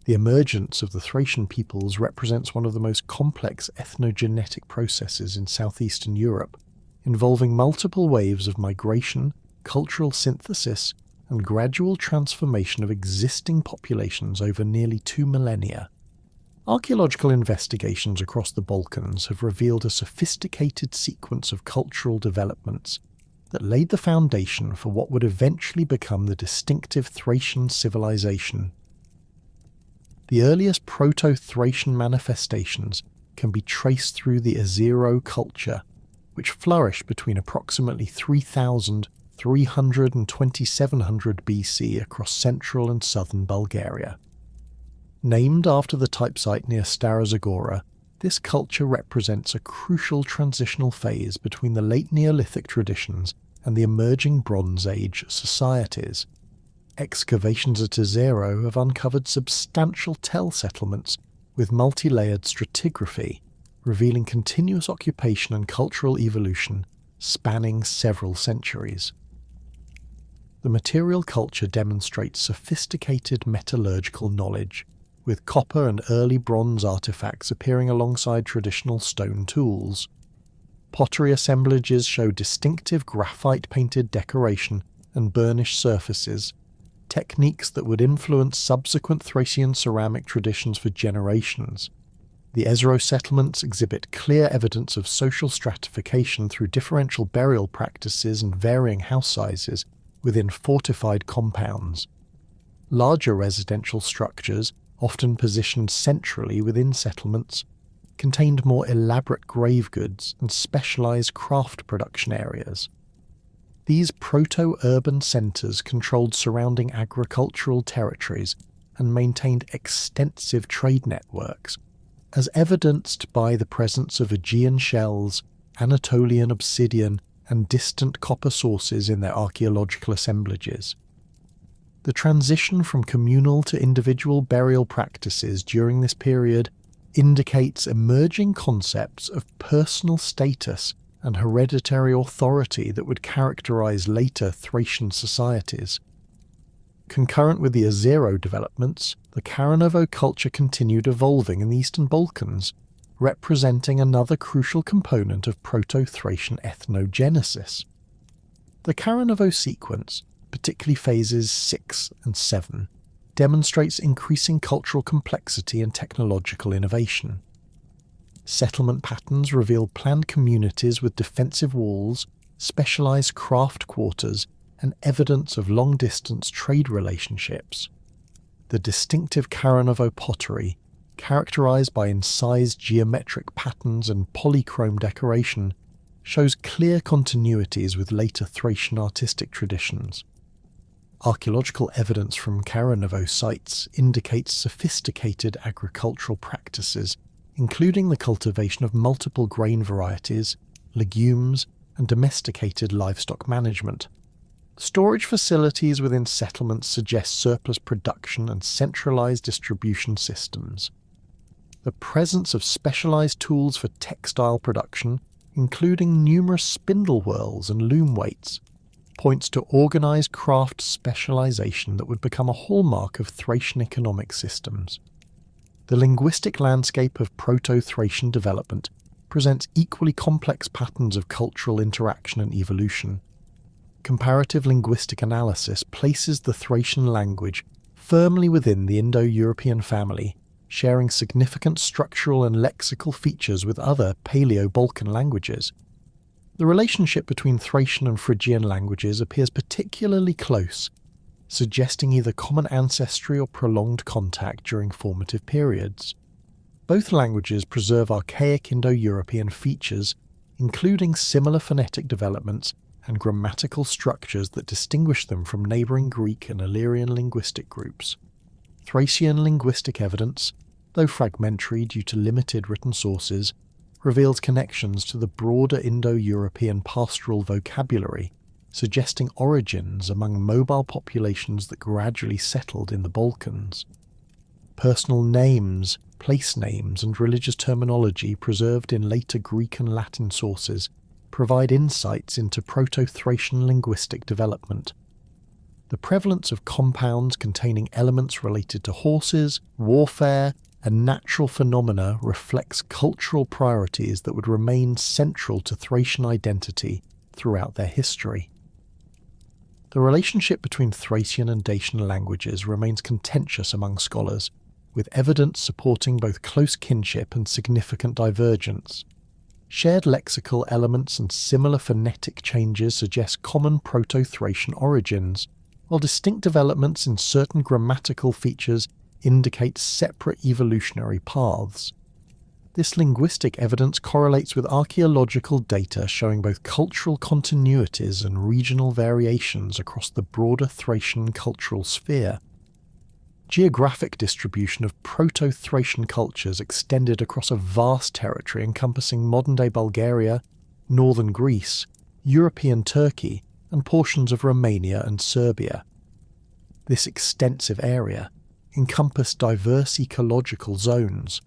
The emergence of the Thracian peoples represents one of the most complex ethnogenetic processes in southeastern Europe, involving multiple waves of migration, cultural synthesis, and gradual transformation of existing populations over nearly 2 millennia. Archaeological investigations across the Balkans have revealed a sophisticated sequence of cultural developments that laid the foundation for what would eventually become the distinctive Thracian civilization. The earliest Proto-Thracian manifestations can be traced through the Azero culture, which flourished between approximately 3,300 and 2700 BC across central and southern Bulgaria. Named after the type site near Stara Zagora, this culture represents a crucial transitional phase between the late Neolithic traditions and the emerging Bronze Age societies. Excavations at Azero have uncovered substantial tell settlements with multi-layered stratigraphy, revealing continuous occupation and cultural evolution spanning several centuries. The material culture demonstrates sophisticated metallurgical knowledge, with copper and early bronze artifacts appearing alongside traditional stone tools. Pottery assemblages show distinctive graphite-painted decoration and burnished surfaces, techniques that would influence subsequent Thracian ceramic traditions for generations. The Azero settlements exhibit clear evidence of social stratification through differential burial practices and varying house sizes within fortified compounds. Larger residential structures, often positioned centrally within settlements, contained more elaborate grave goods and specialized craft production areas. These proto-urban centers controlled surrounding agricultural territories and maintained extensive trade networks, as evidenced by the presence of Aegean shells, Anatolian obsidian, and distant copper sources in their archaeological assemblages. The transition from communal to individual burial practices during this period indicates emerging concepts of personal status and hereditary authority that would characterize later Thracian societies. Concurrent with the Azero developments, the Karanovo culture continued evolving in the Eastern Balkans, representing another crucial component of Proto-Thracian ethnogenesis. The Karanovo sequence, particularly phases 6 and 7, demonstrates increasing cultural complexity and technological innovation. Settlement patterns reveal planned communities with defensive walls, specialized craft quarters, and evidence of long-distance trade relationships. The distinctive Karanovo pottery, characterized by incised geometric patterns and polychrome decoration, shows clear continuities with later Thracian artistic traditions. Archaeological evidence from Karanovo sites indicates sophisticated agricultural practices, including the cultivation of multiple grain varieties, legumes, and domesticated livestock management. Storage facilities within settlements suggest surplus production and centralized distribution systems. The presence of specialized tools for textile production, including numerous spindle whorls and loom weights, points to organized craft specialization that would become a hallmark of Thracian economic systems. The linguistic landscape of Proto-Thracian development presents equally complex patterns of cultural interaction and evolution. Comparative linguistic analysis places the Thracian language firmly within the Indo-European family, sharing significant structural and lexical features with other Paleo-Balkan languages. The relationship between Thracian and Phrygian languages appears particularly close, suggesting either common ancestry or prolonged contact during formative periods. Both languages preserve archaic Indo-European features, including similar phonetic developments and grammatical structures that distinguish them from neighbouring Greek and Illyrian linguistic groups. Thracian linguistic evidence, though fragmentary due to limited written sources, reveals connections to the broader Indo-European pastoral vocabulary, suggesting origins among mobile populations that gradually settled in the Balkans. Personal names, place names, and religious terminology preserved in later Greek and Latin sources provide insights into Proto-Thracian linguistic development. the prevalence of compounds containing elements related to horses, warfare, and natural phenomena reflects cultural priorities that would remain central to Thracian identity throughout their history. The relationship between Thracian and Dacian languages remains contentious among scholars, with evidence supporting both close kinship and significant divergence. Shared lexical elements and similar phonetic changes suggest common Proto-Thracian origins, while distinct developments in certain grammatical features indicate separate evolutionary paths. This linguistic evidence correlates with archaeological data showing both cultural continuities and regional variations across the broader Thracian cultural sphere. Geographic distribution of Proto-Thracian cultures extended across a vast territory encompassing modern-day Bulgaria, northern Greece, European Turkey, and portions of Romania and Serbia. This extensive area encompassed diverse ecological zones,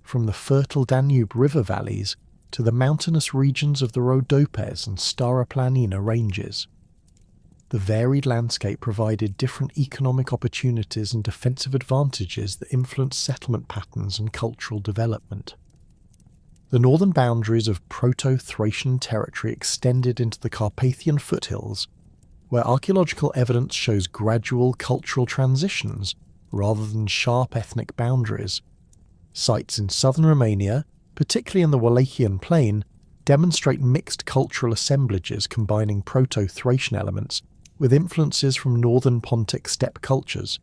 from the fertile Danube river valleys to the mountainous regions of the Rhodopes and Staraplanina ranges. The varied landscape provided different economic opportunities and defensive advantages that influenced settlement patterns and cultural development. The northern boundaries of Proto-Thracian territory extended into the Carpathian foothills, where archaeological evidence shows gradual cultural transitions rather than sharp ethnic boundaries. Sites in southern Romania, particularly in the Wallachian Plain, demonstrate mixed cultural assemblages combining Proto-Thracian elements with influences from northern Pontic steppe cultures.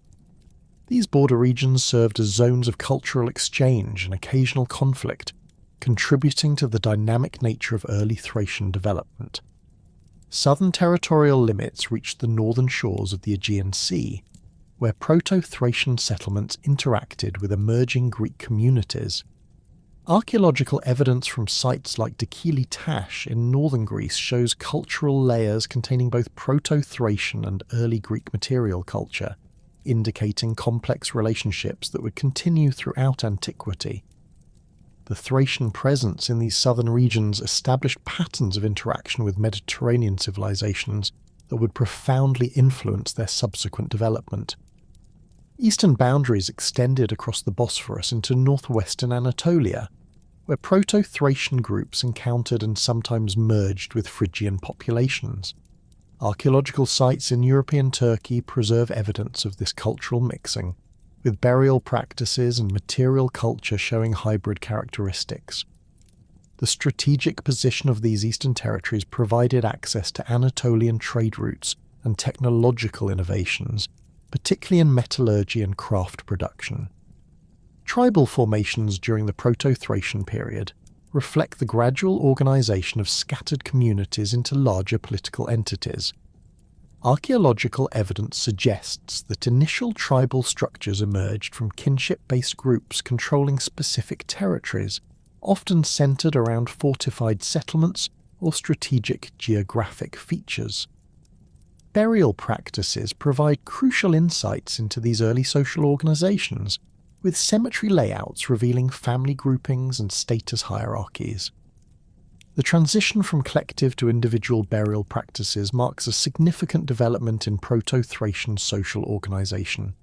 These border regions served as zones of cultural exchange and occasional conflict, contributing to the dynamic nature of early Thracian development. Southern territorial limits reached the northern shores of the Aegean Sea, where Proto-Thracian settlements interacted with emerging Greek communities. Archaeological evidence from sites like Dikili Tash in northern Greece shows cultural layers containing both Proto-Thracian and early Greek material culture, indicating complex relationships that would continue throughout antiquity. The Thracian presence in these southern regions established patterns of interaction with Mediterranean civilizations that would profoundly influence their subsequent development. Eastern boundaries extended across the Bosphorus into northwestern Anatolia, where Proto-Thracian groups encountered and sometimes merged with Phrygian populations. Archaeological sites in European Turkey preserve evidence of this cultural mixing, with burial practices and material culture showing hybrid characteristics. The strategic position of these eastern territories provided access to Anatolian trade routes and technological innovations, particularly in metallurgy and craft production. Tribal formations during the Proto-Thracian period reflect the gradual organization of scattered communities into larger political entities. Archaeological evidence suggests that initial tribal structures emerged from kinship-based groups controlling specific territories, often centered around fortified settlements or strategic geographic features. Burial practices provide crucial insights into these early social organizations, with cemetery layouts revealing family groupings and status hierarchies. The transition from collective to individual burial practices marks a significant development in Proto-Thracian social organization.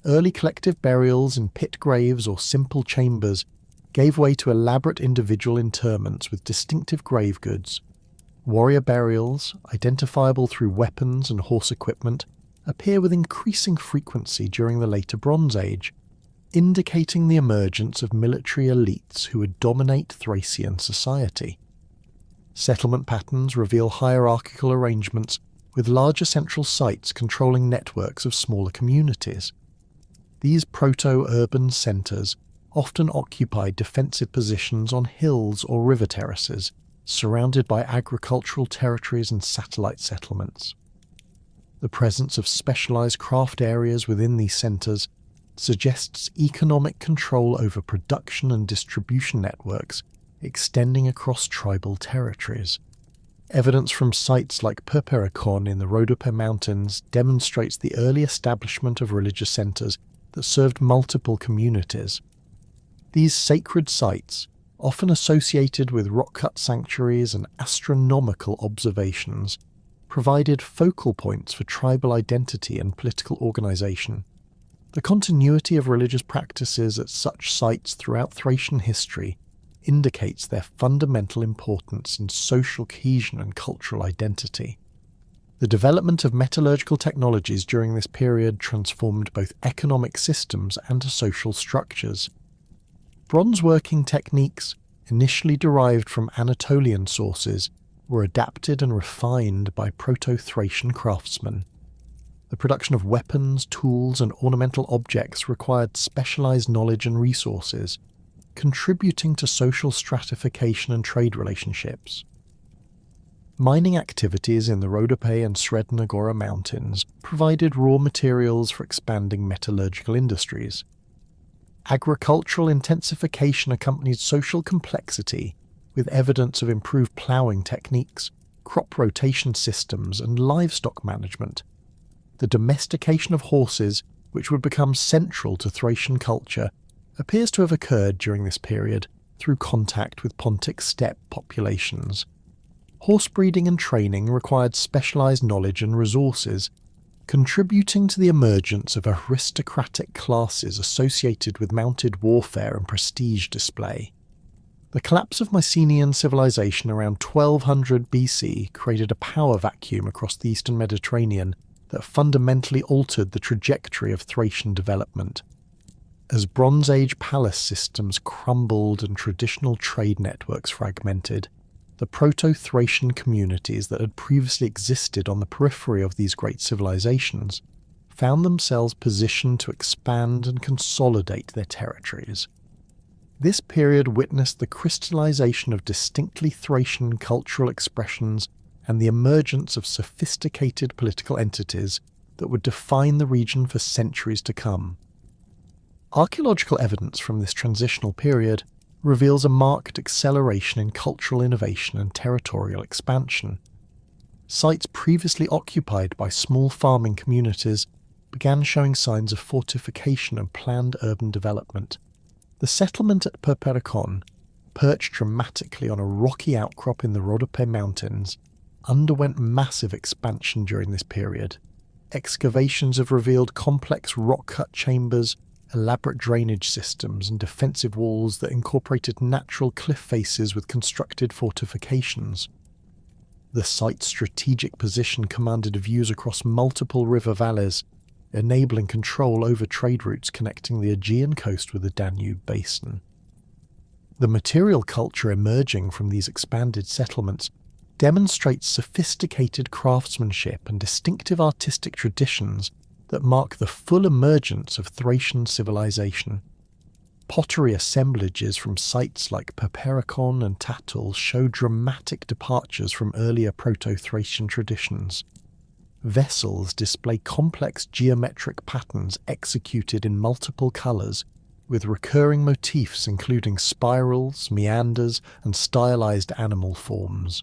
Early collective burials in pit graves or simple chambers gave way to elaborate individual interments with distinctive grave goods. Warrior burials, identifiable through weapons and horse equipment, appear with increasing frequency during the later Bronze Age, indicating the emergence of military elites who would dominate Thracian society. Settlement patterns reveal hierarchical arrangements, with larger central sites controlling networks of smaller communities. These proto-urban centres often occupied defensive positions on hills or river terraces, surrounded by agricultural territories and satellite settlements. The presence of specialized craft areas within these centers suggests economic control over production and distribution networks extending across tribal territories. Evidence from sites like Perperikon in the Rhodope Mountains demonstrates the early establishment of religious centers that served multiple communities. These sacred sites, often associated with rock-cut sanctuaries and astronomical observations, provided focal points for tribal identity and political organization. The continuity of religious practices at such sites throughout Thracian history indicates their fundamental importance in social cohesion and cultural identity. The development of metallurgical technologies during this period transformed both economic systems and social structures. Bronze working techniques, initially derived from Anatolian sources, were adapted and refined by Proto-Thracian craftsmen. The production of weapons, tools, and ornamental objects required specialized knowledge and resources, contributing to social stratification and trade relationships. Mining activities in the Rhodope and Sredna Agora mountains provided raw materials for expanding metallurgical industries. Agricultural intensification accompanied social complexity, with evidence of improved ploughing techniques, crop rotation systems, and livestock management. The domestication of horses, which would become central to Thracian culture, appears to have occurred during this period through contact with Pontic steppe populations. Horse breeding and training required specialized knowledge and resources, contributing to the emergence of aristocratic classes associated with mounted warfare and prestige display. The collapse of Mycenaean civilization around 1200 BC created a power vacuum across the eastern Mediterranean that fundamentally altered the trajectory of Thracian development. As Bronze Age palace systems crumbled and traditional trade networks fragmented, the Proto-Thracian communities that had previously existed on the periphery of these great civilizations found themselves positioned to expand and consolidate their territories. This period witnessed the crystallization of distinctly Thracian cultural expressions and the emergence of sophisticated political entities that would define the region for centuries to come. Archaeological evidence from this transitional period reveals a marked acceleration in cultural innovation and territorial expansion. Sites previously occupied by small farming communities began showing signs of fortification and planned urban development. The settlement at Perpericon, perched dramatically on a rocky outcrop in the Rhodope Mountains, underwent massive expansion during this period. Excavations have revealed complex rock-cut chambers, elaborate drainage systems, and defensive walls that incorporated natural cliff faces with constructed fortifications. The site's strategic position commanded views across multiple river valleys, enabling control over trade routes connecting the Aegean coast with the Danube basin. The material culture emerging from these expanded settlements demonstrates sophisticated craftsmanship and distinctive artistic traditions that mark the full emergence of Thracian civilization. Pottery assemblages from sites like Perpericon and Tatul show dramatic departures from earlier Proto-Thracian traditions. Vessels display complex geometric patterns executed in multiple colours, with recurring motifs including spirals, meanders, and stylized animal forms.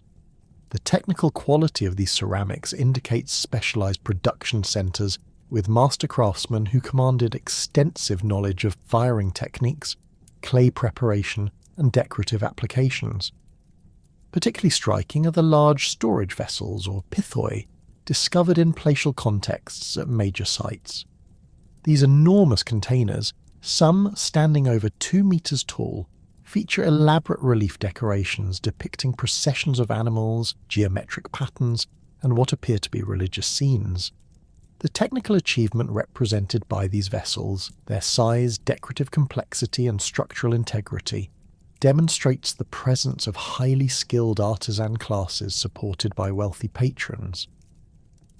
The technical quality of these ceramics indicates specialized production centres with master craftsmen who commanded extensive knowledge of firing techniques, clay preparation, and decorative applications. Particularly striking are the large storage vessels, or pithoi, discovered in palatial contexts at major sites. These enormous containers, some standing over 2 meters tall, feature elaborate relief decorations depicting processions of animals, geometric patterns, and what appear to be religious scenes. The technical achievement represented by these vessels, their size, decorative complexity, and structural integrity, demonstrates the presence of highly skilled artisan classes supported by wealthy patrons.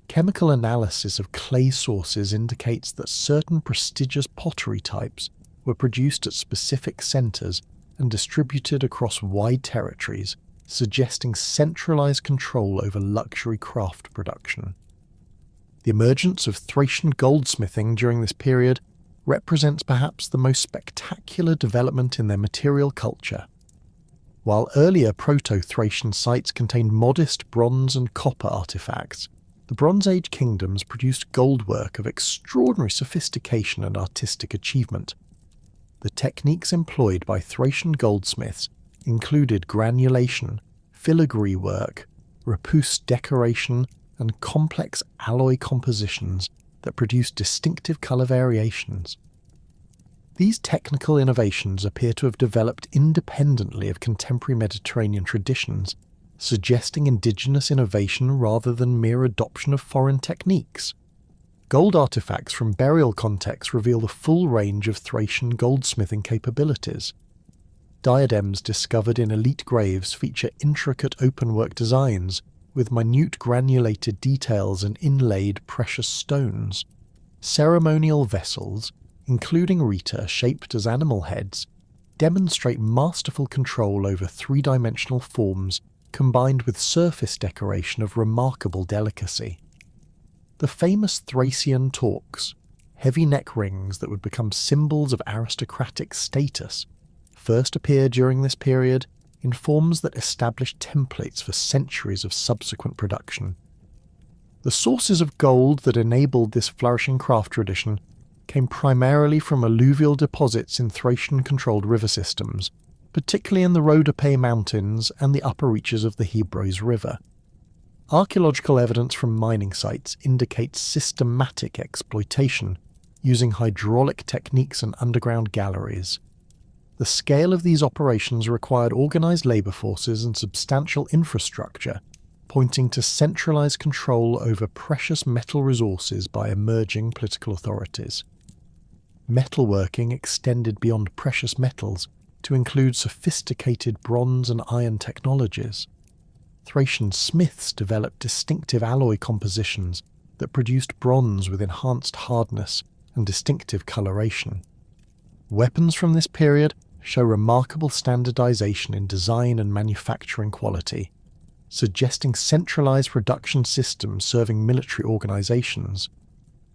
Chemical analysis of clay sources indicates that certain prestigious pottery types were produced at specific centres and distributed across wide territories, suggesting centralized control over luxury craft production. The emergence of Thracian goldsmithing during this period represents perhaps the most spectacular development in their material culture. While earlier Proto-Thracian sites contained modest bronze and copper artifacts, the Bronze Age kingdoms produced goldwork of extraordinary sophistication and artistic achievement. The techniques employed by Thracian goldsmiths included granulation, filigree work, repousse decoration, and complex alloy compositions that produce distinctive colour variations. These technical innovations appear to have developed independently of contemporary Mediterranean traditions, suggesting indigenous innovation rather than mere adoption of foreign techniques. Gold artifacts from burial contexts reveal the full range of Thracian goldsmithing capabilities. Diadems discovered in elite graves feature intricate openwork designs with minute granulated details and inlaid precious stones. Ceremonial vessels, including reta shaped as animal heads, demonstrate masterful control over three-dimensional forms combined with surface decoration of remarkable delicacy. The famous Thracian torques, heavy neck rings that would become symbols of aristocratic status, first appear during this period in forms that established templates for centuries of subsequent production. The sources of gold that enabled this flourishing craft tradition came primarily from alluvial deposits in Thracian-controlled river systems, particularly in the Rhodope Mountains and the upper reaches of the Hebros River. Archaeological evidence from mining sites indicates systematic exploitation, using hydraulic techniques and underground galleries. The scale of these operations required organised labour forces and substantial infrastructure, pointing to centralised control over precious metal resources by emerging political authorities. Metalworking extended beyond precious metals to include sophisticated bronze and iron technologies. Thracian smiths developed distinctive alloy compositions that produced bronze with enhanced hardness and distinctive coloration. Weapons from this period show remarkable standardization in design and manufacturing quality, suggesting centralized production systems serving military organizations.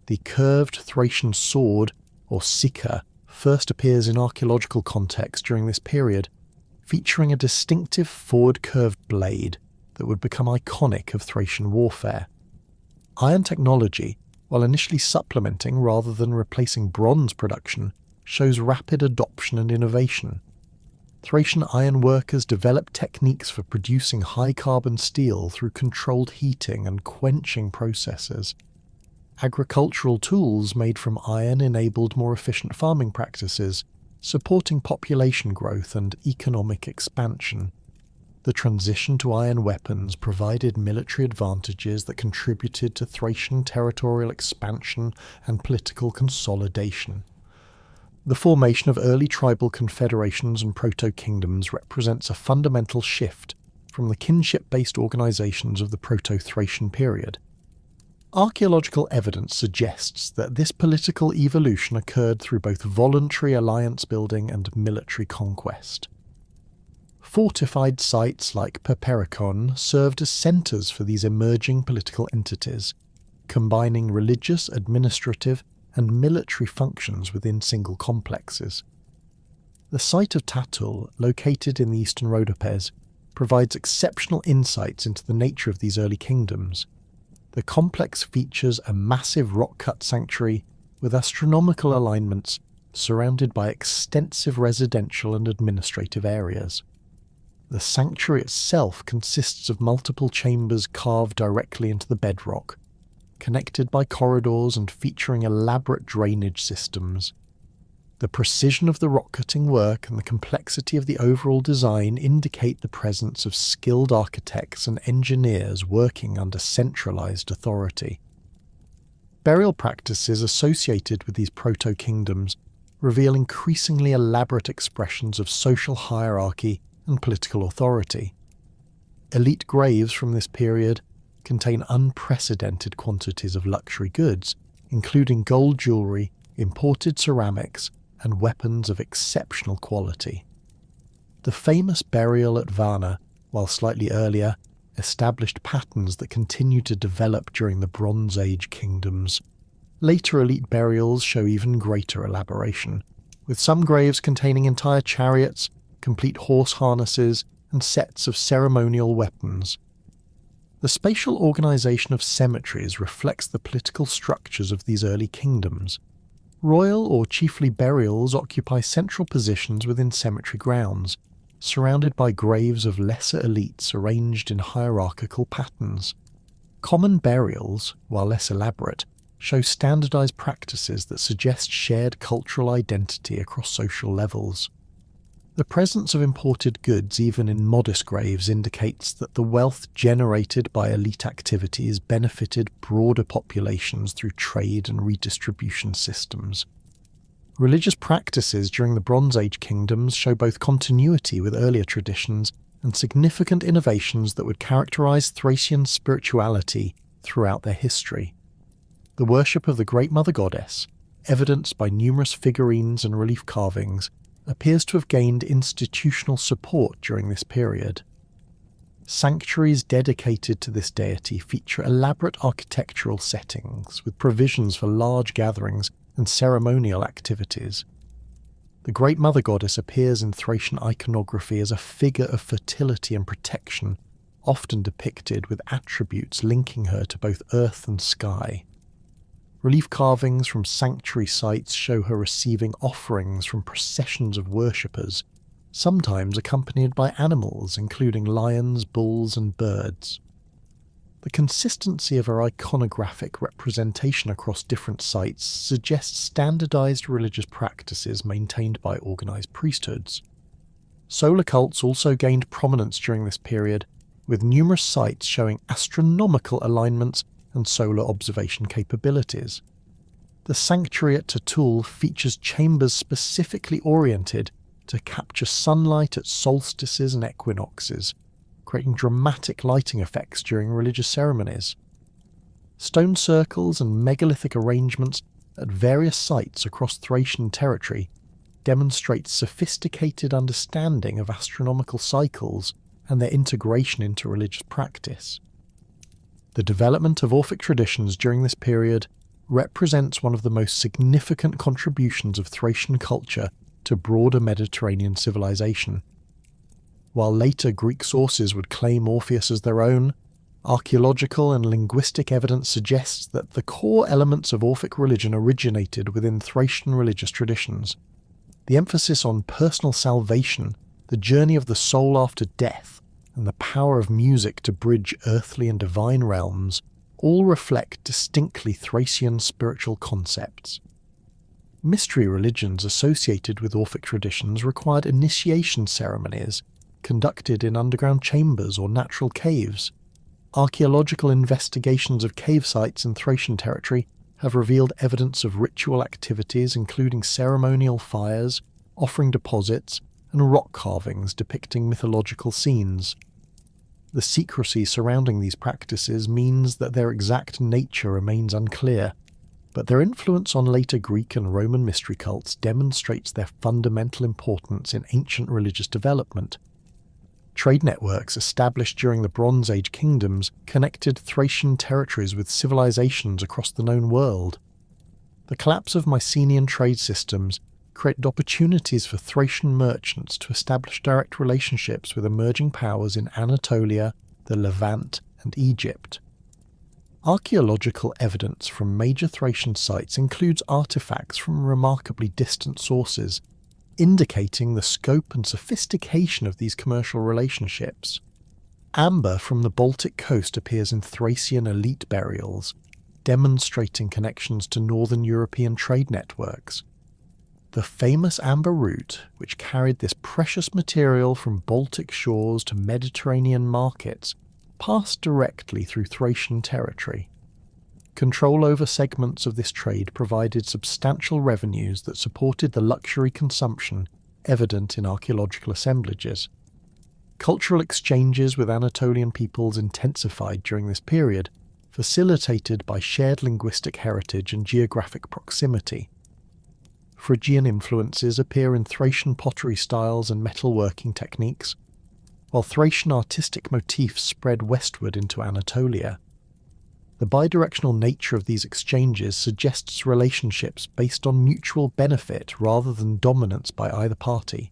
The curved Thracian sword, or sika, first appears in archaeological context during this period, featuring a distinctive forward curved blade that would become iconic of Thracian warfare. Iron technology, while initially supplementing rather than replacing bronze production, shows rapid adoption and innovation. Thracian iron workers developed techniques for producing high-carbon steel through controlled heating and quenching processes. Agricultural tools made from iron enabled more efficient farming practices, supporting population growth and economic expansion. The transition to iron weapons provided military advantages that contributed to Thracian territorial expansion and political consolidation. The formation of early tribal confederations and proto-kingdoms represents a fundamental shift from the kinship-based organizations of the Proto-Thracian period. Archaeological evidence suggests that this political evolution occurred through both voluntary alliance building and military conquest. Fortified sites like Perperikon served as centres for these emerging political entities, combining religious, administrative, and military functions within single complexes. The site of Tatul, located in the eastern Rhodopes, provides exceptional insights into the nature of these early kingdoms. The complex features a massive rock-cut sanctuary with astronomical alignments surrounded by extensive residential and administrative areas. The sanctuary itself consists of multiple chambers carved directly into the bedrock, connected by corridors and featuring elaborate drainage systems. The precision of the rock-cutting work and the complexity of the overall design indicate the presence of skilled architects and engineers working under centralized authority. Burial practices associated with these proto-kingdoms reveal increasingly elaborate expressions of social hierarchy and political authority. Elite graves from this period contain unprecedented quantities of luxury goods, including gold jewellery, imported ceramics, and weapons of exceptional quality. The famous burial at Varna, while slightly earlier, established patterns that continued to develop during the Bronze Age kingdoms. Later elite burials show even greater elaboration, with some graves containing entire chariots, complete horse harnesses, and sets of ceremonial weapons. The spatial organisation of cemeteries reflects the political structures of these early kingdoms. Royal or chiefly burials occupy central positions within cemetery grounds, surrounded by graves of lesser elites arranged in hierarchical patterns. Common burials, while less elaborate, show standardized practices that suggest shared cultural identity across social levels. The presence of imported goods even in modest graves indicates that the wealth generated by elite activities benefited broader populations through trade and redistribution systems. Religious practices during the Bronze Age kingdoms show both continuity with earlier traditions and significant innovations that would characterize Thracian spirituality throughout their history. The worship of the Great Mother Goddess, evidenced by numerous figurines and relief carvings, appears to have gained institutional support during this period. Sanctuaries dedicated to this deity feature elaborate architectural settings with provisions for large gatherings and ceremonial activities. The Great Mother Goddess appears in Thracian iconography as a figure of fertility and protection, often depicted with attributes linking her to both earth and sky. Relief carvings from sanctuary sites show her receiving offerings from processions of worshippers, sometimes accompanied by animals including lions, bulls, and birds. The consistency of her iconographic representation across different sites suggests standardized religious practices maintained by organized priesthoods. Solar cults also gained prominence during this period, with numerous sites showing astronomical alignments and solar observation capabilities. The sanctuary at Tatul features chambers specifically oriented to capture sunlight at solstices and equinoxes, creating dramatic lighting effects during religious ceremonies. Stone circles and megalithic arrangements at various sites across Thracian territory demonstrate sophisticated understanding of astronomical cycles and their integration into religious practice. The development of Orphic traditions during this period represents one of the most significant contributions of Thracian culture to broader Mediterranean civilization. While later Greek sources would claim Orpheus as their own, archaeological and linguistic evidence suggests that the core elements of Orphic religion originated within Thracian religious traditions. The emphasis on personal salvation, the journey of the soul after death, and the power of music to bridge earthly and divine realms all reflect distinctly Thracian spiritual concepts. Mystery religions associated with Orphic traditions required initiation ceremonies conducted in underground chambers or natural caves. Archaeological investigations of cave sites in Thracian territory have revealed evidence of ritual activities including ceremonial fires, offering deposits, and rock carvings depicting mythological scenes. The secrecy surrounding these practices means that their exact nature remains unclear, but their influence on later Greek and Roman mystery cults demonstrates their fundamental importance in ancient religious development. Trade networks established during the Bronze Age kingdoms connected Thracian territories with civilizations across the known world. The collapse of Mycenaean trade systems created opportunities for Thracian merchants to establish direct relationships with emerging powers in Anatolia, the Levant, and Egypt. Archaeological evidence from major Thracian sites includes artifacts from remarkably distant sources, indicating the scope and sophistication of these commercial relationships. Amber from the Baltic coast appears in Thracian elite burials, demonstrating connections to northern European trade networks. The famous amber route, which carried this precious material from Baltic shores to Mediterranean markets, passed directly through Thracian territory. Control over segments of this trade provided substantial revenues that supported the luxury consumption evident in archaeological assemblages. Cultural exchanges with Anatolian peoples intensified during this period, facilitated by shared linguistic heritage and geographic proximity. Phrygian influences appear in Thracian pottery styles and metalworking techniques, while Thracian artistic motifs spread westward into Anatolia. The bidirectional nature of these exchanges suggests relationships based on mutual benefit rather than dominance by either party.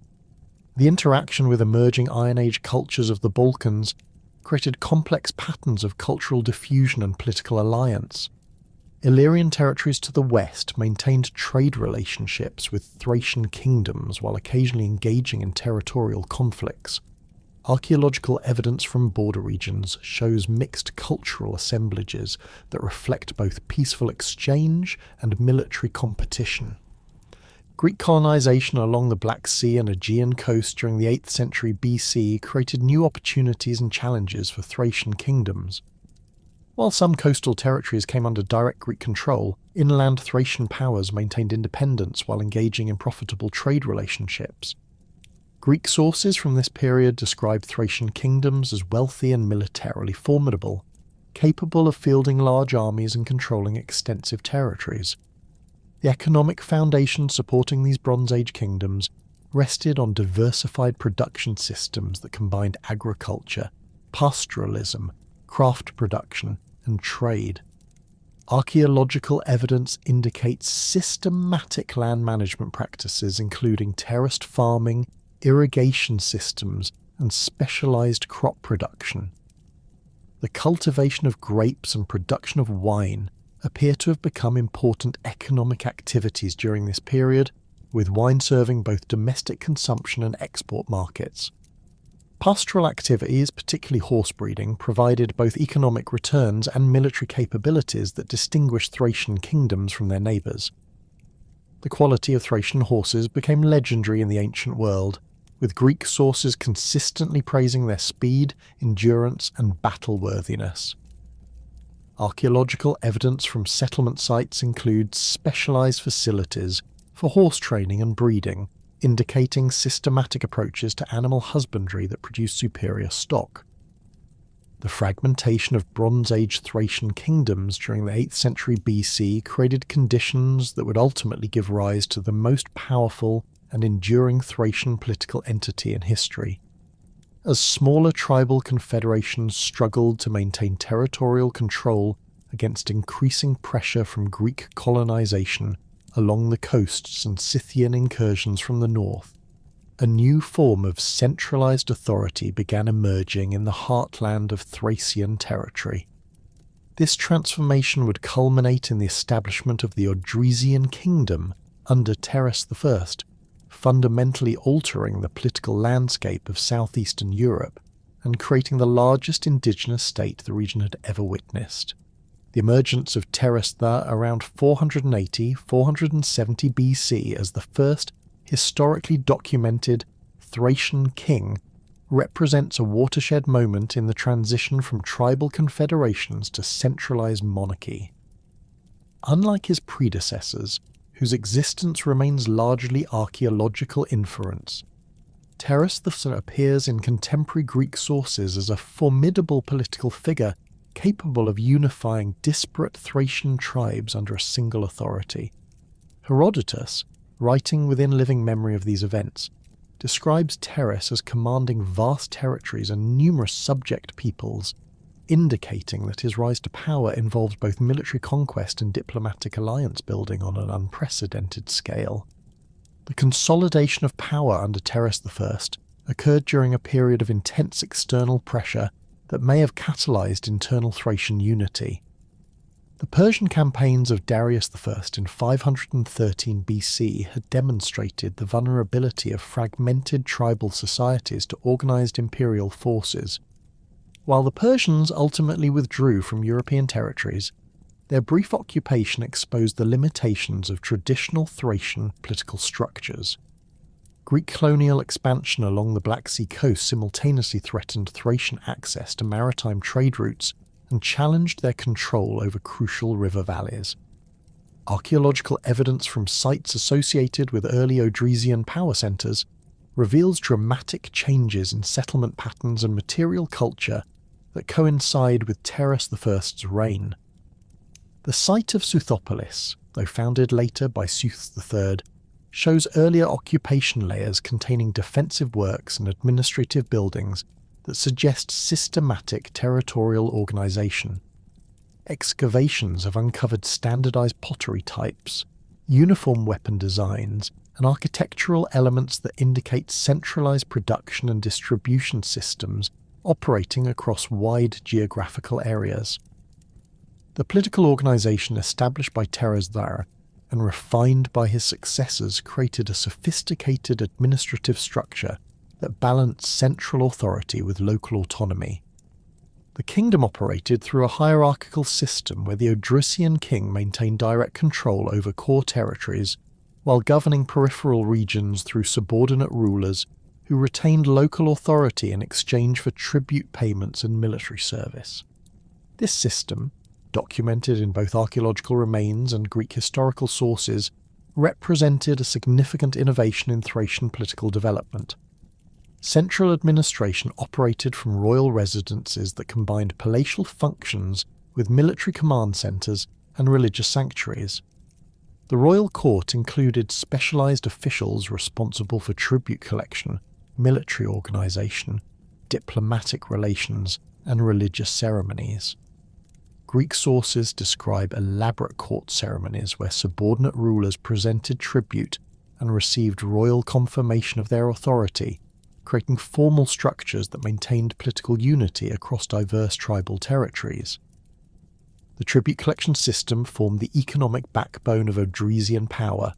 The interaction with emerging Iron Age cultures of the Balkans created complex patterns of cultural diffusion and political alliance. Illyrian territories to the west maintained trade relationships with Thracian kingdoms while occasionally engaging in territorial conflicts. Archaeological evidence from border regions shows mixed cultural assemblages that reflect both peaceful exchange and military competition. Greek colonization along the Black Sea and Aegean coast during the 8th century BC created new opportunities and challenges for Thracian kingdoms. While some coastal territories came under direct Greek control, inland Thracian powers maintained independence while engaging in profitable trade relationships. Greek sources from this period describe Thracian kingdoms as wealthy and militarily formidable, capable of fielding large armies and controlling extensive territories. The economic foundation supporting these Bronze Age kingdoms rested on diversified production systems that combined agriculture, pastoralism, craft production, and trade. Archaeological evidence indicates systematic land management practices including terraced farming, irrigation systems, and specialized crop production. The cultivation of grapes and production of wine appear to have become important economic activities during this period, with wine serving both domestic consumption and export markets. Pastoral activities, particularly horse breeding, provided both economic returns and military capabilities that distinguished Thracian kingdoms from their neighbours. The quality of Thracian horses became legendary in the ancient world, with Greek sources consistently praising their speed, endurance, and battle-worthiness. Archaeological evidence from settlement sites includes specialised facilities for horse training and breeding, indicating systematic approaches to animal husbandry that produce superior stock. The fragmentation of Bronze Age Thracian kingdoms during the 8th century BC created conditions that would ultimately give rise to the most powerful and enduring Thracian political entity in history. As smaller tribal confederations struggled to maintain territorial control against increasing pressure from Greek colonization along the coasts and Scythian incursions from the north, a new form of centralized authority began emerging in the heartland of Thracian territory. This transformation would culminate in the establishment of the Odrysian kingdom under Terras I, fundamentally altering the political landscape of southeastern Europe and creating the largest indigenous state the region had ever witnessed. The emergence of Terras around 480-470 BC as the first historically documented Thracian king represents a watershed moment in the transition from tribal confederations to centralized monarchy. Unlike his predecessors, whose existence remains largely archaeological inference, Terras appears in contemporary Greek sources as a formidable political figure capable of unifying disparate Thracian tribes under a single authority. Herodotus, writing within living memory of these events, describes Terras as commanding vast territories and numerous subject peoples, indicating that his rise to power involves both military conquest and diplomatic alliance building on an unprecedented scale. The consolidation of power under Terras I occurred during a period of intense external pressure that may have catalysed internal Thracian unity. The Persian campaigns of Darius I in 513 BC had demonstrated the vulnerability of fragmented tribal societies to organised imperial forces. While the Persians ultimately withdrew from European territories, their brief occupation exposed the limitations of traditional Thracian political structures. Greek colonial expansion along the Black Sea coast simultaneously threatened Thracian access to maritime trade routes and challenged their control over crucial river valleys. Archaeological evidence from sites associated with early Odrysian power centres reveals dramatic changes in settlement patterns and material culture that coincide with Terras I's reign. The site of Suthopolis, though founded later by Suth III, shows earlier occupation layers containing defensive works and administrative buildings that suggest systematic territorial organisation. Excavations have uncovered standardised pottery types, uniform weapon designs, and architectural elements that indicate centralised production and distribution systems operating across wide geographical areas. The political organisation established by Terras and refined by his successors created a sophisticated administrative structure that balanced central authority with local autonomy. The kingdom operated through a hierarchical system where the Odrysian king maintained direct control over core territories, while governing peripheral regions through subordinate rulers who retained local authority in exchange for tribute payments and military service. This system, documented in both archaeological remains and Greek historical sources, represented a significant innovation in Thracian political development. Central administration operated from royal residences that combined palatial functions with military command centres and religious sanctuaries. The royal court included specialised officials responsible for tribute collection, military organisation, diplomatic relations, and religious ceremonies. Greek sources describe elaborate court ceremonies where subordinate rulers presented tribute and received royal confirmation of their authority, creating formal structures that maintained political unity across diverse tribal territories. The tribute collection system formed the economic backbone of Odrysian power,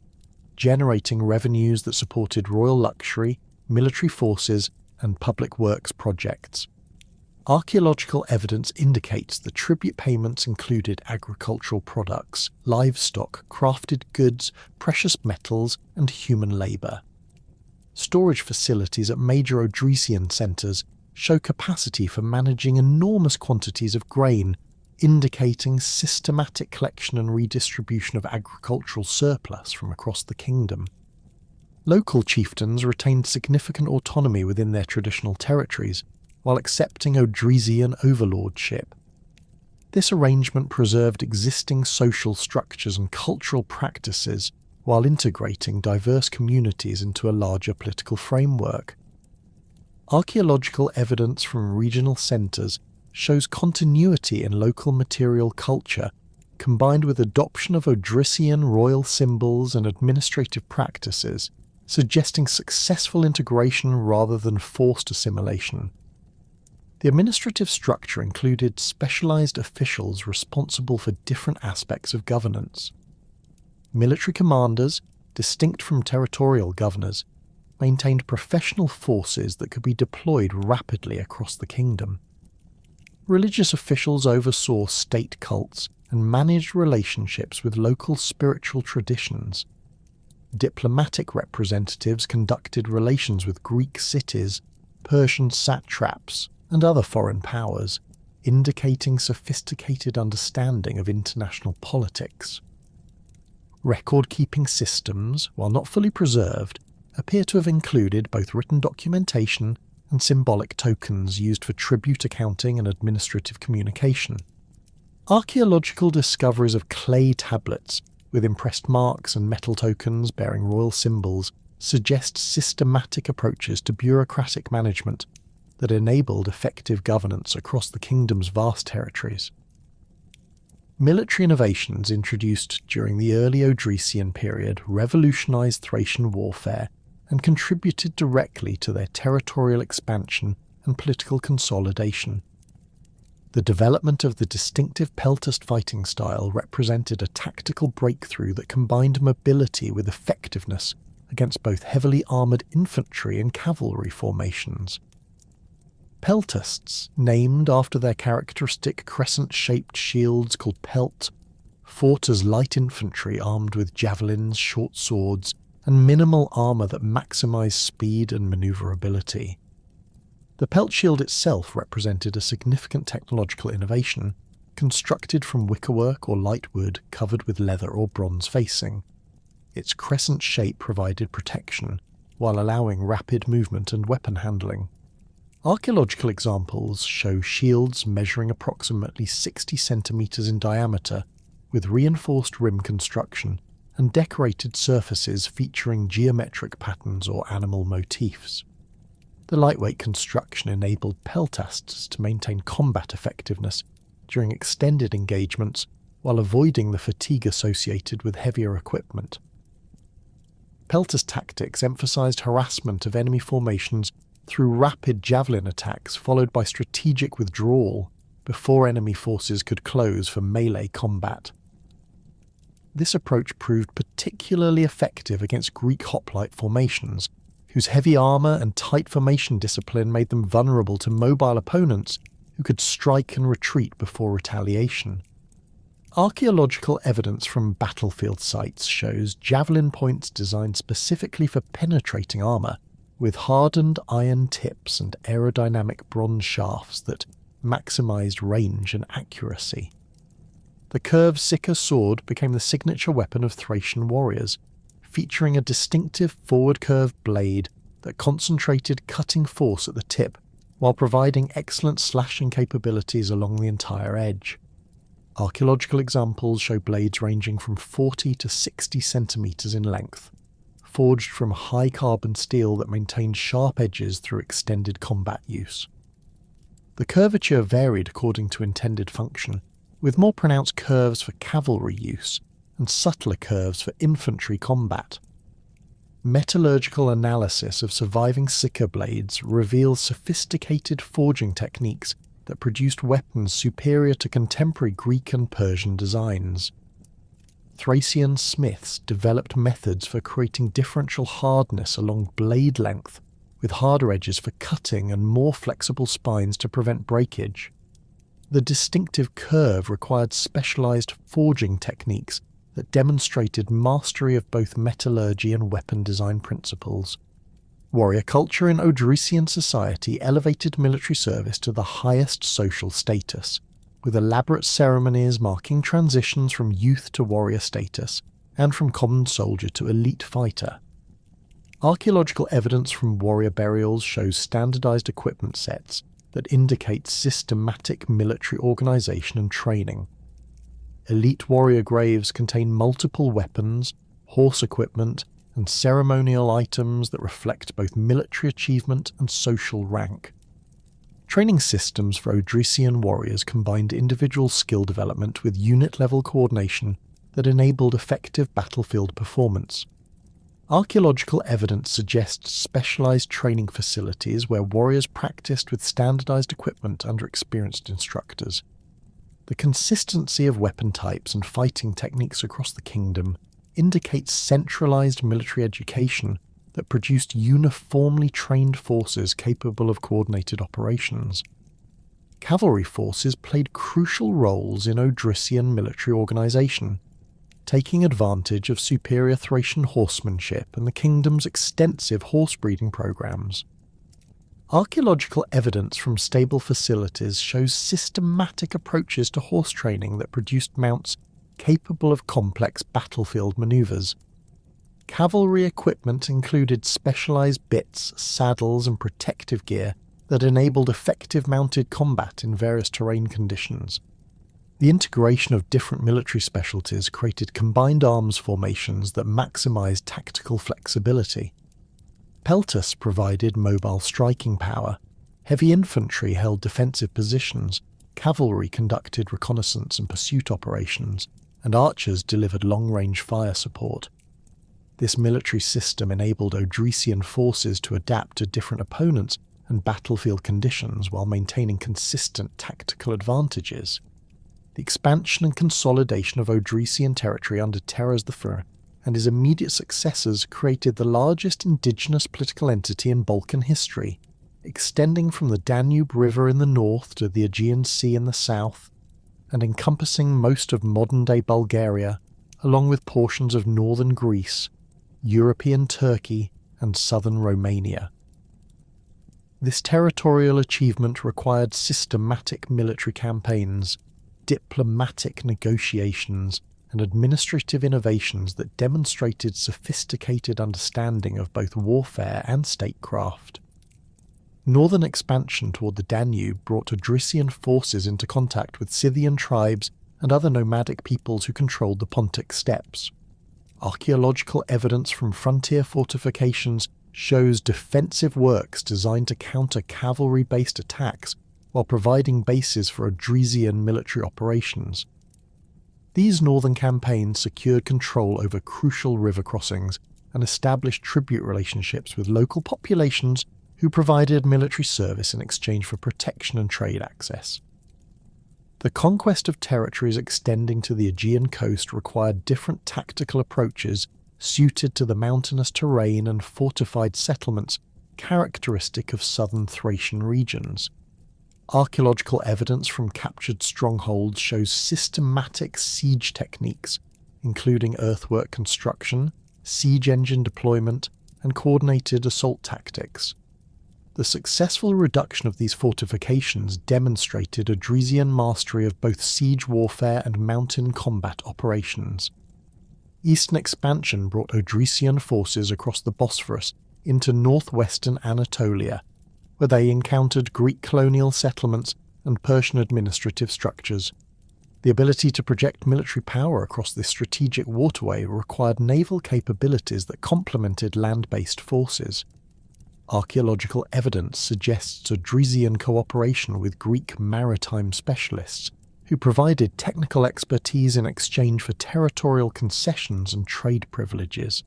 generating revenues that supported royal luxury, military forces, and public works projects. Archaeological evidence indicates the tribute payments included agricultural products, livestock, crafted goods, precious metals, and human labour. Storage facilities at major Odrysian centres show capacity for managing enormous quantities of grain, indicating systematic collection and redistribution of agricultural surplus from across the kingdom. Local chieftains retained significant autonomy within their traditional territories, while accepting Odrysian overlordship. This arrangement preserved existing social structures and cultural practices while integrating diverse communities into a larger political framework. Archaeological evidence from regional centres shows continuity in local material culture, combined with adoption of Odrysian royal symbols and administrative practices, suggesting successful integration rather than forced assimilation. The administrative structure included specialised officials responsible for different aspects of governance. Military commanders, distinct from territorial governors, maintained professional forces that could be deployed rapidly across the kingdom. Religious officials oversaw state cults and managed relationships with local spiritual traditions. Diplomatic representatives conducted relations with Greek cities, Persian satraps, and other foreign powers, indicating sophisticated understanding of international politics. Record-keeping systems, while not fully preserved, appear to have included both written documentation and symbolic tokens used for tribute accounting and administrative communication. Archaeological discoveries of clay tablets with impressed marks and metal tokens bearing royal symbols suggest systematic approaches to bureaucratic management that enabled effective governance across the kingdom's vast territories. Military innovations introduced during the early Odrysian period revolutionized Thracian warfare and contributed directly to their territorial expansion and political consolidation. The development of the distinctive peltast fighting style represented a tactical breakthrough that combined mobility with effectiveness against both heavily armoured infantry and cavalry formations. Peltasts, named after their characteristic crescent-shaped shields called pelt, fought as light infantry armed with javelins, short swords, and minimal armour that maximised speed and manoeuvrability. The pelt shield itself represented a significant technological innovation, constructed from wickerwork or light wood covered with leather or bronze facing. Its crescent shape provided protection, while allowing rapid movement and weapon handling. Archaeological examples show shields measuring approximately 60 centimetres in diameter, with reinforced rim construction, and decorated surfaces featuring geometric patterns or animal motifs. The lightweight construction enabled peltasts to maintain combat effectiveness during extended engagements while avoiding the fatigue associated with heavier equipment. Peltast tactics emphasised harassment of enemy formations through rapid javelin attacks followed by strategic withdrawal before enemy forces could close for melee combat. This approach proved particularly effective against Greek hoplite formations, whose heavy armour and tight formation discipline made them vulnerable to mobile opponents who could strike and retreat before retaliation. Archaeological evidence from battlefield sites shows javelin points designed specifically for penetrating armour, with hardened iron tips and aerodynamic bronze shafts that maximised range and accuracy. The curved Sika sword became the signature weapon of Thracian warriors, featuring a distinctive forward-curved blade that concentrated cutting force at the tip while providing excellent slashing capabilities along the entire edge. Archaeological examples show blades ranging from 40 to 60 centimetres in length, forged from high-carbon steel that maintained sharp edges through extended combat use. The curvature varied according to intended function, with more pronounced curves for cavalry use and subtler curves for infantry combat. Metallurgical analysis of surviving Sika blades reveals sophisticated forging techniques that produced weapons superior to contemporary Greek and Persian designs. Thracian smiths developed methods for creating differential hardness along blade length, with harder edges for cutting and more flexible spines to prevent breakage. The distinctive curve required specialised forging techniques that demonstrated mastery of both metallurgy and weapon design principles. Warrior culture in Odrysian society elevated military service to the highest social status, with elaborate ceremonies marking transitions from youth to warrior status and from common soldier to elite fighter. Archaeological evidence from warrior burials shows standardised equipment sets that indicate systematic military organisation and training. Elite warrior graves contain multiple weapons, horse equipment, and ceremonial items that reflect both military achievement and social rank. Training systems for Odrysian warriors combined individual skill development with unit-level coordination that enabled effective battlefield performance. Archaeological evidence suggests specialised training facilities where warriors practiced with standardised equipment under experienced instructors. The consistency of weapon types and fighting techniques across the kingdom indicates centralised military education that produced uniformly trained forces capable of coordinated operations. Cavalry forces played crucial roles in Odrysian military organisation, taking advantage of superior Thracian horsemanship and the kingdom's extensive horse breeding programs. Archaeological evidence from stable facilities shows systematic approaches to horse training that produced mounts capable of complex battlefield manoeuvres. Cavalry equipment included specialised bits, saddles and protective gear that enabled effective mounted combat in various terrain conditions. The integration of different military specialties created combined arms formations that maximised tactical flexibility. Peltas provided mobile striking power, heavy infantry held defensive positions, cavalry conducted reconnaissance and pursuit operations, and archers delivered long-range fire support. This military system enabled Odrysian forces to adapt to different opponents and battlefield conditions while maintaining consistent tactical advantages. The expansion and consolidation of Odrysian territory under Terras I and his immediate successors created the largest indigenous political entity in Balkan history, extending from the Danube River in the north to the Aegean Sea in the south, and encompassing most of modern-day Bulgaria, along with portions of northern Greece, European Turkey, and southern Romania. This territorial achievement required systematic military campaigns, diplomatic negotiations, and administrative innovations that demonstrated sophisticated understanding of both warfare and statecraft. Northern expansion toward the Danube brought Odrysian forces into contact with Scythian tribes and other nomadic peoples who controlled the Pontic steppes. Archaeological evidence from frontier fortifications shows defensive works designed to counter cavalry-based attacks while providing bases for Odrysian military operations. These northern campaigns secured control over crucial river crossings and established tribute relationships with local populations who provided military service in exchange for protection and trade access. The conquest of territories extending to the Aegean coast required different tactical approaches suited to the mountainous terrain and fortified settlements characteristic of southern Thracian regions. Archaeological evidence from captured strongholds shows systematic siege techniques, including earthwork construction, siege engine deployment, and coordinated assault tactics. The successful reduction of these fortifications demonstrated Odrysian mastery of both siege warfare and mountain combat operations. Eastern expansion brought Odrysian forces across the Bosphorus into northwestern Anatolia, where they encountered Greek colonial settlements and Persian administrative structures. The ability to project military power across this strategic waterway required naval capabilities that complemented land-based forces. Archaeological evidence suggests Odrysian cooperation with Greek maritime specialists, who provided technical expertise in exchange for territorial concessions and trade privileges.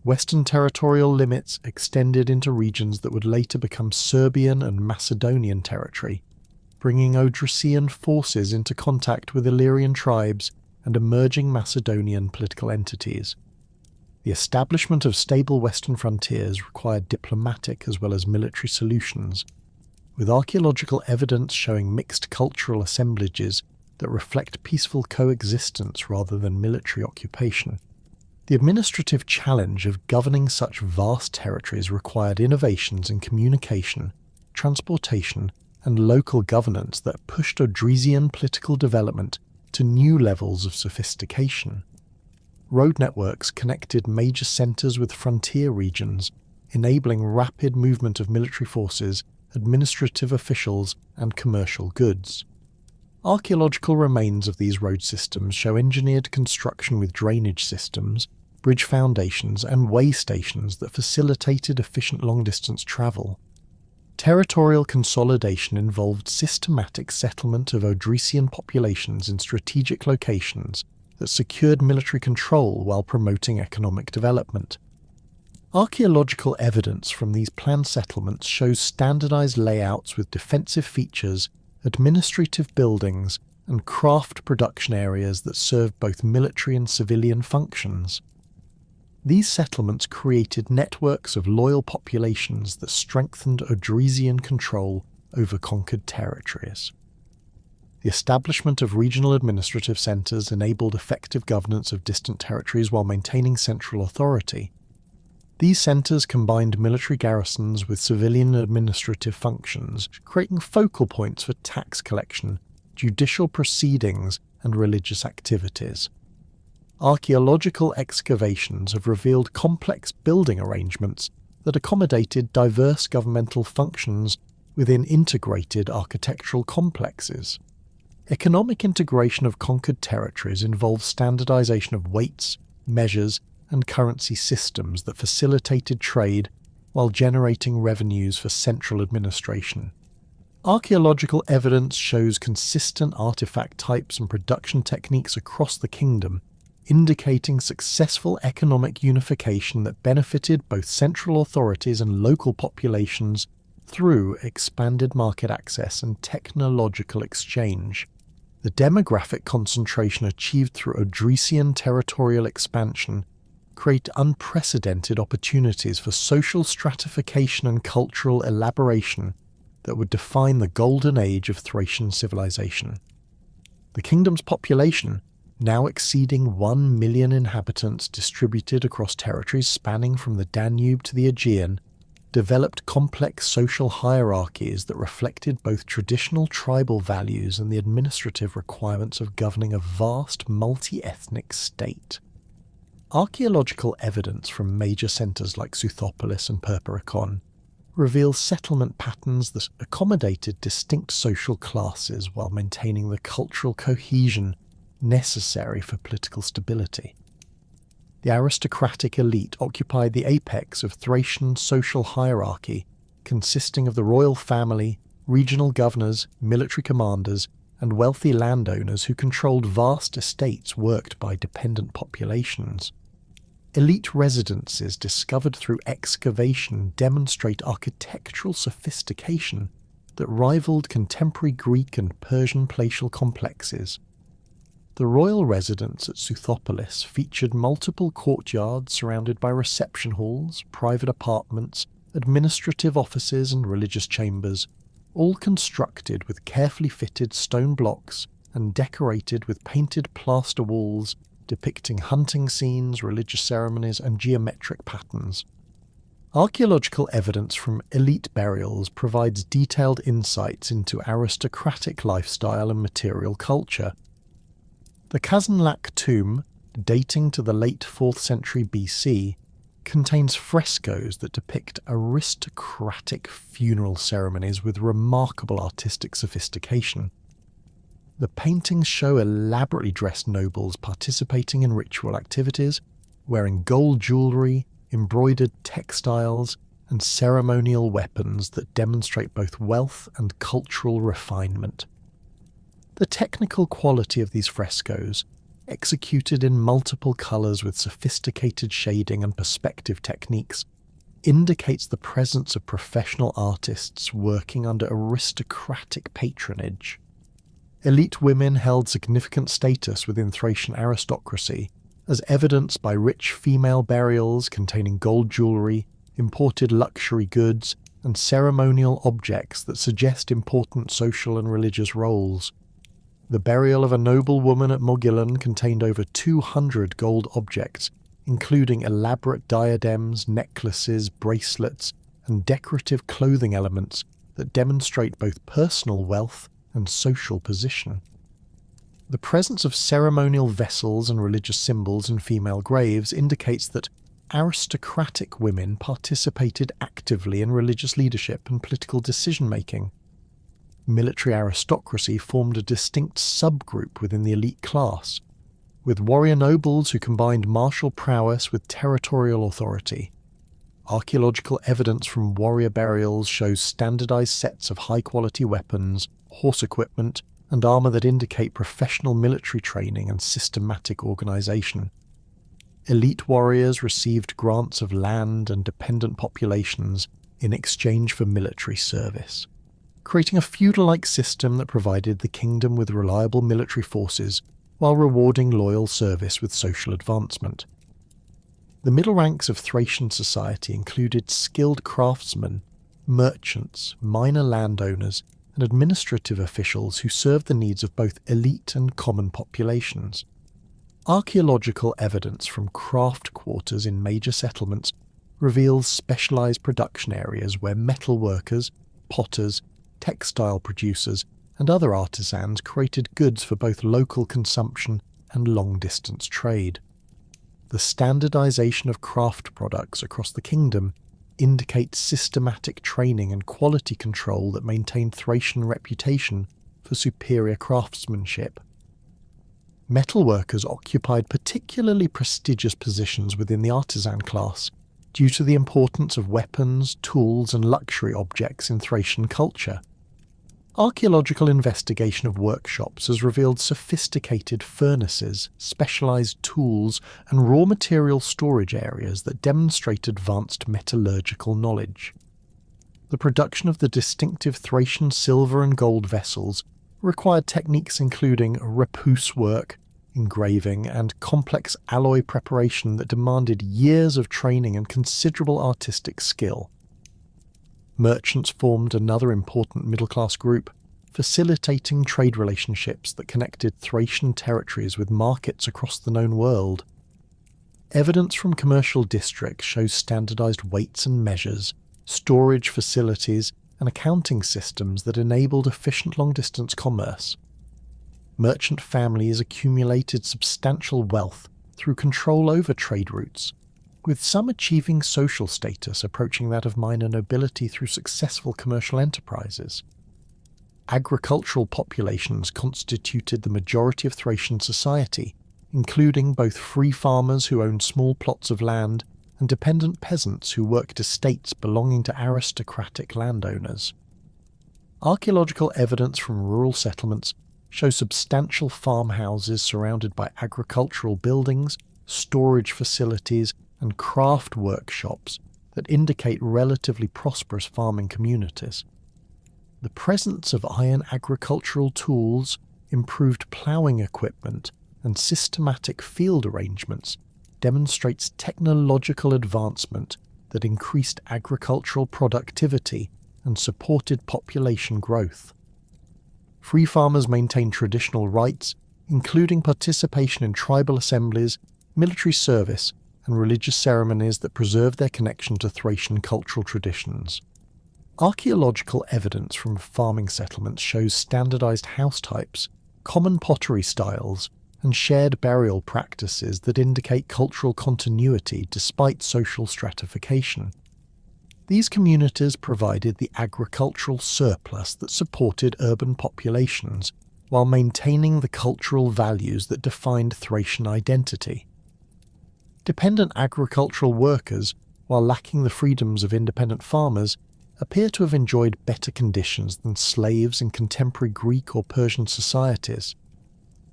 Western territorial limits extended into regions that would later become Serbian and Macedonian territory, bringing Odrysian forces into contact with Illyrian tribes and emerging Macedonian political entities. The establishment of stable western frontiers required diplomatic as well as military solutions, with archaeological evidence showing mixed cultural assemblages that reflect peaceful coexistence rather than military occupation. The administrative challenge of governing such vast territories required innovations in communication, transportation, and local governance that pushed Odrysian political development to new levels of sophistication. Road networks connected major centres with frontier regions, enabling rapid movement of military forces, administrative officials, and commercial goods. Archaeological remains of these road systems show engineered construction with drainage systems, bridge foundations, and way stations that facilitated efficient long-distance travel. Territorial consolidation involved systematic settlement of Odrysian populations in strategic locations that secured military control while promoting economic development. Archaeological evidence from these planned settlements shows standardized layouts with defensive features, administrative buildings, and craft production areas that served both military and civilian functions. These settlements created networks of loyal populations that strengthened Odrysian control over conquered territories. The establishment of regional administrative centres enabled effective governance of distant territories while maintaining central authority. These centres combined military garrisons with civilian administrative functions, creating focal points for tax collection, judicial proceedings, and religious activities. Archaeological excavations have revealed complex building arrangements that accommodated diverse governmental functions within integrated architectural complexes. Economic integration of conquered territories involved standardization of weights, measures, and currency systems that facilitated trade while generating revenues for central administration. Archaeological evidence shows consistent artifact types and production techniques across the kingdom, indicating successful economic unification that benefited both central authorities and local populations through expanded market access and technological exchange. The demographic concentration achieved through Odrysian territorial expansion create unprecedented opportunities for social stratification and cultural elaboration that would define the golden age of Thracian civilization. The kingdom's population, now exceeding 1 million inhabitants distributed across territories spanning from the Danube to the Aegean, developed complex social hierarchies that reflected both traditional tribal values and the administrative requirements of governing a vast multi-ethnic state. Archaeological evidence from major centres like Suthopolis and Perperikon reveals settlement patterns that accommodated distinct social classes while maintaining the cultural cohesion necessary for political stability. The aristocratic elite occupied the apex of Thracian social hierarchy, consisting of the royal family, regional governors, military commanders, and wealthy landowners who controlled vast estates worked by dependent populations. Elite residences discovered through excavation demonstrate architectural sophistication that rivaled contemporary Greek and Persian palatial complexes. The royal residence at Suthopolis featured multiple courtyards surrounded by reception halls, private apartments, administrative offices and religious chambers, all constructed with carefully fitted stone blocks and decorated with painted plaster walls depicting hunting scenes, religious ceremonies and geometric patterns. Archaeological evidence from elite burials provides detailed insights into aristocratic lifestyle and material culture. The Kazanlak tomb, dating to the late 4th century BC, contains frescoes that depict aristocratic funeral ceremonies with remarkable artistic sophistication. The paintings show elaborately dressed nobles participating in ritual activities, wearing gold jewellery, embroidered textiles, and ceremonial weapons that demonstrate both wealth and cultural refinement. The technical quality of these frescoes, executed in multiple colours with sophisticated shading and perspective techniques, indicates the presence of professional artists working under aristocratic patronage. Elite women held significant status within Thracian aristocracy, as evidenced by rich female burials containing gold jewellery, imported luxury goods, and ceremonial objects that suggest important social and religious roles. The burial of a noble woman at Mogilan contained over 200 gold objects, including elaborate diadems, necklaces, bracelets, and decorative clothing elements that demonstrate both personal wealth and social position. The presence of ceremonial vessels and religious symbols in female graves indicates that aristocratic women participated actively in religious leadership and political decision-making. Military aristocracy formed a distinct subgroup within the elite class, with warrior nobles who combined martial prowess with territorial authority. Archaeological evidence from warrior burials shows standardized sets of high-quality weapons, horse equipment, and armor that indicate professional military training and systematic organization. Elite warriors received grants of land and dependent populations in exchange for military service, creating a feudal-like system that provided the kingdom with reliable military forces while rewarding loyal service with social advancement. The middle ranks of Thracian society included skilled craftsmen, merchants, minor landowners, and administrative officials who served the needs of both elite and common populations. Archaeological evidence from craft quarters in major settlements reveals specialized production areas where metal workers, potters, textile producers, and other artisans created goods for both local consumption and long-distance trade. The standardization of craft products across the kingdom indicates systematic training and quality control that maintained Thracian reputation for superior craftsmanship. Metalworkers occupied particularly prestigious positions within the artisan class due to the importance of weapons, tools, and luxury objects in Thracian culture. Archaeological investigation of workshops has revealed sophisticated furnaces, specialized tools, and raw material storage areas that demonstrate advanced metallurgical knowledge. The production of the distinctive Thracian silver and gold vessels required techniques including repousse work, engraving, and complex alloy preparation that demanded years of training and considerable artistic skill. Merchants formed another important middle-class group, facilitating trade relationships that connected Thracian territories with markets across the known world. Evidence from commercial districts shows standardized weights and measures, storage facilities, and accounting systems that enabled efficient long-distance commerce. Merchant families accumulated substantial wealth through control over trade routes, with some achieving social status approaching that of minor nobility through successful commercial enterprises. Agricultural populations constituted the majority of Thracian society, including both free farmers who owned small plots of land and dependent peasants who worked estates belonging to aristocratic landowners. Archaeological evidence from rural settlements shows substantial farmhouses surrounded by agricultural buildings, storage facilities, and craft workshops that indicate relatively prosperous farming communities. The presence of iron agricultural tools, improved ploughing equipment, and systematic field arrangements demonstrates technological advancement that increased agricultural productivity and supported population growth. Free farmers maintained traditional rights, including participation in tribal assemblies, military service, and religious ceremonies that preserved their connection to Thracian cultural traditions. Archaeological evidence from farming settlements shows standardized house types, common pottery styles, and shared burial practices that indicate cultural continuity despite social stratification. These communities provided the agricultural surplus that supported urban populations while maintaining the cultural values that defined Thracian identity. Dependent agricultural workers, while lacking the freedoms of independent farmers, appear to have enjoyed better conditions than slaves in contemporary Greek or Persian societies.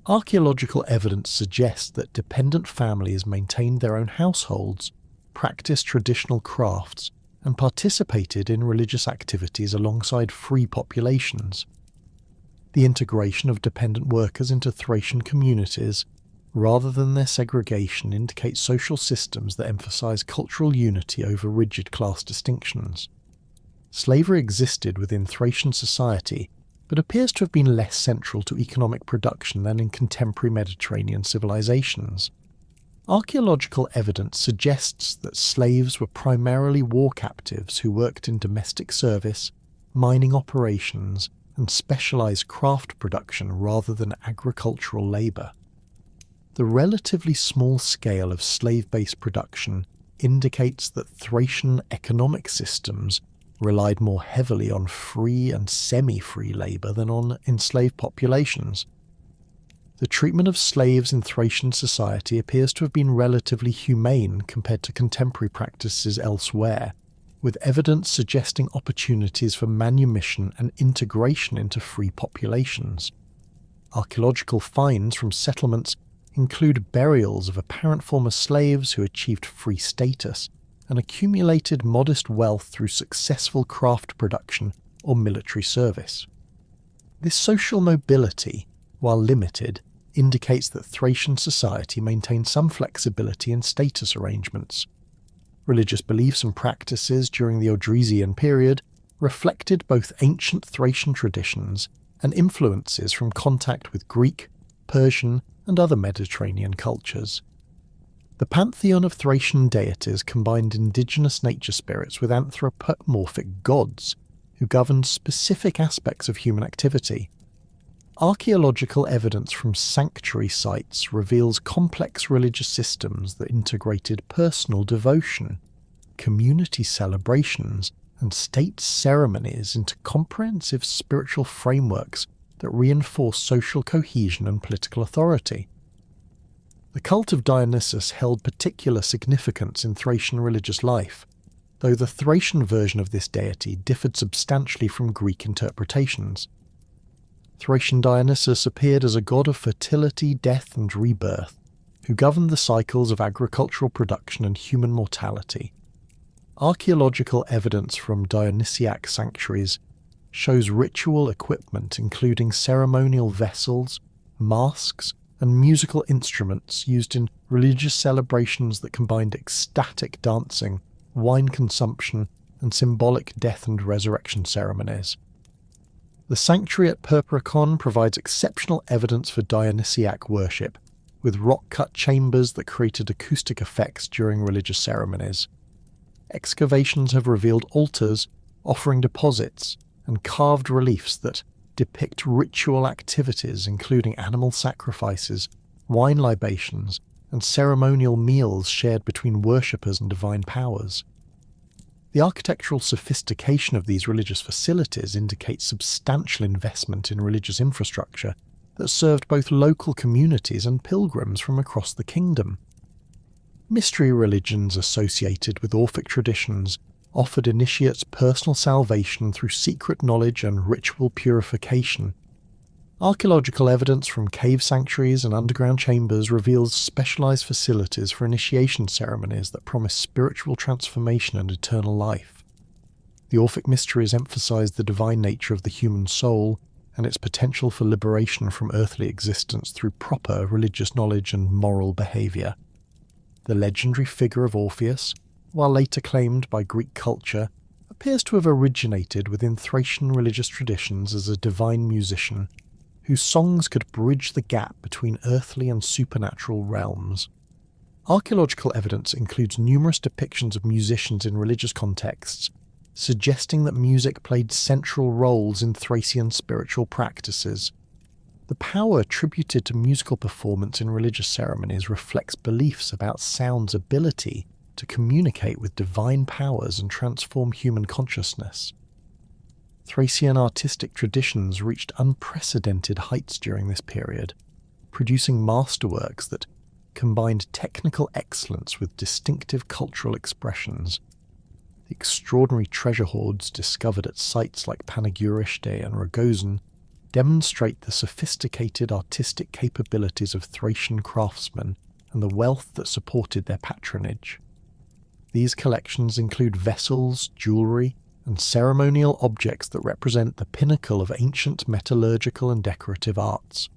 Archaeological evidence suggests that dependent families maintained their own households, practiced traditional crafts, and participated in religious activities alongside free populations. The integration of dependent workers into Thracian communities, rather than their segregation, indicates social systems that emphasize cultural unity over rigid class distinctions. Slavery existed within Thracian society, but appears to have been less central to economic production than in contemporary Mediterranean civilizations. Archaeological evidence suggests that slaves were primarily war captives who worked in domestic service, mining operations, and specialized craft production rather than agricultural labor. The relatively small scale of slave-based production indicates that Thracian economic systems relied more heavily on free and semi-free labor than on enslaved populations. The treatment of slaves in Thracian society appears to have been relatively humane compared to contemporary practices elsewhere, with evidence suggesting opportunities for manumission and integration into free populations. Archaeological finds from settlements include burials of apparent former slaves who achieved free status and accumulated modest wealth through successful craft production or military service. This social mobility, while limited, indicates that Thracian society maintained some flexibility in status arrangements. Religious beliefs and practices during the Odrysian period reflected both ancient Thracian traditions and influences from contact with Greek, Persian, and other Mediterranean cultures. The pantheon of Thracian deities combined indigenous nature spirits with anthropomorphic gods who governed specific aspects of human activity. Archaeological evidence from sanctuary sites reveals complex religious systems that integrated personal devotion, community celebrations, and state ceremonies into comprehensive spiritual frameworks that reinforce social cohesion and political authority. The cult of Dionysus held particular significance in Thracian religious life, though the Thracian version of this deity differed substantially from Greek interpretations. Thracian Dionysus appeared as a god of fertility, death, and rebirth, who governed the cycles of agricultural production and human mortality. Archaeological evidence from Dionysiac sanctuaries shows ritual equipment including ceremonial vessels, masks, and musical instruments used in religious celebrations that combined ecstatic dancing, wine consumption, and symbolic death and resurrection ceremonies. The sanctuary at Perpericon provides exceptional evidence for Dionysiac worship, with rock-cut chambers that created acoustic effects during religious ceremonies. Excavations have revealed altars, offering deposits, and carved reliefs that depict ritual activities including animal sacrifices, wine libations, and ceremonial meals shared between worshippers and divine powers. The architectural sophistication of these religious facilities indicates substantial investment in religious infrastructure that served both local communities and pilgrims from across the kingdom. Mystery religions associated with Orphic traditions offered initiates personal salvation through secret knowledge and ritual purification. Archaeological evidence from cave sanctuaries and underground chambers reveals specialized facilities for initiation ceremonies that promise spiritual transformation and eternal life. The Orphic mysteries emphasize the divine nature of the human soul, and its potential for liberation from earthly existence through proper religious knowledge and moral behaviour. The legendary figure of Orpheus, while later claimed by Greek culture, appears to have originated within Thracian religious traditions as a divine musician, whose songs could bridge the gap between earthly and supernatural realms. Archaeological evidence includes numerous depictions of musicians in religious contexts, suggesting that music played central roles in Thracian spiritual practices. The power attributed to musical performance in religious ceremonies reflects beliefs about sound's ability to communicate with divine powers and transform human consciousness. Thracian artistic traditions reached unprecedented heights during this period, producing masterworks that combined technical excellence with distinctive cultural expressions. The extraordinary treasure hoards discovered at sites like Panegyriște and Rogozin demonstrate the sophisticated artistic capabilities of Thracian craftsmen and the wealth that supported their patronage. These collections include vessels, jewellery, and ceremonial objects that represent the pinnacle of ancient metallurgical and decorative arts.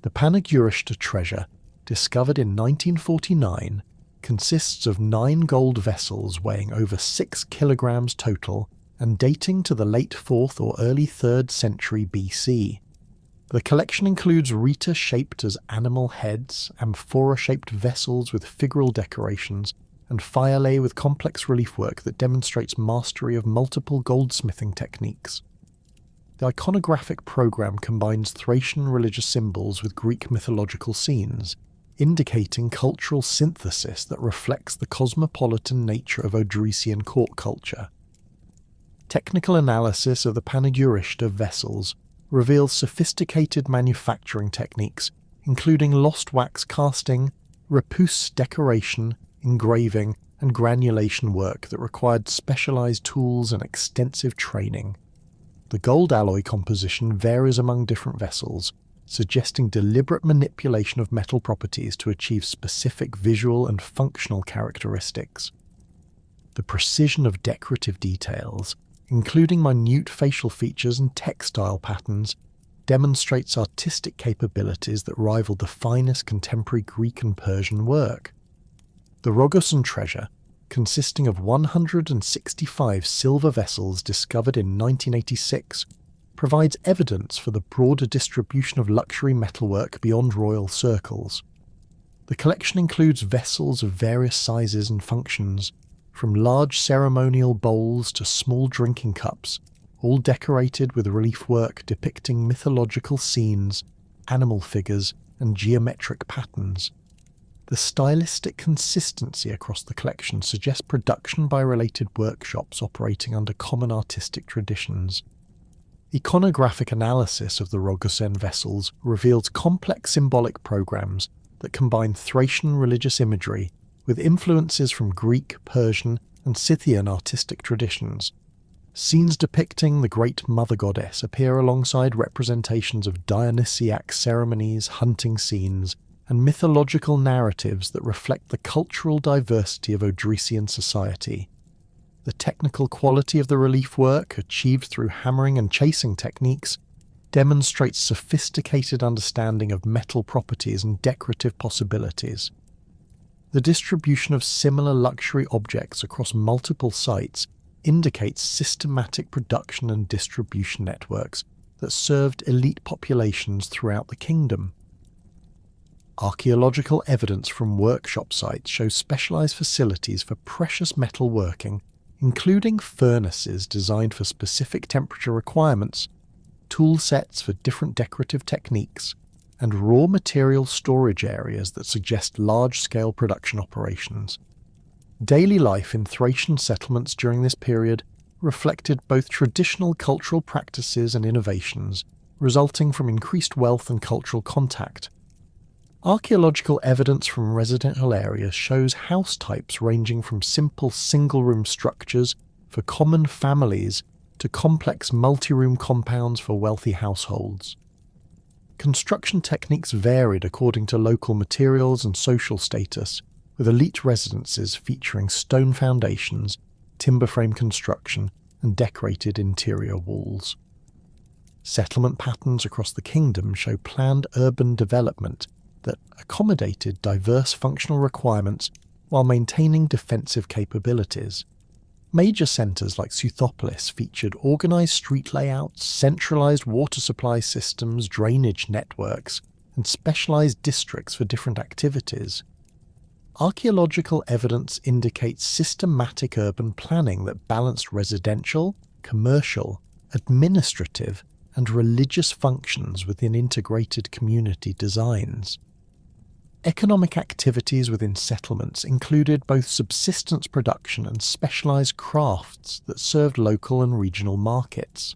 The Panegyriște treasure, discovered in 1949, consists of 9 gold vessels weighing over 6 kilograms total and dating to the late 4th or early 3rd century BC. The collection includes rita shaped as animal heads, amphora-shaped vessels with figural decorations, and fialae with complex relief work that demonstrates mastery of multiple goldsmithing techniques. The iconographic program combines Thracian religious symbols with Greek mythological scenes, indicating cultural synthesis that reflects the cosmopolitan nature of Odrysian court culture. Technical analysis of the Panegyriște vessels reveals sophisticated manufacturing techniques, including lost wax casting, repousse decoration, engraving, and granulation work that required specialized tools and extensive training. The gold alloy composition varies among different vessels, suggesting deliberate manipulation of metal properties to achieve specific visual and functional characteristics. The precision of decorative details, including minute facial features and textile patterns, demonstrates artistic capabilities that rival the finest contemporary Greek and Persian work. The Rogozin treasure, consisting of 165 silver vessels discovered in 1986, provides evidence for the broader distribution of luxury metalwork beyond royal circles. The collection includes vessels of various sizes and functions, from large ceremonial bowls to small drinking cups, all decorated with relief work depicting mythological scenes, animal figures, and geometric patterns. The stylistic consistency across the collection suggests production by related workshops operating under common artistic traditions. Iconographic analysis of the Rogozin vessels reveals complex symbolic programs that combine Thracian religious imagery with influences from Greek, Persian, and Scythian artistic traditions. Scenes depicting the Great Mother Goddess appear alongside representations of Dionysiac ceremonies, hunting scenes, and mythological narratives that reflect the cultural diversity of Odrysian society. The technical quality of the relief work, achieved through hammering and chasing techniques, demonstrates sophisticated understanding of metal properties and decorative possibilities. The distribution of similar luxury objects across multiple sites indicates systematic production and distribution networks that served elite populations throughout the kingdom. Archaeological evidence from workshop sites shows specialized facilities for precious metal working, including furnaces designed for specific temperature requirements, tool sets for different decorative techniques, and raw material storage areas that suggest large-scale production operations. Daily life in Thracian settlements during this period reflected both traditional cultural practices and innovations, resulting from increased wealth and cultural contact. Archaeological evidence from residential areas shows house types ranging from simple single-room structures for common families to complex multi-room compounds for wealthy households. Construction techniques varied according to local materials and social status, with elite residences featuring stone foundations, timber frame construction, and decorated interior walls. Settlement patterns across the kingdom show planned urban development that accommodated diverse functional requirements while maintaining defensive capabilities. Major centres like Suthopolis featured organised street layouts, centralised water supply systems, drainage networks, and specialised districts for different activities. Archaeological evidence indicates systematic urban planning that balanced residential, commercial, administrative, and religious functions within integrated community designs. Economic activities within settlements included both subsistence production and specialised crafts that served local and regional markets.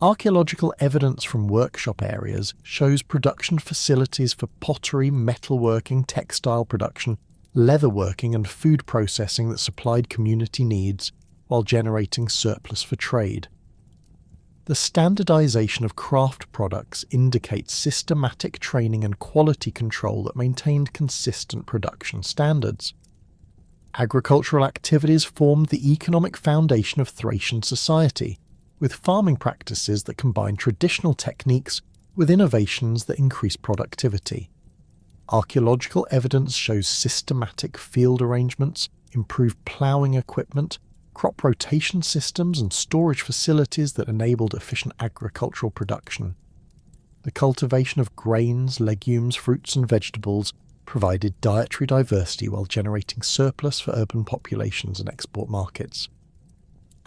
Archaeological evidence from workshop areas shows production facilities for pottery, metalworking, textile production, leatherworking and food processing that supplied community needs while generating surplus for trade. The standardization of craft products indicates systematic training and quality control that maintained consistent production standards. Agricultural activities formed the economic foundation of Thracian society, with farming practices that combined traditional techniques with innovations that increase productivity. Archaeological evidence shows systematic field arrangements, improved ploughing equipment, crop rotation systems and storage facilities that enabled efficient agricultural production. The cultivation of grains, legumes, fruits and vegetables provided dietary diversity while generating surplus for urban populations and export markets.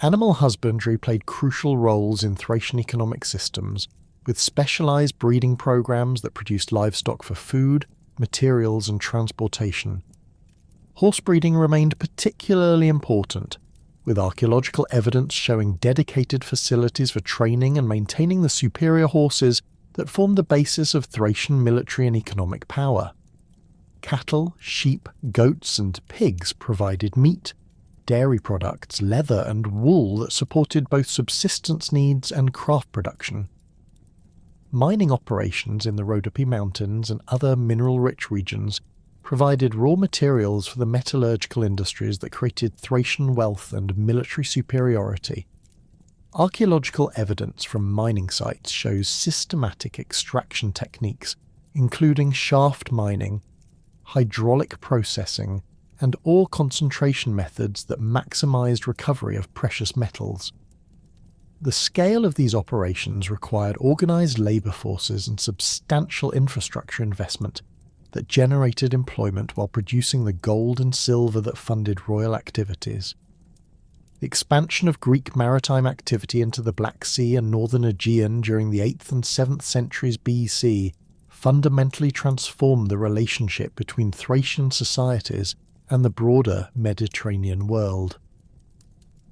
Animal husbandry played crucial roles in Thracian economic systems, with specialised breeding programs that produced livestock for food, materials and transportation. Horse breeding remained particularly important, with archaeological evidence showing dedicated facilities for training and maintaining the superior horses that formed the basis of Thracian military and economic power. Cattle, sheep, goats and pigs provided meat, dairy products, leather and wool that supported both subsistence needs and craft production. Mining operations in the Rhodope Mountains and other mineral-rich regions provided raw materials for the metallurgical industries that created Thracian wealth and military superiority. Archaeological evidence from mining sites shows systematic extraction techniques, including shaft mining, hydraulic processing, and ore concentration methods that maximised recovery of precious metals. The scale of these operations required organised labour forces and substantial infrastructure investment that generated employment while producing the gold and silver that funded royal activities. The expansion of Greek maritime activity into the Black Sea and northern Aegean during the 8th and 7th centuries BC fundamentally transformed the relationship between Thracian societies and the broader Mediterranean world.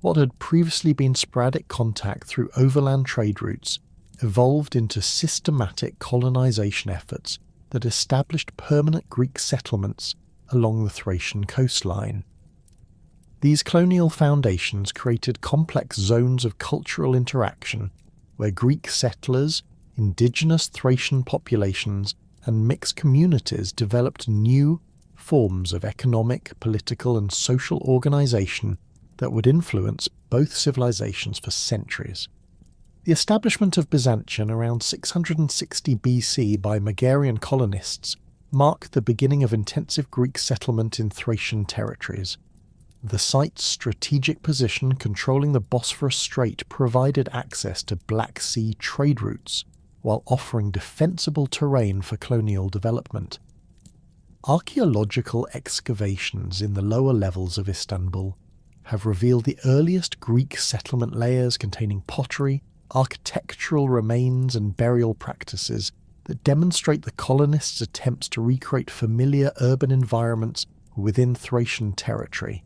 What had previously been sporadic contact through overland trade routes evolved into systematic colonization efforts that established permanent Greek settlements along the Thracian coastline. These colonial foundations created complex zones of cultural interaction where Greek settlers, indigenous Thracian populations, and mixed communities developed new forms of economic, political, and social organization that would influence both civilizations for centuries. The establishment of Byzantium around 660 BC by Megarian colonists marked the beginning of intensive Greek settlement in Thracian territories. The site's strategic position controlling the Bosphorus Strait provided access to Black Sea trade routes, while offering defensible terrain for colonial development. Archaeological excavations in the lower levels of Istanbul have revealed the earliest Greek settlement layers containing pottery, architectural remains and burial practices that demonstrate the colonists' attempts to recreate familiar urban environments within Thracian territory.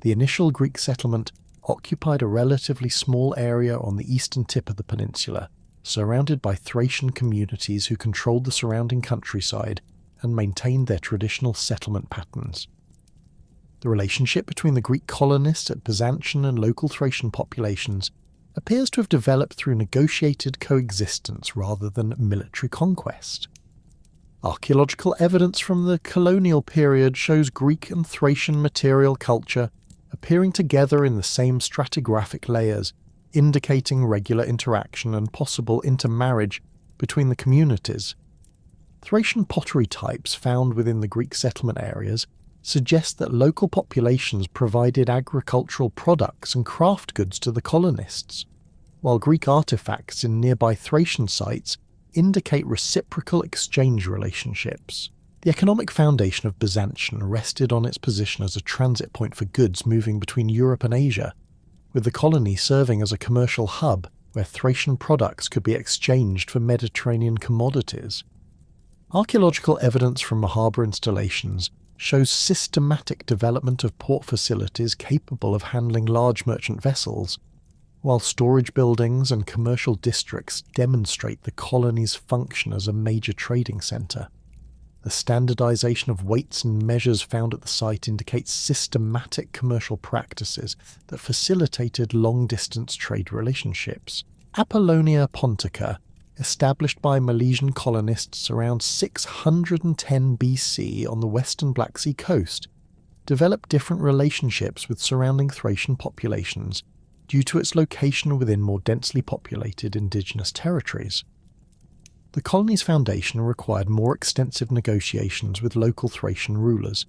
The initial Greek settlement occupied a relatively small area on the eastern tip of the peninsula, surrounded by Thracian communities who controlled the surrounding countryside and maintained their traditional settlement patterns. The relationship between the Greek colonists at Byzantium and local Thracian populations appears to have developed through negotiated coexistence rather than military conquest. Archaeological evidence from the colonial period shows Greek and Thracian material culture appearing together in the same stratigraphic layers, indicating regular interaction and possible intermarriage between the communities. Thracian pottery types found within the Greek settlement areas suggest that local populations provided agricultural products and craft goods to the colonists, while Greek artifacts in nearby Thracian sites indicate reciprocal exchange relationships. The economic foundation of Byzantium rested on its position as a transit point for goods moving between Europe and Asia, with the colony serving as a commercial hub where Thracian products could be exchanged for Mediterranean commodities. Archaeological evidence from harbour installations shows systematic development of port facilities capable of handling large merchant vessels, while storage buildings and commercial districts demonstrate the colony's function as a major trading centre. The standardization of weights and measures found at the site indicates systematic commercial practices that facilitated long-distance trade relationships. Apollonia Pontica, established by Milesian colonists around 610 BC on the western Black Sea coast, developed different relationships with surrounding Thracian populations due to its location within more densely populated indigenous territories. The colony's foundation required more extensive negotiations with local Thracian rulers,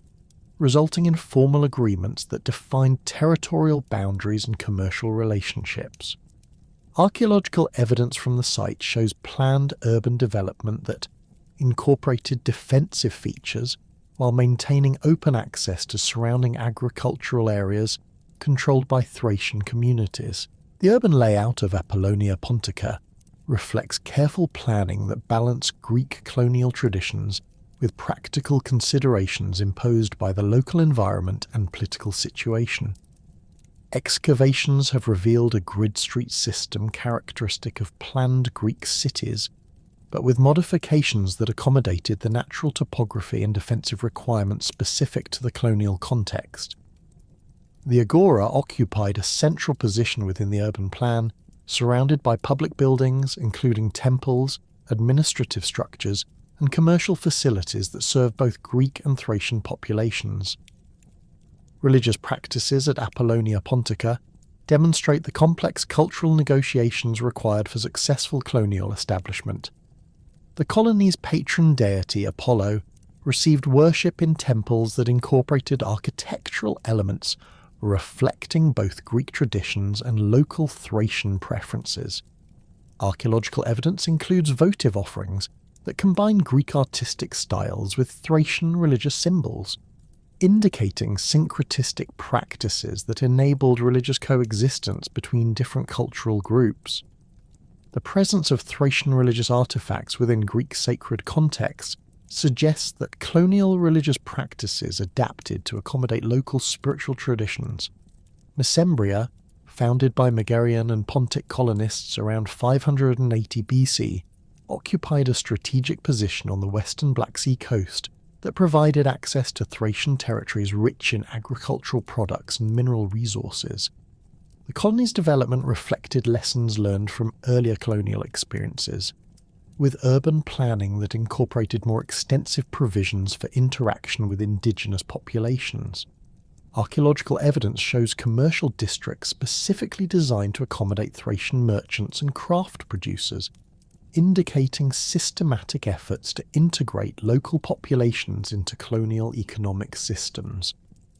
resulting in formal agreements that defined territorial boundaries and commercial relationships. Archaeological evidence from the site shows planned urban development that incorporated defensive features while maintaining open access to surrounding agricultural areas controlled by Thracian communities. The urban layout of Apollonia Pontica reflects careful planning that balanced Greek colonial traditions with practical considerations imposed by the local environment and political situation. Excavations have revealed a grid street system characteristic of planned Greek cities, but with modifications that accommodated the natural topography and defensive requirements specific to the colonial context. The agora occupied a central position within the urban plan, surrounded by public buildings, including temples, administrative structures, and commercial facilities that serve both Greek and Thracian populations. Religious practices at Apollonia Pontica demonstrate the complex cultural negotiations required for successful colonial establishment. The colony's patron deity, Apollo, received worship in temples that incorporated architectural elements reflecting both Greek traditions and local Thracian preferences. Archaeological evidence includes votive offerings that combine Greek artistic styles with Thracian religious symbols, indicating syncretistic practices that enabled religious coexistence between different cultural groups. The presence of Thracian religious artifacts within Greek sacred contexts suggests that colonial religious practices adapted to accommodate local spiritual traditions. Mesembria, founded by Megarian and Pontic colonists around 580 BC, occupied a strategic position on the western Black Sea coast that provided access to Thracian territories rich in agricultural products and mineral resources. The colony's development reflected lessons learned from earlier colonial experiences, with urban planning that incorporated more extensive provisions for interaction with indigenous populations. Archaeological evidence shows commercial districts specifically designed to accommodate Thracian merchants and craft producers, indicating systematic efforts to integrate local populations into colonial economic systems.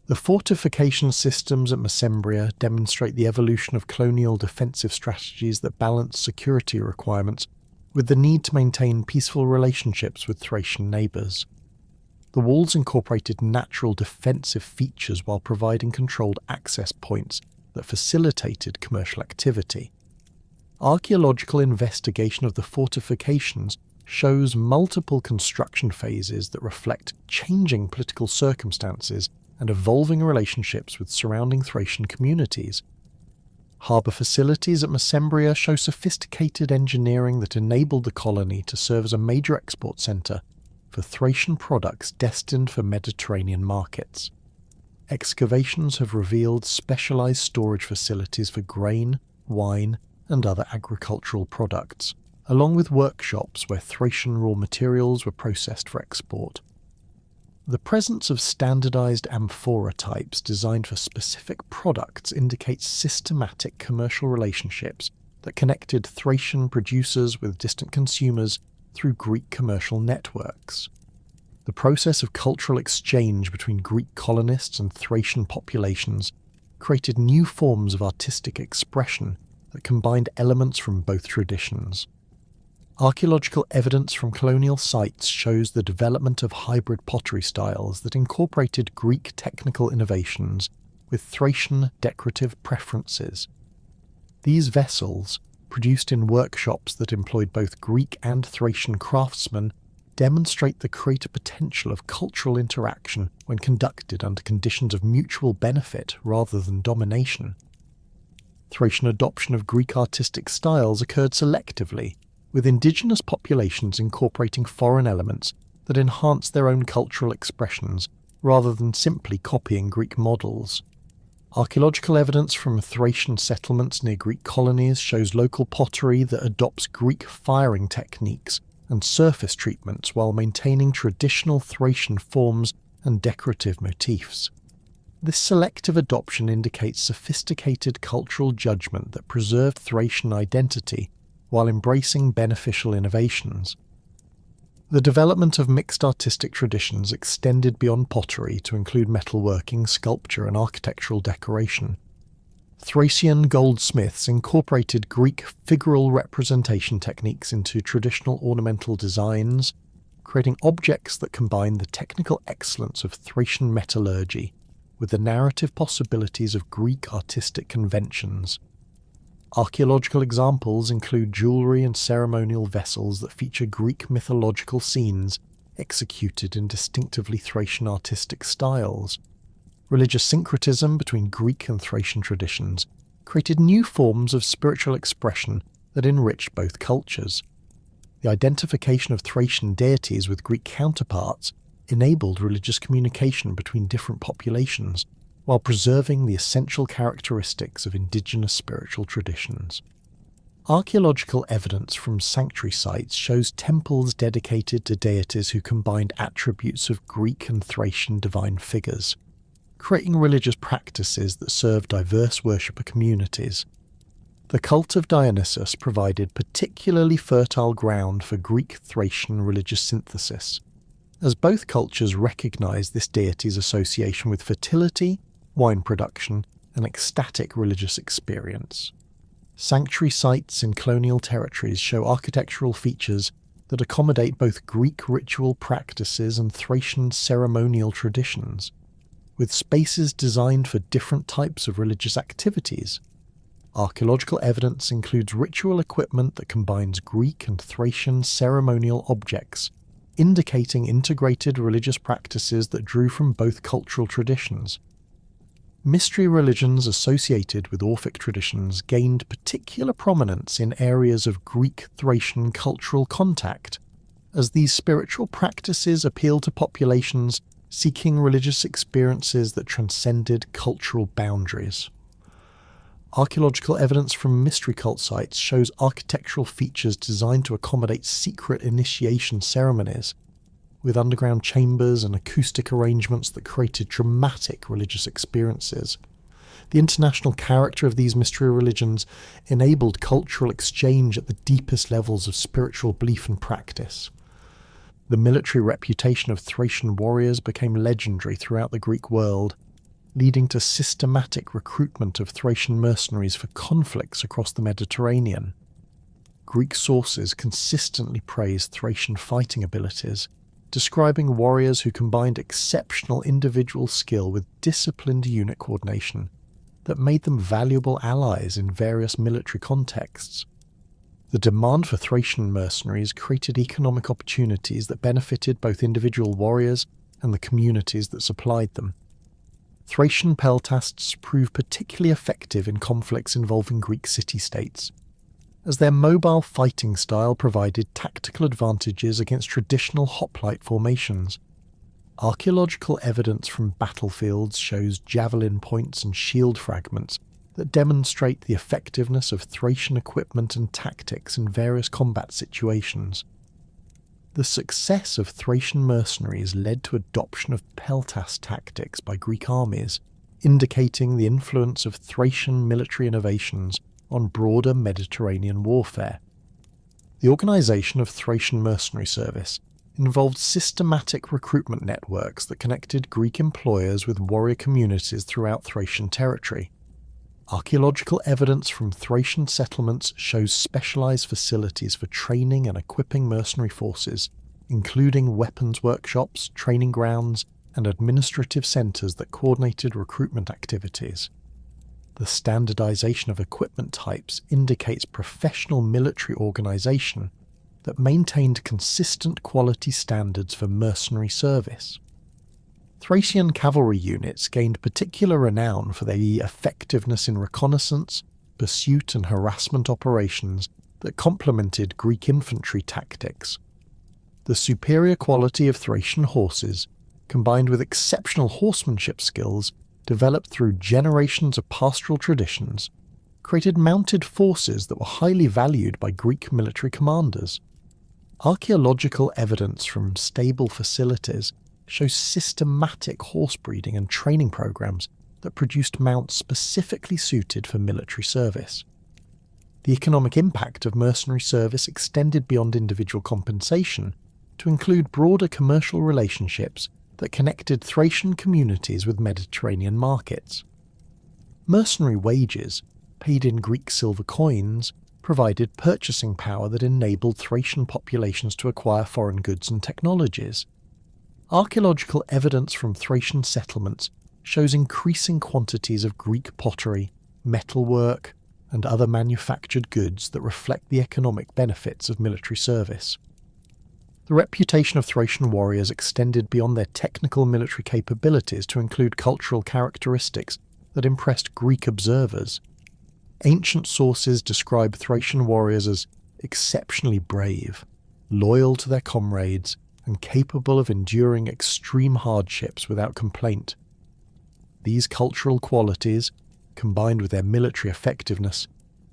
The fortification systems at Mesembria demonstrate the evolution of colonial defensive strategies that balance security requirements with the need to maintain peaceful relationships with Thracian neighbours. The walls incorporated natural defensive features while providing controlled access points that facilitated commercial activity. Archaeological investigation of the fortifications shows multiple construction phases that reflect changing political circumstances and evolving relationships with surrounding Thracian communities. Harbour facilities at Mesembria show sophisticated engineering that enabled the colony to serve as a major export centre for Thracian products destined for Mediterranean markets. Excavations have revealed specialised storage facilities for grain, wine, and other agricultural products, along with workshops where Thracian raw materials were processed for export. The presence of standardized amphora types designed for specific products indicates systematic commercial relationships that connected Thracian producers with distant consumers through Greek commercial networks. The process of cultural exchange between Greek colonists and Thracian populations created new forms of artistic expression that combined elements from both traditions. Archaeological evidence from colonial sites shows the development of hybrid pottery styles that incorporated Greek technical innovations with Thracian decorative preferences. These vessels, produced in workshops that employed both Greek and Thracian craftsmen, demonstrate the creative potential of cultural interaction when conducted under conditions of mutual benefit rather than domination. Thracian adoption of Greek artistic styles occurred selectively, with indigenous populations incorporating foreign elements that enhanced their own cultural expressions rather than simply copying Greek models. Archaeological evidence from Thracian settlements near Greek colonies shows local pottery that adopts Greek firing techniques and surface treatments while maintaining traditional Thracian forms and decorative motifs. This selective adoption indicates sophisticated cultural judgment that preserved Thracian identity while embracing beneficial innovations. The development of mixed artistic traditions extended beyond pottery to include metalworking, sculpture, and architectural decoration. Thracian goldsmiths incorporated Greek figural representation techniques into traditional ornamental designs, creating objects that combine the technical excellence of Thracian metallurgy with the narrative possibilities of Greek artistic conventions. Archaeological examples include jewellery and ceremonial vessels that feature Greek mythological scenes executed in distinctively Thracian artistic styles. Religious syncretism between Greek and Thracian traditions created new forms of spiritual expression that enriched both cultures. The identification of Thracian deities with Greek counterparts enabled religious communication between different populations, while preserving the essential characteristics of indigenous spiritual traditions. Archaeological evidence from sanctuary sites shows temples dedicated to deities who combined attributes of Greek and Thracian divine figures, creating religious practices that serve diverse worshipper communities. The cult of Dionysus provided particularly fertile ground for Greek-Thracian religious synthesis, as both cultures recognized this deity's association with fertility, wine production, and ecstatic religious experience. Sanctuary sites in colonial territories show architectural features that accommodate both Greek ritual practices and Thracian ceremonial traditions, with spaces designed for different types of religious activities. Archaeological evidence includes ritual equipment that combines Greek and Thracian ceremonial objects, indicating integrated religious practices that drew from both cultural traditions. Mystery religions associated with Orphic traditions gained particular prominence in areas of Greek-Thracian cultural contact, as these spiritual practices appealed to populations seeking religious experiences that transcended cultural boundaries. Archaeological evidence from mystery cult sites shows architectural features designed to accommodate secret initiation ceremonies, with underground chambers and acoustic arrangements that created dramatic religious experiences. The international character of these mystery religions enabled cultural exchange at the deepest levels of spiritual belief and practice. The military reputation of Thracian warriors became legendary throughout the Greek world, leading to systematic recruitment of Thracian mercenaries for conflicts across the Mediterranean. Greek sources consistently praised Thracian fighting abilities, describing warriors who combined exceptional individual skill with disciplined unit coordination that made them valuable allies in various military contexts. The demand for Thracian mercenaries created economic opportunities that benefited both individual warriors and the communities that supplied them. Thracian peltasts proved particularly effective in conflicts involving Greek city-states, as their mobile fighting style provided tactical advantages against traditional hoplite formations. Archaeological evidence from battlefields shows javelin points and shield fragments that demonstrate the effectiveness of Thracian equipment and tactics in various combat situations. The success of Thracian mercenaries led to adoption of peltas tactics by Greek armies, indicating the influence of Thracian military innovations on broader Mediterranean warfare. The organisation of Thracian mercenary service involved systematic recruitment networks that connected Greek employers with warrior communities throughout Thracian territory. Archaeological evidence from Thracian settlements shows specialised facilities for training and equipping mercenary forces, including weapons workshops, training grounds, and administrative centres that coordinated recruitment activities. The standardisation of equipment types indicates professional military organisation that maintained consistent quality standards for mercenary service. Thracian cavalry units gained particular renown for their effectiveness in reconnaissance, pursuit and harassment operations that complemented Greek infantry tactics. The superior quality of Thracian horses, combined with exceptional horsemanship skills developed through generations of pastoral traditions, created mounted forces that were highly valued by Greek military commanders. Archaeological evidence from stable facilities shows systematic horse breeding and training programs that produced mounts specifically suited for military service. The economic impact of mercenary service extended beyond individual compensation to include broader commercial relationships that connected Thracian communities with Mediterranean markets. Mercenary wages, paid in Greek silver coins, provided purchasing power that enabled Thracian populations to acquire foreign goods and technologies. Archaeological evidence from Thracian settlements shows increasing quantities of Greek pottery, metalwork, and other manufactured goods that reflect the economic benefits of military service. The reputation of Thracian warriors extended beyond their technical military capabilities to include cultural characteristics that impressed Greek observers. Ancient sources describe Thracian warriors as exceptionally brave, loyal to their comrades, and capable of enduring extreme hardships without complaint. These cultural qualities, combined with their military effectiveness,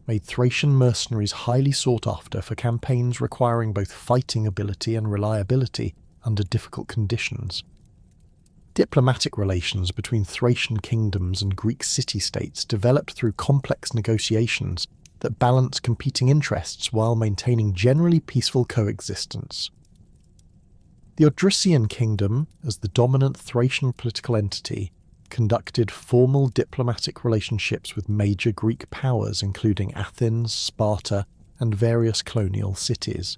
made Thracian mercenaries highly sought after for campaigns requiring both fighting ability and reliability under difficult conditions. Diplomatic relations between Thracian kingdoms and Greek city-states developed through complex negotiations that balanced competing interests while maintaining generally peaceful coexistence. The Odrysian kingdom, as the dominant Thracian political entity, conducted formal diplomatic relationships with major Greek powers including Athens, Sparta, and various colonial cities.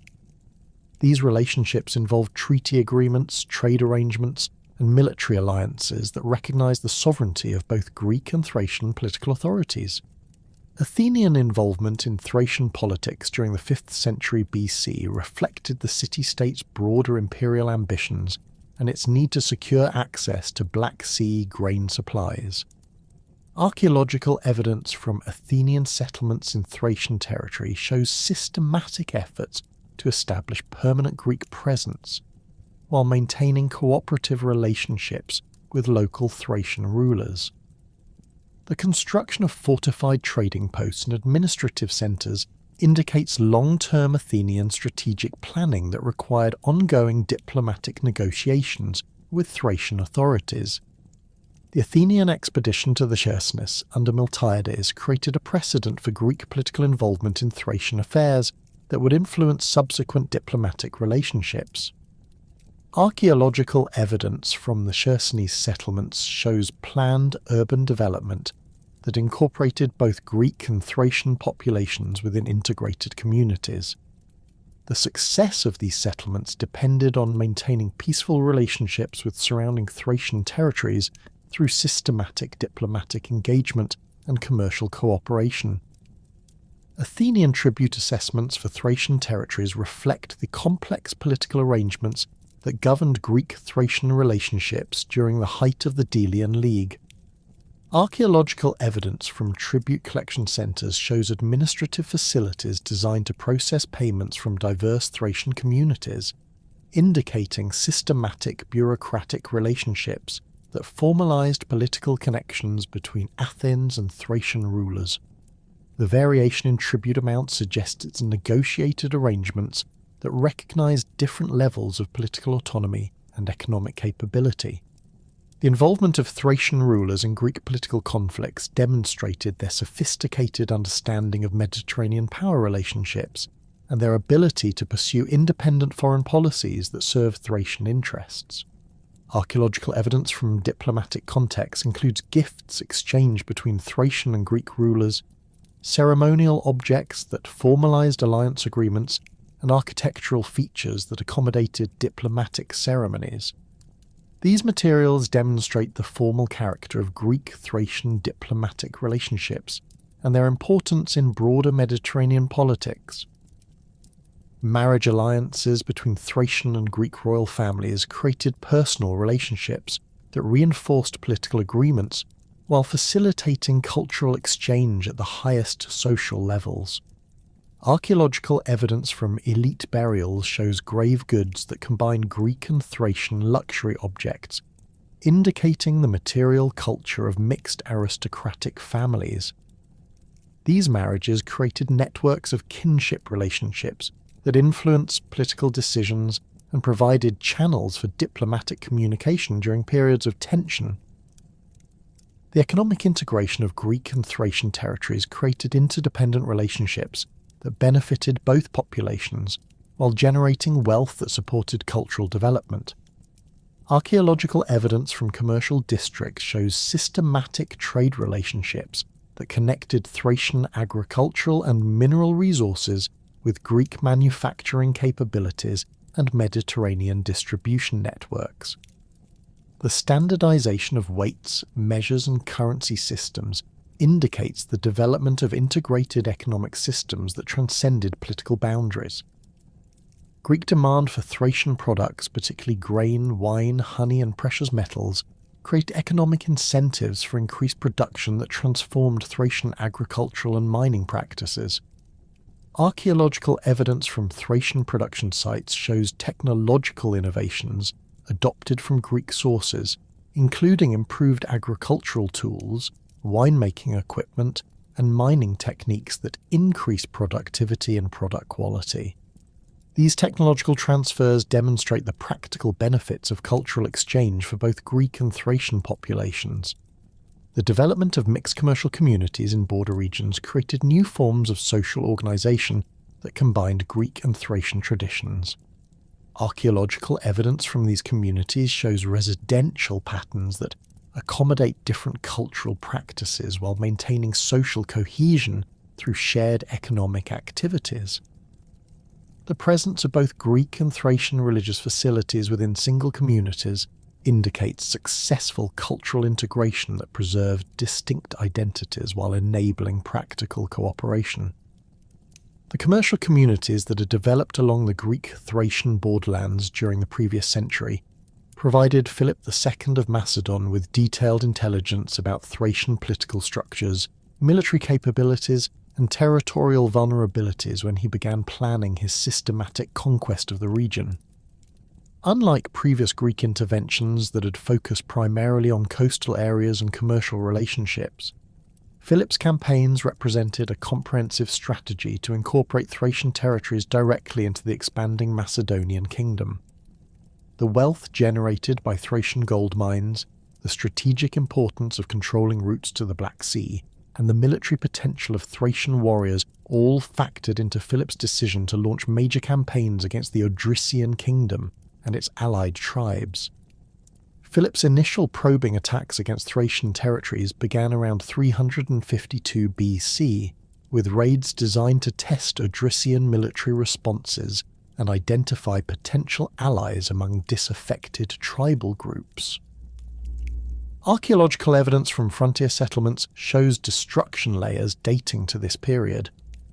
These relationships involved treaty agreements, trade arrangements, and military alliances that recognized the sovereignty of both Greek and Thracian political authorities. Athenian involvement in Thracian politics during the 5th century BC reflected the city-state's broader imperial ambitions and its need to secure access to Black Sea grain supplies. Archaeological evidence from Athenian settlements in Thracian territory shows systematic efforts to establish permanent Greek presence, while maintaining cooperative relationships with local Thracian rulers. The construction of fortified trading posts and administrative centres indicates long-term Athenian strategic planning that required ongoing diplomatic negotiations with Thracian authorities. The Athenian expedition to the Chersonese under Miltiades created a precedent for Greek political involvement in Thracian affairs that would influence subsequent diplomatic relationships. Archaeological evidence from the Chersonese settlements shows planned urban development that incorporated both Greek and Thracian populations within integrated communities. The success of these settlements depended on maintaining peaceful relationships with surrounding Thracian territories through systematic diplomatic engagement and commercial cooperation. Athenian tribute assessments for Thracian territories reflect the complex political arrangements that governed Greek-Thracian relationships during the height of the Delian League. Archaeological evidence from tribute collection centres shows administrative facilities designed to process payments from diverse Thracian communities, indicating systematic bureaucratic relationships that formalised political connections between Athens and Thracian rulers. The variation in tribute amounts suggests its negotiated arrangements that recognised different levels of political autonomy and economic capability. The involvement of Thracian rulers in Greek political conflicts demonstrated their sophisticated understanding of Mediterranean power relationships and their ability to pursue independent foreign policies that served Thracian interests. Archaeological evidence from diplomatic contexts includes gifts exchanged between Thracian and Greek rulers, ceremonial objects that formalised alliance agreements, and architectural features that accommodated diplomatic ceremonies. These materials demonstrate the formal character of Greek-Thracian diplomatic relationships and their importance in broader Mediterranean politics. Marriage alliances between Thracian and Greek royal families created personal relationships that reinforced political agreements while facilitating cultural exchange at the highest social levels. Archaeological evidence from elite burials shows grave goods that combine Greek and Thracian luxury objects, indicating the material culture of mixed aristocratic families. These marriages created networks of kinship relationships that influenced political decisions and provided channels for diplomatic communication during periods of tension. The economic integration of Greek and Thracian territories created interdependent relationships that benefited both populations while generating wealth that supported cultural development. Archaeological evidence from commercial districts shows systematic trade relationships that connected Thracian agricultural and mineral resources with Greek manufacturing capabilities and Mediterranean distribution networks. The standardization of weights, measures, and currency systems indicates the development of integrated economic systems that transcended political boundaries. Greek demand for Thracian products, particularly grain, wine, honey, and precious metals, create economic incentives for increased production that transformed Thracian agricultural and mining practices. Archaeological evidence from Thracian production sites shows technological innovations adopted from Greek sources, including improved agricultural tools, winemaking equipment, and mining techniques that increase productivity and product quality. These technological transfers demonstrate the practical benefits of cultural exchange for both Greek and Thracian populations. The development of mixed commercial communities in border regions created new forms of social organisation that combined Greek and Thracian traditions. Archaeological evidence from these communities shows residential patterns that accommodate different cultural practices while maintaining social cohesion through shared economic activities. The presence of both Greek and Thracian religious facilities within single communities indicates successful cultural integration that preserved distinct identities while enabling practical cooperation. The commercial communities that had developed along the Greek-Thracian borderlands during the previous century provided Philip II of Macedon with detailed intelligence about Thracian political structures, military capabilities, and territorial vulnerabilities when he began planning his systematic conquest of the region. Unlike previous Greek interventions that had focused primarily on coastal areas and commercial relationships, Philip's campaigns represented a comprehensive strategy to incorporate Thracian territories directly into the expanding Macedonian kingdom. The wealth generated by Thracian gold mines, the strategic importance of controlling routes to the Black Sea, and the military potential of Thracian warriors all factored into Philip's decision to launch major campaigns against the Odrysian kingdom and its allied tribes. Philip's initial probing attacks against Thracian territories began around 352 BC, with raids designed to test Odrysian military responses and identify potential allies among disaffected tribal groups. Archaeological evidence from frontier settlements shows destruction layers dating to this period,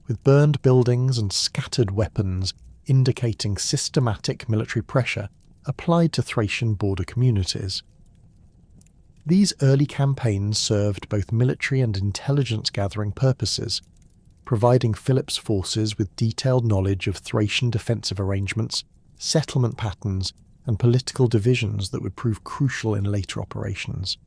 with burned buildings and scattered weapons indicating systematic military pressure applied to Thracian border communities. These early campaigns served both military and intelligence-gathering purposes, providing Philip's forces with detailed knowledge of Thracian defensive arrangements, settlement patterns, and political divisions that would prove crucial in later operations.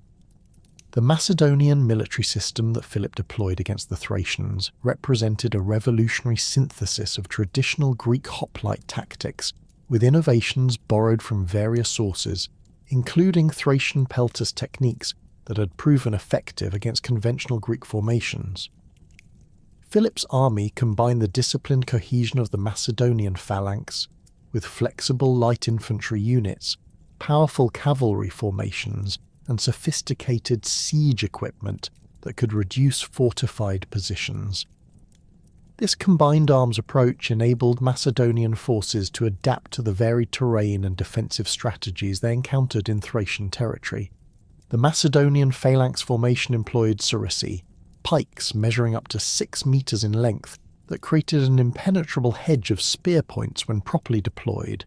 The Macedonian military system that Philip deployed against the Thracians represented a revolutionary synthesis of traditional Greek hoplite tactics with innovations borrowed from various sources, including Thracian peltas techniques that had proven effective against conventional Greek formations. Philip's army combined the disciplined cohesion of the Macedonian phalanx with flexible light infantry units, powerful cavalry formations, and sophisticated siege equipment that could reduce fortified positions. This combined arms approach enabled Macedonian forces to adapt to the varied terrain and defensive strategies they encountered in Thracian territory. The Macedonian phalanx formation employed sarisi, pikes measuring up to 6 meters in length that created an impenetrable hedge of spear points when properly deployed.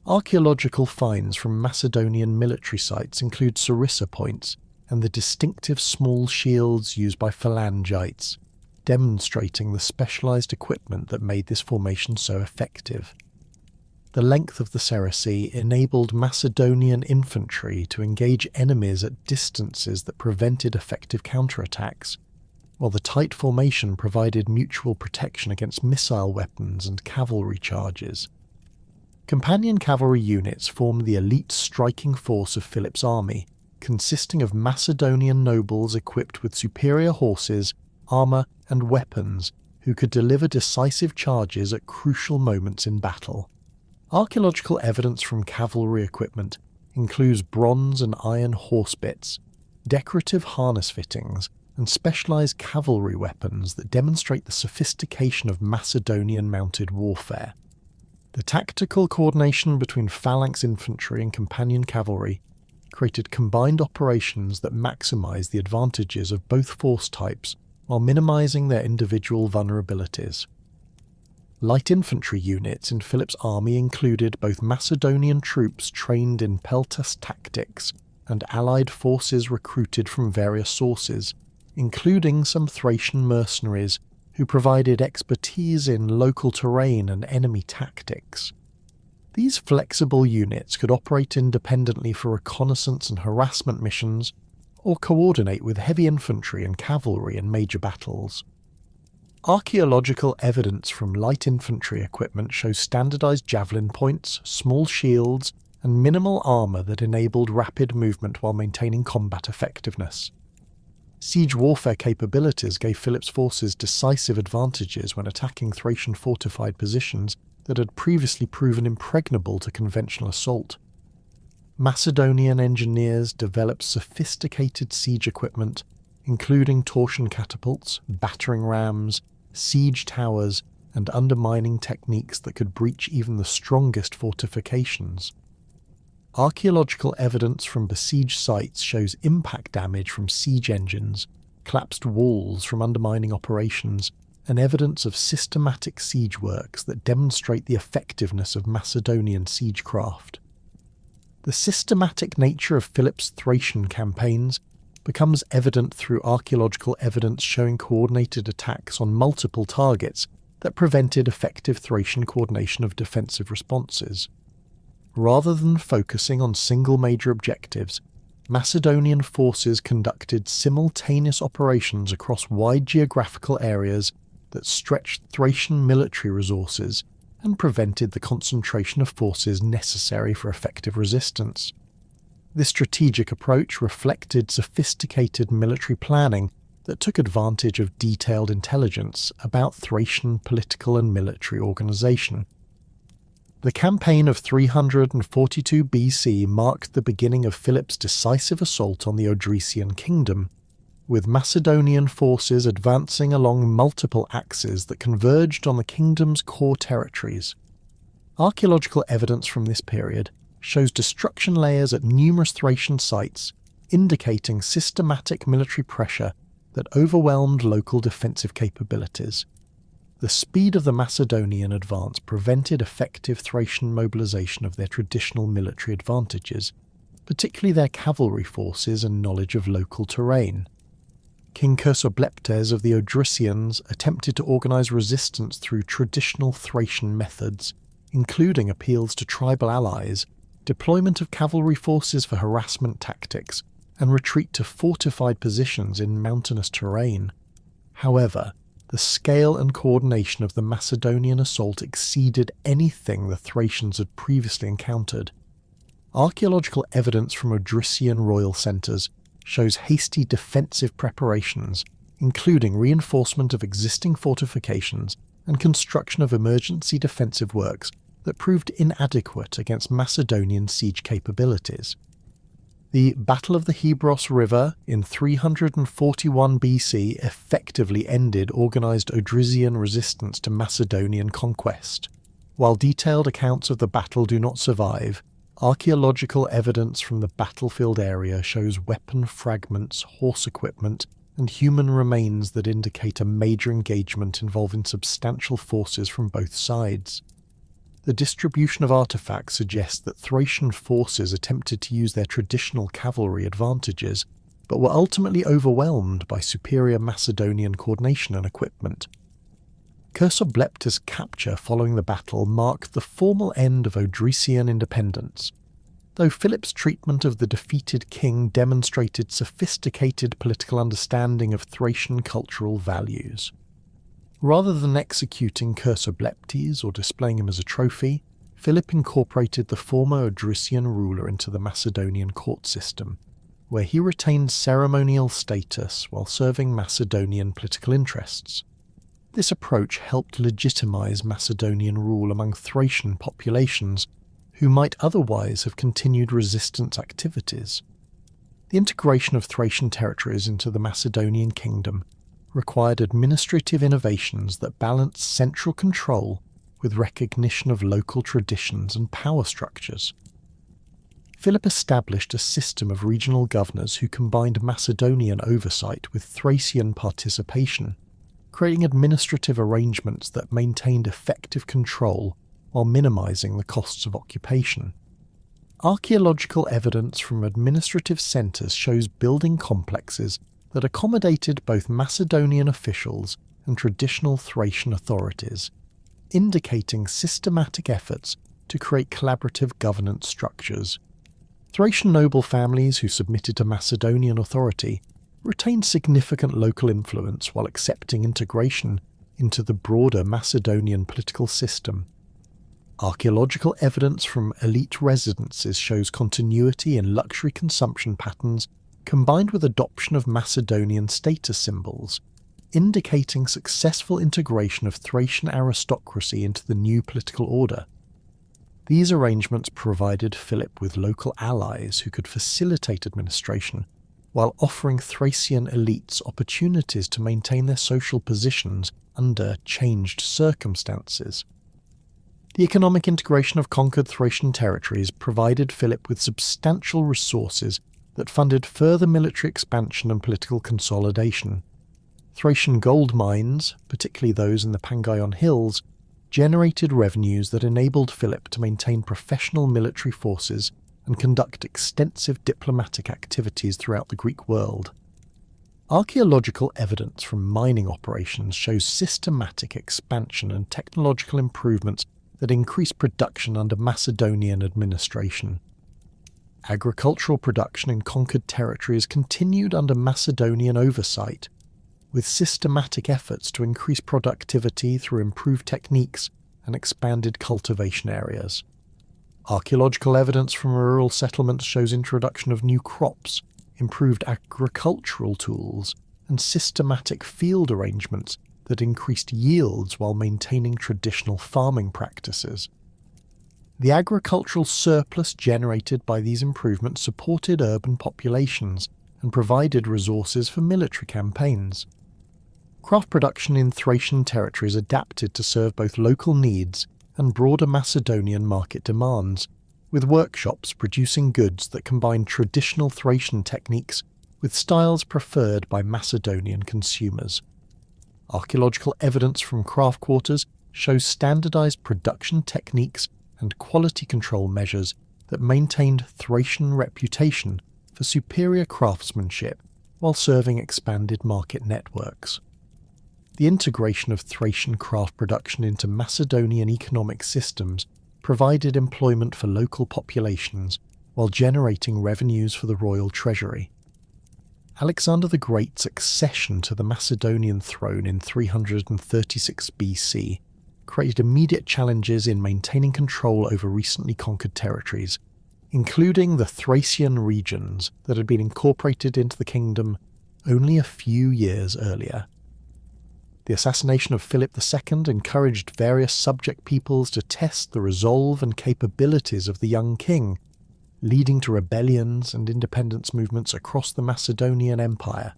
Archaeological finds from Macedonian military sites include sarissa points and the distinctive small shields used by phalangites, demonstrating the specialized equipment that made this formation so effective. The length of the sarisi enabled Macedonian infantry to engage enemies at distances that prevented effective counterattacks, while the tight formation provided mutual protection against missile weapons and cavalry charges. Companion cavalry units formed the elite striking force of Philip's army, consisting of Macedonian nobles equipped with superior horses, armour and weapons who could deliver decisive charges at crucial moments in battle. Archaeological evidence from cavalry equipment includes bronze and iron horse bits, decorative harness fittings, and specialised cavalry weapons that demonstrate the sophistication of Macedonian mounted warfare. The tactical coordination between phalanx infantry and companion cavalry created combined operations that maximised the advantages of both force types while minimising their individual vulnerabilities. Light infantry units in Philip's army included both Macedonian troops trained in peltas tactics and allied forces recruited from various sources, including some Thracian mercenaries who provided expertise in local terrain and enemy tactics. These flexible units could operate independently for reconnaissance and harassment missions, or coordinate with heavy infantry and cavalry in major battles. Archaeological evidence from light infantry equipment shows standardized javelin points, small shields, and minimal armor that enabled rapid movement while maintaining combat effectiveness. Siege warfare capabilities gave Philip's forces decisive advantages when attacking Thracian fortified positions that had previously proven impregnable to conventional assault. Macedonian engineers developed sophisticated siege equipment, including torsion catapults, battering rams, siege towers, and undermining techniques that could breach even the strongest fortifications. Archaeological evidence from besieged sites shows impact damage from siege engines, collapsed walls from undermining operations, and evidence of systematic siege works that demonstrate the effectiveness of Macedonian siegecraft. The systematic nature of Philip's Thracian campaigns becomes evident through archaeological evidence showing coordinated attacks on multiple targets that prevented effective Thracian coordination of defensive responses. Rather than focusing on single major objectives, Macedonian forces conducted simultaneous operations across wide geographical areas that stretched Thracian military resources and prevented the concentration of forces necessary for effective resistance. This strategic approach reflected sophisticated military planning that took advantage of detailed intelligence about Thracian political and military organisation. The campaign of 342 BC marked the beginning of Philip's decisive assault on the Odrysian kingdom, with Macedonian forces advancing along multiple axes that converged on the kingdom's core territories. Archaeological evidence from this period shows destruction layers at numerous Thracian sites, indicating systematic military pressure that overwhelmed local defensive capabilities. The speed of the Macedonian advance prevented effective Thracian mobilization of their traditional military advantages, particularly their cavalry forces and knowledge of local terrain. King Chersobleptes of the Odrysians attempted to organize resistance through traditional Thracian methods, including appeals to tribal allies, deployment of cavalry forces for harassment tactics, and retreat to fortified positions in mountainous terrain. However, the scale and coordination of the Macedonian assault exceeded anything the Thracians had previously encountered. Archaeological evidence from Odrysian royal centres shows hasty defensive preparations, including reinforcement of existing fortifications and construction of emergency defensive works that proved inadequate against Macedonian siege capabilities. The Battle of the Hebros River in 341 BC effectively ended organised Odrysian resistance to Macedonian conquest. While detailed accounts of the battle do not survive, archaeological evidence from the battlefield area shows weapon fragments, horse equipment, and human remains that indicate a major engagement involving substantial forces from both sides. The distribution of artifacts suggests that Thracian forces attempted to use their traditional cavalry advantages, but were ultimately overwhelmed by superior Macedonian coordination and equipment. Chersoblepta's capture following the battle marked the formal end of Odrysian independence, though Philip's treatment of the defeated king demonstrated sophisticated political understanding of Thracian cultural values. Rather than executing Chersobleptes or displaying him as a trophy, Philip incorporated the former Odrysian ruler into the Macedonian court system, where he retained ceremonial status while serving Macedonian political interests. This approach helped legitimize Macedonian rule among Thracian populations who might otherwise have continued resistance activities. The integration of Thracian territories into the Macedonian kingdom required administrative innovations that balanced central control with recognition of local traditions and power structures. Philip established a system of regional governors who combined Macedonian oversight with Thracian participation, creating administrative arrangements that maintained effective control while minimizing the costs of occupation. Archaeological evidence from administrative centres shows building complexes that accommodated both Macedonian officials and traditional Thracian authorities, indicating systematic efforts to create collaborative governance structures. Thracian noble families who submitted to Macedonian authority retained significant local influence while accepting integration into the broader Macedonian political system. Archaeological evidence from elite residences shows continuity in luxury consumption patterns combined with adoption of Macedonian status symbols, indicating successful integration of Thracian aristocracy into the new political order. These arrangements provided Philip with local allies who could facilitate administration, while offering Thracian elites opportunities to maintain their social positions under changed circumstances. The economic integration of conquered Thracian territories provided Philip with substantial resources that funded further military expansion and political consolidation. Thracian gold mines, particularly those in the Pangaion Hills, generated revenues that enabled Philip to maintain professional military forces and conduct extensive diplomatic activities throughout the Greek world. Archaeological evidence from mining operations shows systematic expansion and technological improvements that increased production under Macedonian administration. Agricultural production in conquered territories continued under Macedonian oversight, with systematic efforts to increase productivity through improved techniques and expanded cultivation areas. Archaeological evidence from rural settlements shows introduction of new crops, improved agricultural tools, and systematic field arrangements that increased yields while maintaining traditional farming practices. The agricultural surplus generated by these improvements supported urban populations and provided resources for military campaigns. Craft production in Thracian territories adapted to serve both local needs and broader Macedonian market demands, with workshops producing goods that combined traditional Thracian techniques with styles preferred by Macedonian consumers. Archaeological evidence from craft quarters shows standardized production techniques and quality control measures that maintained Thracian reputation for superior craftsmanship while serving expanded market networks. The integration of Thracian craft production into Macedonian economic systems provided employment for local populations while generating revenues for the royal treasury. Alexander the Great's accession to the Macedonian throne in 336 BC created immediate challenges in maintaining control over recently conquered territories, including the Thracian regions that had been incorporated into the kingdom only a few years earlier. The assassination of Philip II encouraged various subject peoples to test the resolve and capabilities of the young king, leading to rebellions and independence movements across the Macedonian Empire.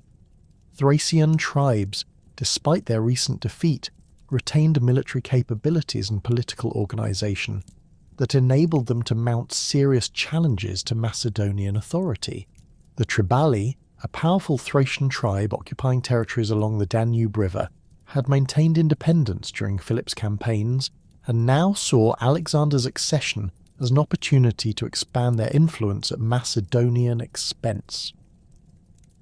Thracian tribes, despite their recent defeat, retained military capabilities and political organisation that enabled them to mount serious challenges to Macedonian authority. The Triballi, a powerful Thracian tribe occupying territories along the Danube River, had maintained independence during Philip's campaigns and now saw Alexander's accession as an opportunity to expand their influence at Macedonian expense.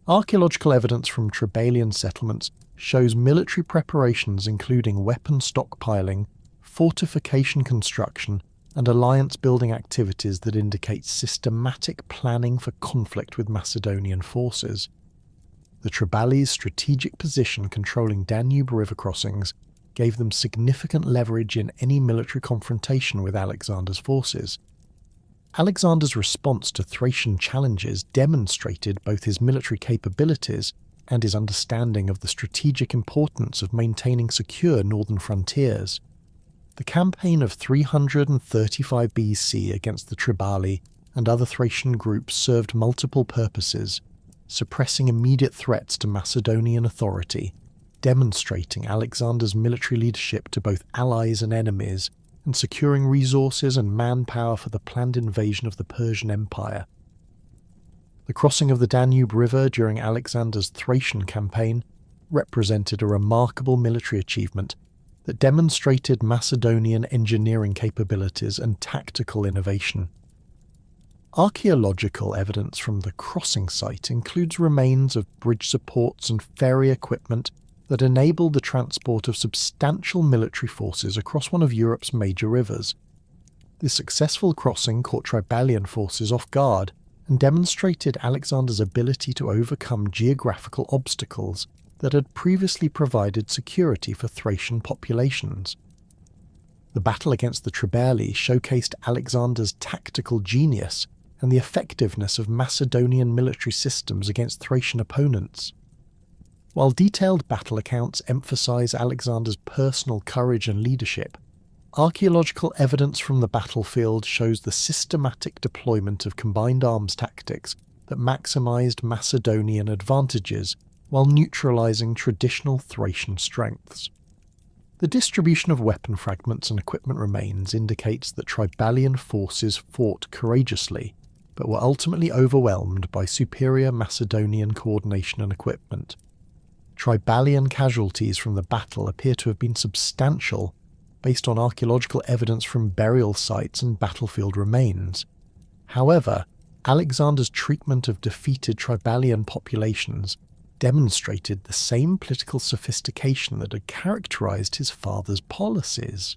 Archaeological evidence from Tribalian settlements shows military preparations including weapon stockpiling, fortification construction, and alliance-building activities that indicate systematic planning for conflict with Macedonian forces. The Triballi's strategic position controlling Danube river crossings gave them significant leverage in any military confrontation with Alexander's forces. Alexander's response to Thracian challenges demonstrated both his military capabilities and his understanding of the strategic importance of maintaining secure northern frontiers. The campaign of 335 BC against the Triballi and other Thracian groups served multiple purposes, suppressing immediate threats to Macedonian authority, demonstrating Alexander's military leadership to both allies and enemies, and securing resources and manpower for the planned invasion of the Persian Empire. The crossing of the Danube River during Alexander's Thracian campaign represented a remarkable military achievement that demonstrated Macedonian engineering capabilities and tactical innovation. Archaeological evidence from the crossing site includes remains of bridge supports and ferry equipment that enabled the transport of substantial military forces across one of Europe's major rivers. This successful crossing caught Tribalian forces off guard and demonstrated Alexander's ability to overcome geographical obstacles that had previously provided security for Thracian populations. The battle against the Triballi showcased Alexander's tactical genius and the effectiveness of Macedonian military systems against Thracian opponents. While detailed battle accounts emphasize Alexander's personal courage and leadership, archaeological evidence from the battlefield shows the systematic deployment of combined arms tactics that maximized Macedonian advantages while neutralizing traditional Thracian strengths. The distribution of weapon fragments and equipment remains indicates that Tribalian forces fought courageously, but were ultimately overwhelmed by superior Macedonian coordination and equipment. Tribalian casualties from the battle appear to have been substantial, based on archaeological evidence from burial sites and battlefield remains. However, Alexander's treatment of defeated Tribalian populations demonstrated the same political sophistication that had characterized his father's policies.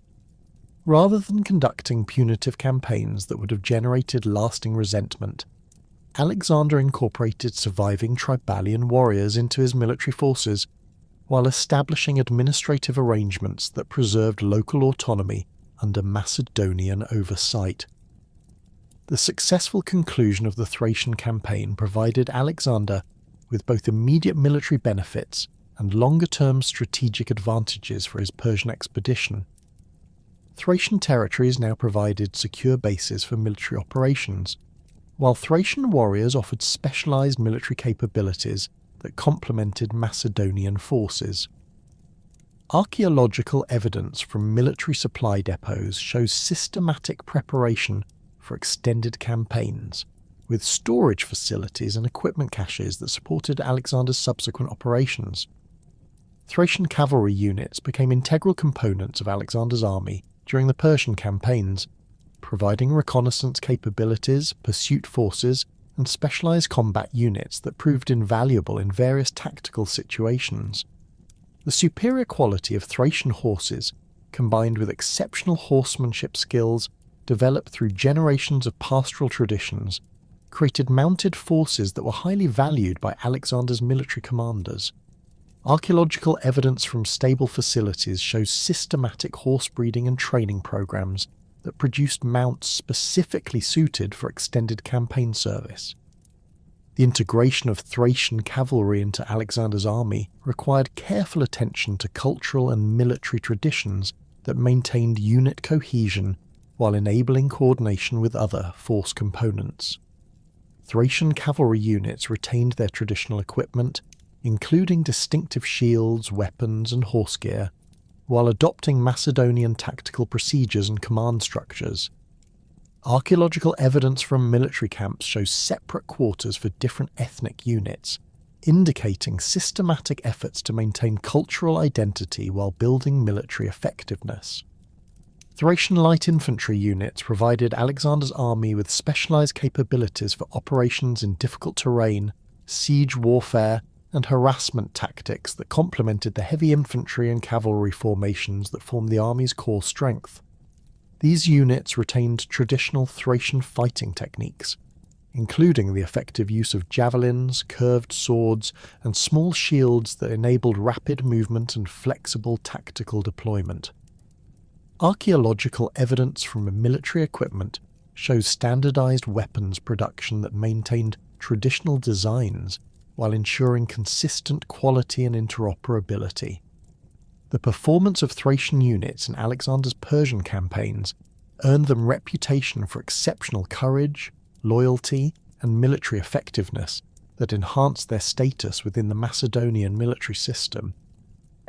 Rather than conducting punitive campaigns that would have generated lasting resentment, Alexander incorporated surviving Tribalian warriors into his military forces, while establishing administrative arrangements that preserved local autonomy under Macedonian oversight. The successful conclusion of the Thracian campaign provided Alexander with both immediate military benefits and longer-term strategic advantages for his Persian expedition. Thracian territories now provided secure bases for military operations, while Thracian warriors offered specialized military capabilities that complemented Macedonian forces. Archaeological evidence from military supply depots shows systematic preparation for extended campaigns, with storage facilities and equipment caches that supported Alexander's subsequent operations. Thracian cavalry units became integral components of Alexander's army during the Persian campaigns, providing reconnaissance capabilities, pursuit forces, and specialized combat units that proved invaluable in various tactical situations. The superior quality of Thracian horses, combined with exceptional horsemanship skills developed through generations of pastoral traditions, created mounted forces that were highly valued by Alexander's military commanders. Archaeological evidence from stable facilities shows systematic horse breeding and training programs that produced mounts specifically suited for extended campaign service. The integration of Thracian cavalry into Alexander's army required careful attention to cultural and military traditions that maintained unit cohesion while enabling coordination with other force components. Thracian cavalry units retained their traditional equipment, including distinctive shields, weapons, and horse gear, while adopting Macedonian tactical procedures and command structures. Archaeological evidence from military camps shows separate quarters for different ethnic units, indicating systematic efforts to maintain cultural identity while building military effectiveness. Thracian light infantry units provided Alexander's army with specialized capabilities for operations in difficult terrain, siege warfare, and harassment tactics that complemented the heavy infantry and cavalry formations that formed the army's core strength. These units retained traditional Thracian fighting techniques, including the effective use of javelins, curved swords, and small shields that enabled rapid movement and flexible tactical deployment. Archaeological evidence from military equipment shows standardized weapons production that maintained traditional designs while ensuring consistent quality and interoperability. The performance of Thracian units in Alexander's Persian campaigns earned them reputation for exceptional courage, loyalty, and military effectiveness that enhanced their status within the Macedonian military system.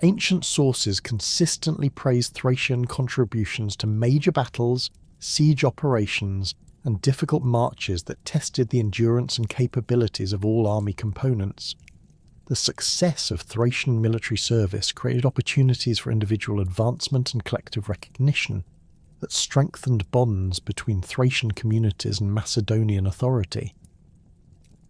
Ancient sources consistently praised Thracian contributions to major battles, siege operations, and difficult marches that tested the endurance and capabilities of all army components. The success of Thracian military service created opportunities for individual advancement and collective recognition that strengthened bonds between Thracian communities and Macedonian authority.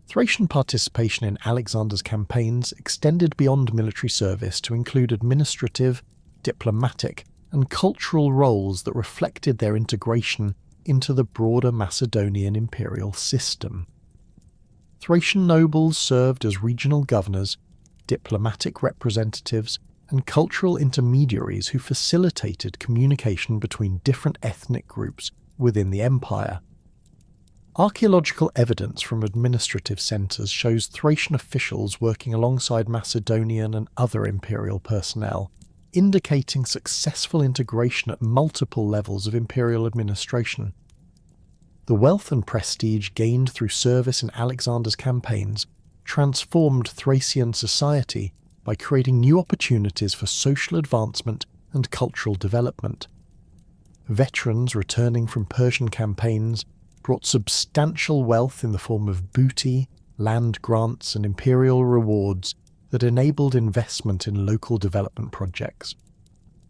Thracian participation in Alexander's campaigns extended beyond military service to include administrative, diplomatic, and cultural roles that reflected their integration into the broader Macedonian imperial system. Thracian nobles served as regional governors, diplomatic representatives, and cultural intermediaries who facilitated communication between different ethnic groups within the empire. Archaeological evidence from administrative centres shows Thracian officials working alongside Macedonian and other imperial personnel, indicating successful integration at multiple levels of imperial administration. The wealth and prestige gained through service in Alexander's campaigns transformed Thracian society by creating new opportunities for social advancement and cultural development. Veterans returning from Persian campaigns brought substantial wealth in the form of booty, land grants, and imperial rewards that enabled investment in local development projects.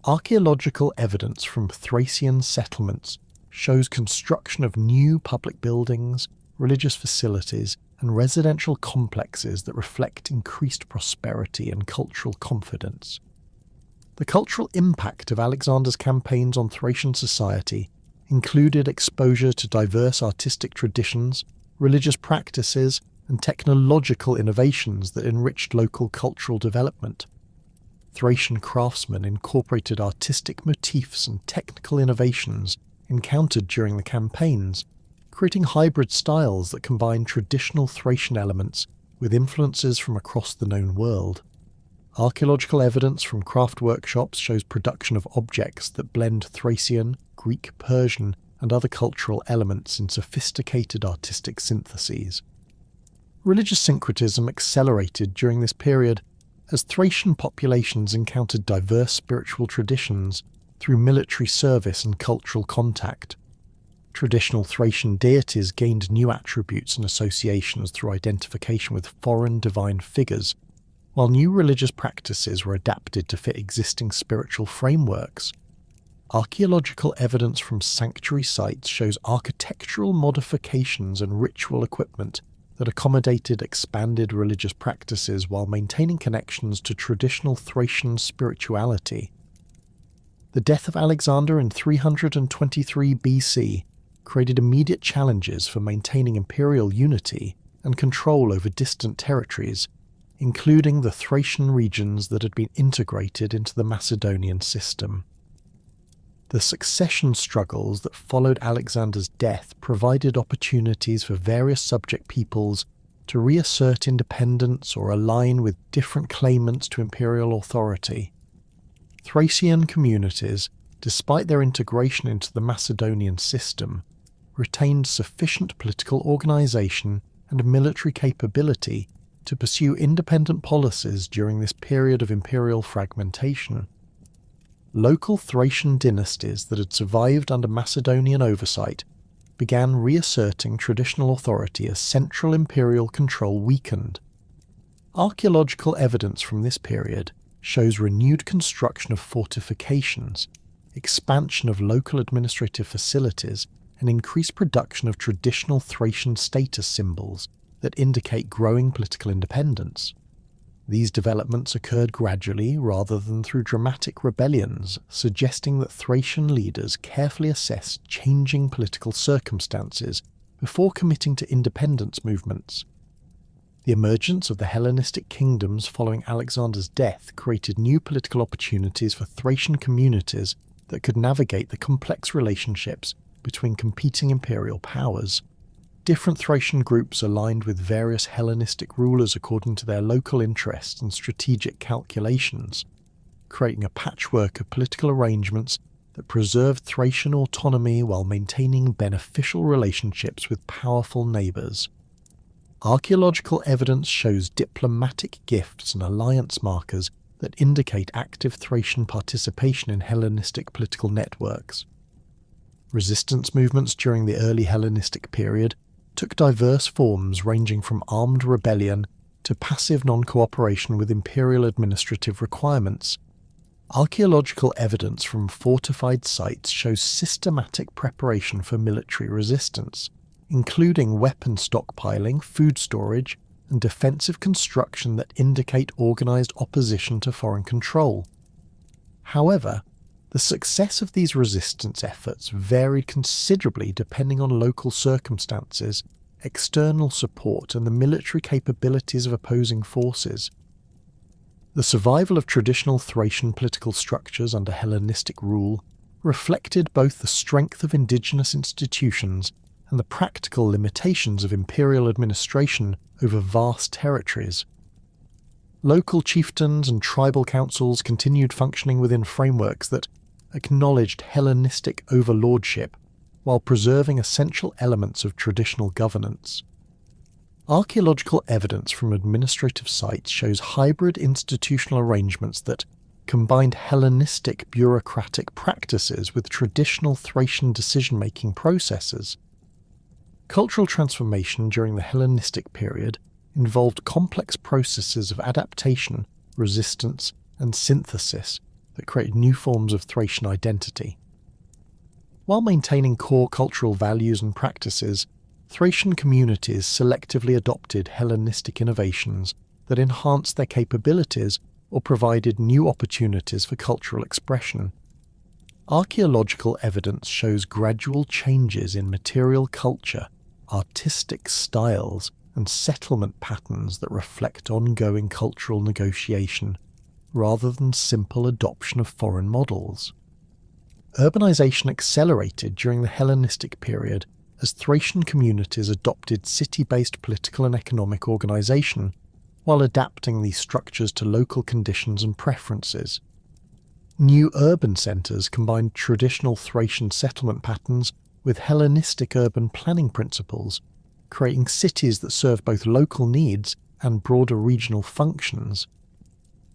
Archaeological evidence from Thracian settlements shows construction of new public buildings, religious facilities, and residential complexes that reflect increased prosperity and cultural confidence. The cultural impact of Alexander's campaigns on Thracian society included exposure to diverse artistic traditions, religious practices, and technological innovations that enriched local cultural development. Thracian craftsmen incorporated artistic motifs and technical innovations encountered during the campaigns, creating hybrid styles that combine traditional Thracian elements with influences from across the known world. Archaeological evidence from craft workshops shows production of objects that blend Thracian, Greek, Persian, and other cultural elements in sophisticated artistic syntheses. Religious syncretism accelerated during this period as Thracian populations encountered diverse spiritual traditions through military service and cultural contact. Traditional Thracian deities gained new attributes and associations through identification with foreign divine figures, while new religious practices were adapted to fit existing spiritual frameworks. Archaeological evidence from sanctuary sites shows architectural modifications and ritual equipment that accommodated expanded religious practices while maintaining connections to traditional Thracian spirituality. The death of Alexander in 323 BC created immediate challenges for maintaining imperial unity and control over distant territories, including the Thracian regions that had been integrated into the Macedonian system. The succession struggles that followed Alexander's death provided opportunities for various subject peoples to reassert independence or align with different claimants to imperial authority. Thracian communities, despite their integration into the Macedonian system, retained sufficient political organisation and military capability to pursue independent policies during this period of imperial fragmentation. Local Thracian dynasties that had survived under Macedonian oversight began reasserting traditional authority as central imperial control weakened. Archaeological evidence from this period shows renewed construction of fortifications, expansion of local administrative facilities, and increased production of traditional Thracian status symbols that indicate growing political independence. These developments occurred gradually rather than through dramatic rebellions, suggesting that Thracian leaders carefully assessed changing political circumstances before committing to independence movements. The emergence of the Hellenistic kingdoms following Alexander's death created new political opportunities for Thracian communities that could navigate the complex relationships between competing imperial powers. Different Thracian groups aligned with various Hellenistic rulers according to their local interests and strategic calculations, creating a patchwork of political arrangements that preserved Thracian autonomy while maintaining beneficial relationships with powerful neighbours. Archaeological evidence shows diplomatic gifts and alliance markers that indicate active Thracian participation in Hellenistic political networks. Resistance movements during the early Hellenistic period took diverse forms ranging from armed rebellion to passive non-cooperation with imperial administrative requirements. Archaeological evidence from fortified sites shows systematic preparation for military resistance, including weapon stockpiling, food storage, and defensive construction that indicate organised opposition to foreign control. However, the success of these resistance efforts varied considerably depending on local circumstances, external support, and the military capabilities of opposing forces. The survival of traditional Thracian political structures under Hellenistic rule reflected both the strength of indigenous institutions and the practical limitations of imperial administration over vast territories. Local chieftains and tribal councils continued functioning within frameworks that acknowledged Hellenistic overlordship while preserving essential elements of traditional governance. Archaeological evidence from administrative sites shows hybrid institutional arrangements that combined Hellenistic bureaucratic practices with traditional Thracian decision-making processes. Cultural transformation during the Hellenistic period involved complex processes of adaptation, resistance, and synthesis that created new forms of Thracian identity. While maintaining core cultural values and practices, Thracian communities selectively adopted Hellenistic innovations that enhanced their capabilities or provided new opportunities for cultural expression. Archaeological evidence shows gradual changes in material culture, artistic styles, and settlement patterns that reflect ongoing cultural negotiation, rather than simple adoption of foreign models. Urbanization accelerated during the Hellenistic period as Thracian communities adopted city-based political and economic organization, while adapting these structures to local conditions and preferences. New urban centers combined traditional Thracian settlement patterns with Hellenistic urban planning principles, creating cities that serve both local needs and broader regional functions.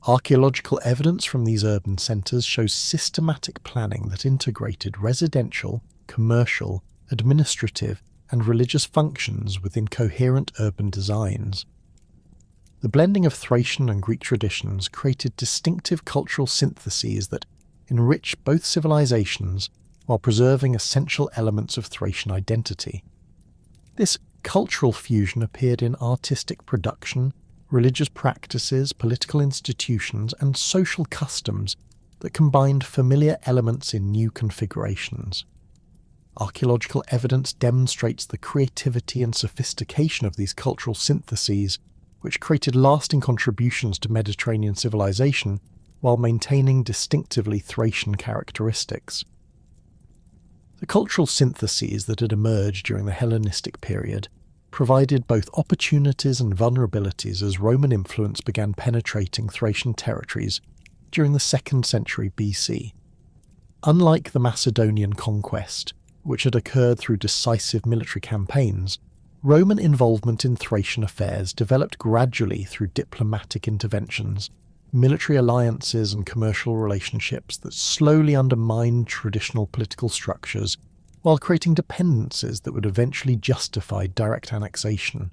Archaeological evidence from these urban centres shows systematic planning that integrated residential, commercial, administrative, and religious functions within coherent urban designs. The blending of Thracian and Greek traditions created distinctive cultural syntheses that enrich both civilizations while preserving essential elements of Thracian identity. This cultural fusion appeared in artistic production, religious practices, political institutions, and social customs that combined familiar elements in new configurations. Archaeological evidence demonstrates the creativity and sophistication of these cultural syntheses, which created lasting contributions to Mediterranean civilization while maintaining distinctively Thracian characteristics. The cultural syntheses that had emerged during the Hellenistic period provided both opportunities and vulnerabilities as Roman influence began penetrating Thracian territories during the 2nd century BC. Unlike the Macedonian conquest, which had occurred through decisive military campaigns, Roman involvement in Thracian affairs developed gradually through diplomatic interventions, military alliances and commercial relationships that slowly undermined traditional political structures while creating dependencies that would eventually justify direct annexation.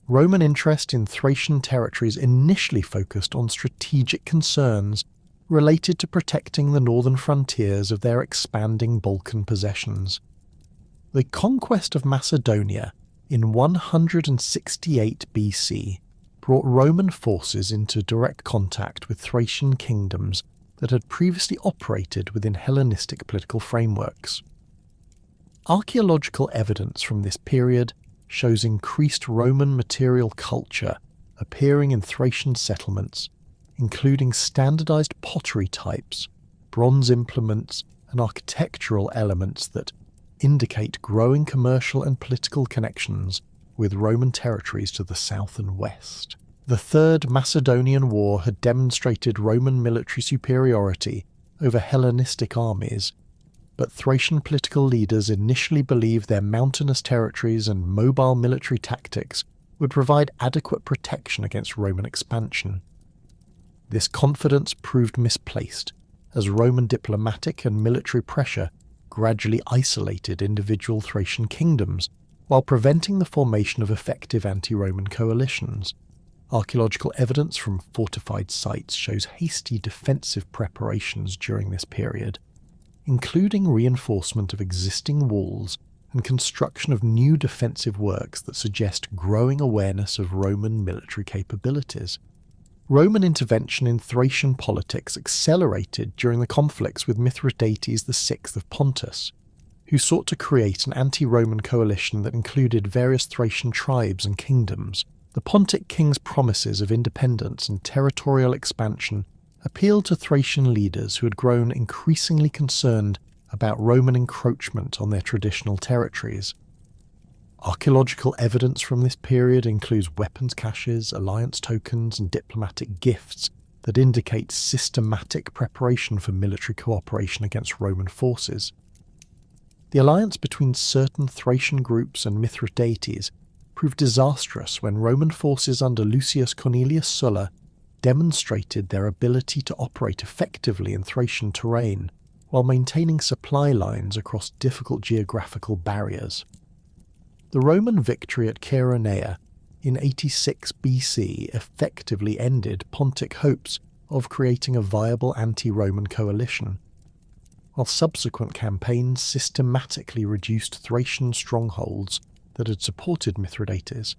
Roman interest in Thracian territories initially focused on strategic concerns related to protecting the northern frontiers of their expanding Balkan possessions. The conquest of Macedonia in 168 BC brought Roman forces into direct contact with Thracian kingdoms that had previously operated within Hellenistic political frameworks. Archaeological evidence from this period shows increased Roman material culture appearing in Thracian settlements, including standardized pottery types, bronze implements, and architectural elements that indicate growing commercial and political connections with Roman territories to the south and west. The Third Macedonian War had demonstrated Roman military superiority over Hellenistic armies, but Thracian political leaders initially believed their mountainous territories and mobile military tactics would provide adequate protection against Roman expansion. This confidence proved misplaced, as Roman diplomatic and military pressure gradually isolated individual Thracian kingdoms, while preventing the formation of effective anti-Roman coalitions. Archaeological evidence from fortified sites shows hasty defensive preparations during this period, including reinforcement of existing walls and construction of new defensive works that suggest growing awareness of Roman military capabilities. Roman intervention in Thracian politics accelerated during the conflicts with Mithridates VI of Pontus, who sought to create an anti-Roman coalition that included various Thracian tribes and kingdoms. The Pontic king's promises of independence and territorial expansion appealed to Thracian leaders who had grown increasingly concerned about Roman encroachment on their traditional territories. Archaeological evidence from this period includes weapons caches, alliance tokens, and diplomatic gifts that indicate systematic preparation for military cooperation against Roman forces. The alliance between certain Thracian groups and Mithridates proved disastrous when Roman forces under Lucius Cornelius Sulla demonstrated their ability to operate effectively in Thracian terrain while maintaining supply lines across difficult geographical barriers. The Roman victory at Chaeronea in 86 BC effectively ended Pontic hopes of creating a viable anti-Roman coalition, while subsequent campaigns systematically reduced Thracian strongholds that had supported Mithridates.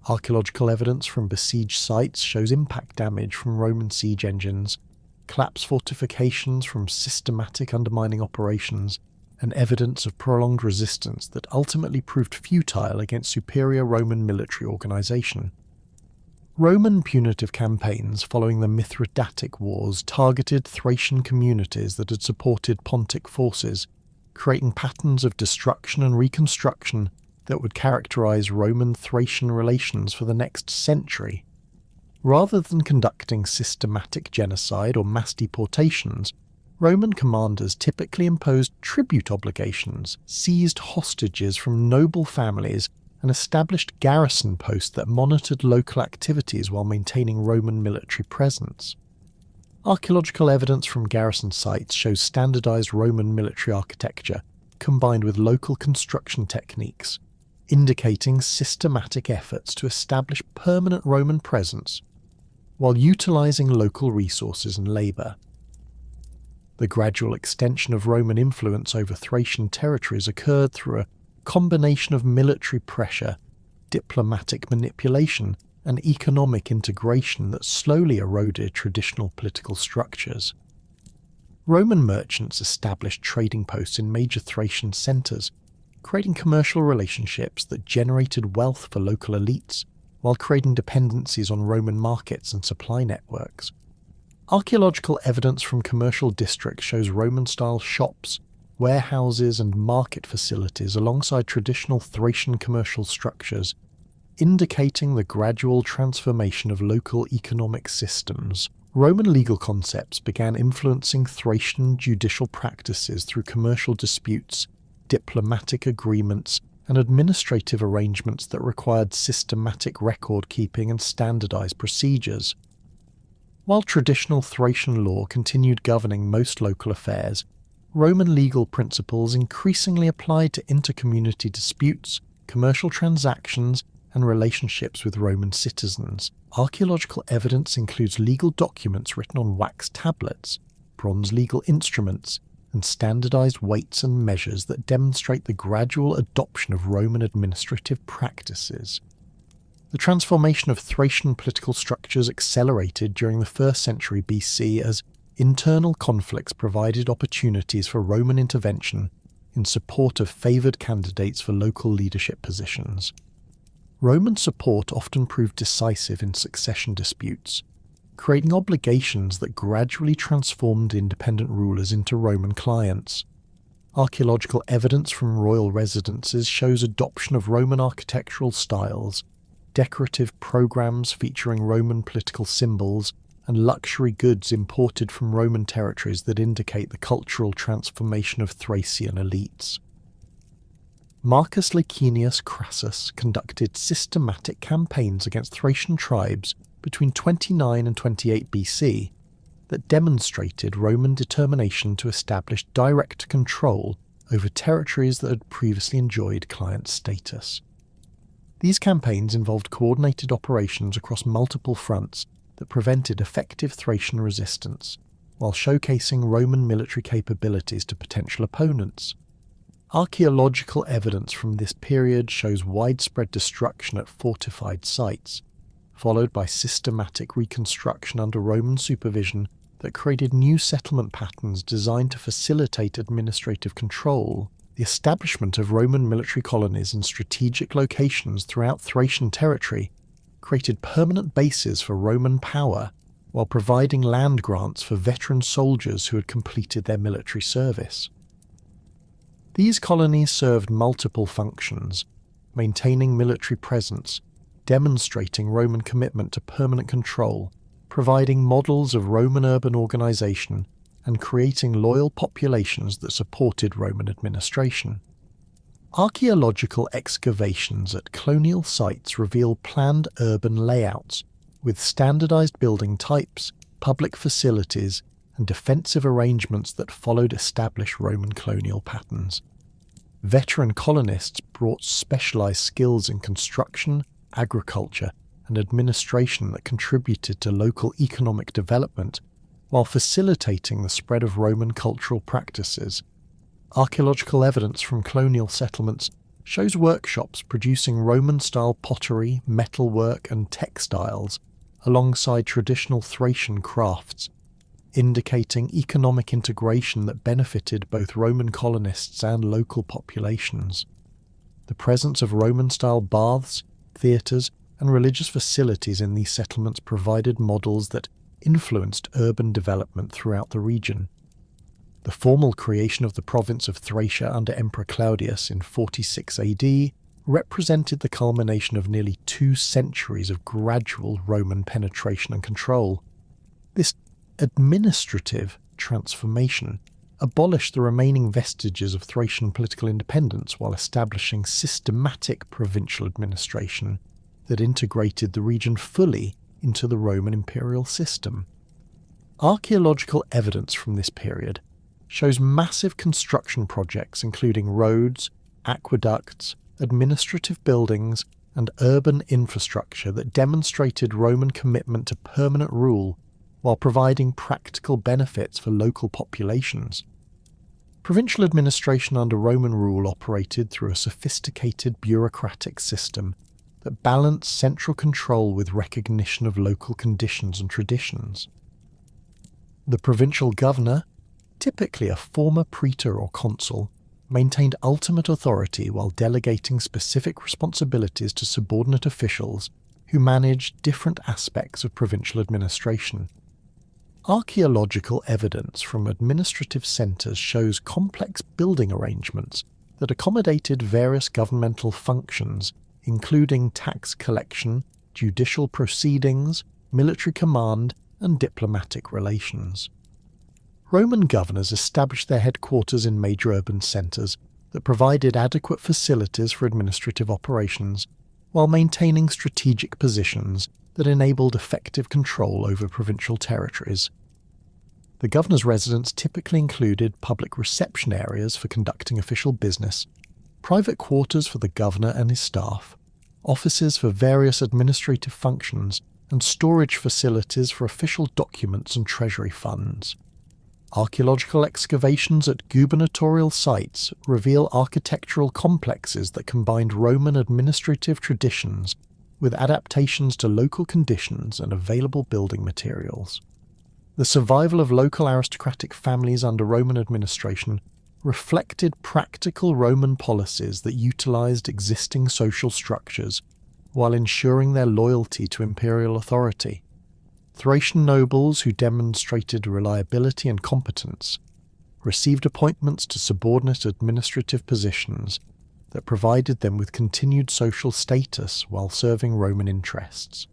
Archaeological evidence from besieged sites shows impact damage from Roman siege engines, collapsed fortifications from systematic undermining operations, and evidence of prolonged resistance that ultimately proved futile against superior Roman military organisation. Roman punitive campaigns following the Mithridatic Wars targeted Thracian communities that had supported Pontic forces, creating patterns of destruction and reconstruction that would characterise Roman-Thracian relations for the next century. Rather than conducting systematic genocide or mass deportations, Roman commanders typically imposed tribute obligations, seized hostages from noble families, and established garrison posts that monitored local activities while maintaining Roman military presence. Archaeological evidence from garrison sites shows standardized Roman military architecture combined with local construction techniques, indicating systematic efforts to establish permanent Roman presence while utilizing local resources and labor. The gradual extension of Roman influence over Thracian territories occurred through a combination of military pressure, diplomatic manipulation, and economic integration that slowly eroded traditional political structures. Roman merchants established trading posts in major Thracian centres, creating commercial relationships that generated wealth for local elites, while creating dependencies on Roman markets and supply networks. Archaeological evidence from commercial districts shows Roman-style shops, warehouses and market facilities alongside traditional Thracian commercial structures, indicating the gradual transformation of local economic systems. Roman legal concepts began influencing Thracian judicial practices through commercial disputes, diplomatic agreements, and administrative arrangements that required systematic record-keeping and standardized procedures. While traditional Thracian law continued governing most local affairs, Roman legal principles increasingly applied to intercommunity disputes, commercial transactions, and relationships with Roman citizens. Archaeological evidence includes legal documents written on wax tablets, bronze legal instruments, and standardized weights and measures that demonstrate the gradual adoption of Roman administrative practices. The transformation of Thracian political structures accelerated during the 1st century BC as internal conflicts provided opportunities for Roman intervention in support of favoured candidates for local leadership positions. Roman support often proved decisive in succession disputes, creating obligations that gradually transformed independent rulers into Roman clients. Archaeological evidence from royal residences shows adoption of Roman architectural styles, decorative programs featuring Roman political symbols, and luxury goods imported from Roman territories that indicate the cultural transformation of Thracian elites. Marcus Licinius Crassus conducted systematic campaigns against Thracian tribes between 29 and 28 BC that demonstrated Roman determination to establish direct control over territories that had previously enjoyed client status. These campaigns involved coordinated operations across multiple fronts that prevented effective Thracian resistance, while showcasing Roman military capabilities to potential opponents. Archaeological evidence from this period shows widespread destruction at fortified sites, followed by systematic reconstruction under Roman supervision that created new settlement patterns designed to facilitate administrative control. The establishment of Roman military colonies in strategic locations throughout Thracian territory created permanent bases for Roman power, while providing land grants for veteran soldiers who had completed their military service. These colonies served multiple functions, maintaining military presence, demonstrating Roman commitment to permanent control, providing models of Roman urban organisation, and creating loyal populations that supported Roman administration. Archaeological excavations at colonial sites reveal planned urban layouts, with standardized building types, public facilities, and defensive arrangements that followed established Roman colonial patterns. Veteran colonists brought specialized skills in construction, agriculture, and administration that contributed to local economic development, while facilitating the spread of Roman cultural practices. Archaeological evidence from colonial settlements shows workshops producing Roman-style pottery, metalwork, and textiles, alongside traditional Thracian crafts, indicating economic integration that benefited both Roman colonists and local populations. The presence of Roman-style baths, theatres, and religious facilities in these settlements provided models that influenced urban development throughout the region. The formal creation of the province of Thracia under Emperor Claudius in 46 AD represented the culmination of nearly 2 centuries of gradual Roman penetration and control. This administrative transformation abolished the remaining vestiges of Thracian political independence while establishing systematic provincial administration that integrated the region fully into the Roman imperial system. Archaeological evidence from this period shows massive construction projects including roads, aqueducts, administrative buildings, and urban infrastructure that demonstrated Roman commitment to permanent rule while providing practical benefits for local populations. Provincial administration under Roman rule operated through a sophisticated bureaucratic system that balanced central control with recognition of local conditions and traditions. The provincial governor, typically a former praetor or consul, maintained ultimate authority while delegating specific responsibilities to subordinate officials who managed different aspects of provincial administration. Archaeological evidence from administrative centres shows complex building arrangements that accommodated various governmental functions, including tax collection, judicial proceedings, military command, and diplomatic relations. Roman governors established their headquarters in major urban centres that provided adequate facilities for administrative operations, while maintaining strategic positions that enabled effective control over provincial territories. The governor's residence typically included public reception areas for conducting official business, private quarters for the governor and his staff, offices for various administrative functions, and storage facilities for official documents and treasury funds. Archaeological excavations at gubernatorial sites reveal architectural complexes that combined Roman administrative traditions with adaptations to local conditions and available building materials. The survival of local aristocratic families under Roman administration reflected practical Roman policies that utilized existing social structures while ensuring their loyalty to imperial authority. Thracian nobles who demonstrated reliability and competence received appointments to subordinate administrative positions that provided them with continued social status while serving Roman interests.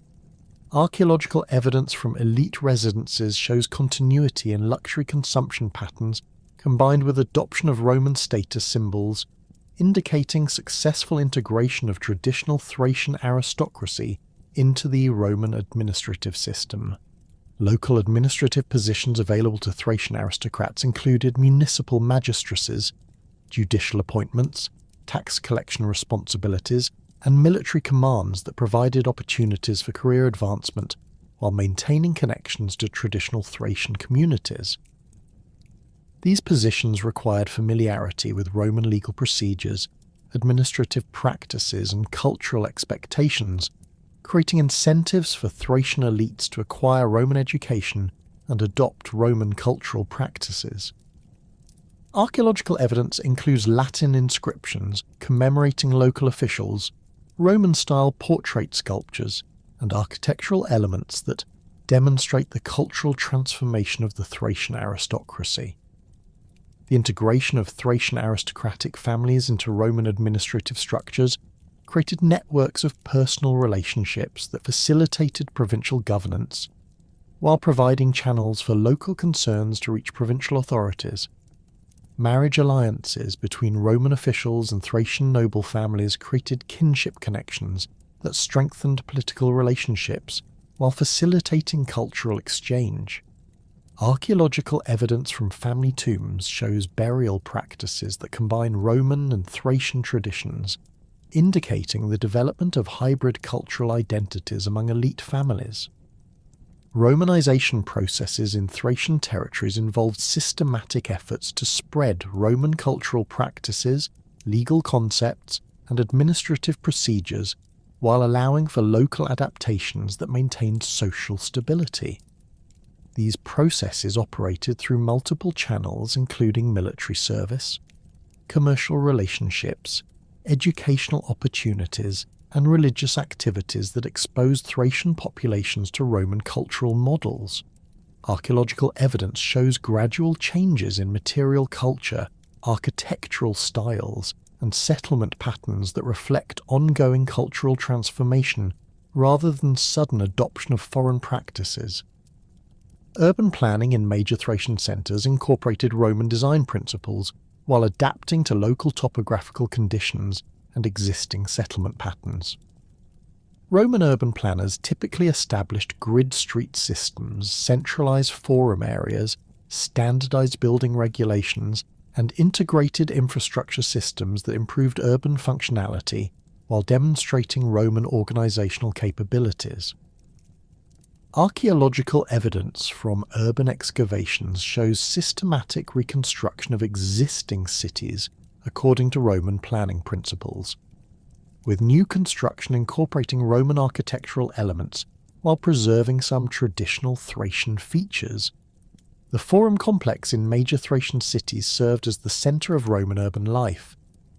Archaeological evidence from elite residences shows continuity in luxury consumption patterns combined with adoption of Roman status symbols, indicating successful integration of traditional Thracian aristocracy into the Roman administrative system. Local administrative positions available to Thracian aristocrats included municipal magistracies, judicial appointments, tax collection responsibilities, and military commands that provided opportunities for career advancement while maintaining connections to traditional Thracian communities. These positions required familiarity with Roman legal procedures, administrative practices, and cultural expectations, creating incentives for Thracian elites to acquire Roman education and adopt Roman cultural practices. Archaeological evidence includes Latin inscriptions commemorating local officials, Roman-style portrait sculptures, and architectural elements that demonstrate the cultural transformation of the Thracian aristocracy. The integration of Thracian aristocratic families into Roman administrative structures created networks of personal relationships that facilitated provincial governance, while providing channels for local concerns to reach provincial authorities. Marriage alliances between Roman officials and Thracian noble families created kinship connections that strengthened political relationships while facilitating cultural exchange. Archaeological evidence from family tombs shows burial practices that combine Roman and Thracian traditions, indicating the development of hybrid cultural identities among elite families. Romanization processes in Thracian territories involved systematic efforts to spread Roman cultural practices, legal concepts, and administrative procedures while allowing for local adaptations that maintained social stability. These processes operated through multiple channels including military service, commercial relationships, educational opportunities, and religious activities that exposed Thracian populations to Roman cultural models. Archaeological evidence shows gradual changes in material culture, architectural styles, and settlement patterns that reflect ongoing cultural transformation rather than sudden adoption of foreign practices. Urban planning in major Thracian centres incorporated Roman design principles while adapting to local topographical conditions and existing settlement patterns. Roman urban planners typically established grid street systems, centralised forum areas, standardised building regulations, and integrated infrastructure systems that improved urban functionality while demonstrating Roman organisational capabilities. Archaeological evidence from urban excavations shows systematic reconstruction of existing cities according to Roman planning principles, with new construction incorporating Roman architectural elements while preserving some traditional Thracian features. The forum complex in major Thracian cities served as the centre of Roman urban life,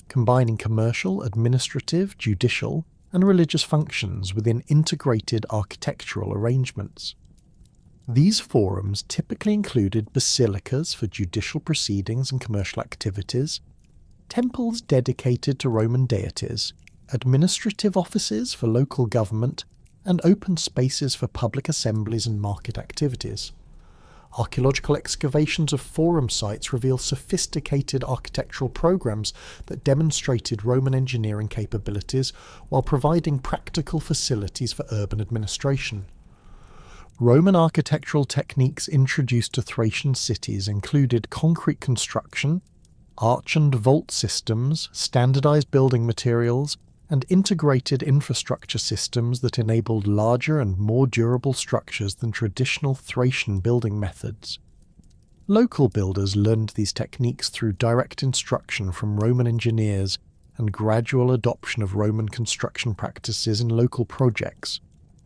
combining commercial, administrative, judicial, and religious functions within integrated architectural arrangements. These forums typically included basilicas for judicial proceedings and commercial activities, temples dedicated to Roman deities, administrative offices for local government, and open spaces for public assemblies and market activities. Archaeological excavations of forum sites reveal sophisticated architectural programs that demonstrated Roman engineering capabilities while providing practical facilities for urban administration. Roman architectural techniques introduced to Thracian cities included concrete construction, arch and vault systems, standardized building materials, and integrated infrastructure systems that enabled larger and more durable structures than traditional Thracian building methods. Local builders learned these techniques through direct instruction from Roman engineers and gradual adoption of Roman construction practices in local projects.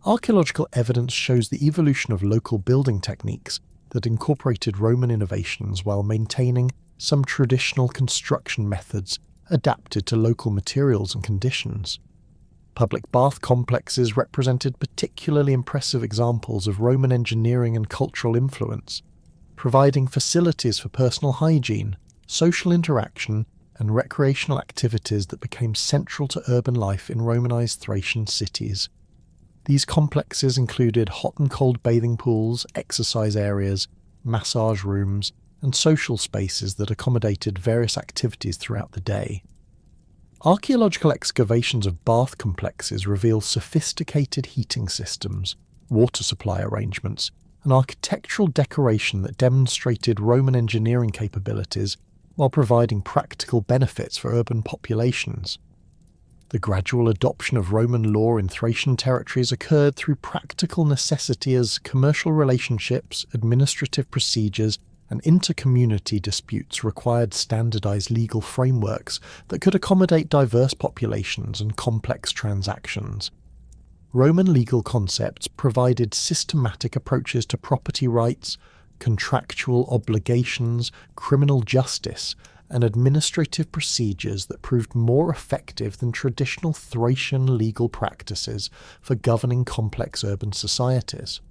Archaeological evidence shows the evolution of local building techniques that incorporated Roman innovations while maintaining some traditional construction methods adapted to local materials and conditions. Public bath complexes represented particularly impressive examples of Roman engineering and cultural influence, providing facilities for personal hygiene, social interaction, and recreational activities that became central to urban life in Romanized Thracian cities. These complexes included hot and cold bathing pools, exercise areas, massage rooms, and social spaces that accommodated various activities throughout the day. Archaeological excavations of bath complexes reveal sophisticated heating systems, water supply arrangements, and architectural decoration that demonstrated Roman engineering capabilities while providing practical benefits for urban populations. The gradual adoption of Roman law in Thracian territories occurred through practical necessity as commercial relationships, administrative procedures, and inter-community disputes required standardized legal frameworks that could accommodate diverse populations and complex transactions. Roman legal concepts provided systematic approaches to property rights, contractual obligations, criminal justice, and administrative procedures that proved more effective than traditional Thracian legal practices for governing complex urban societies.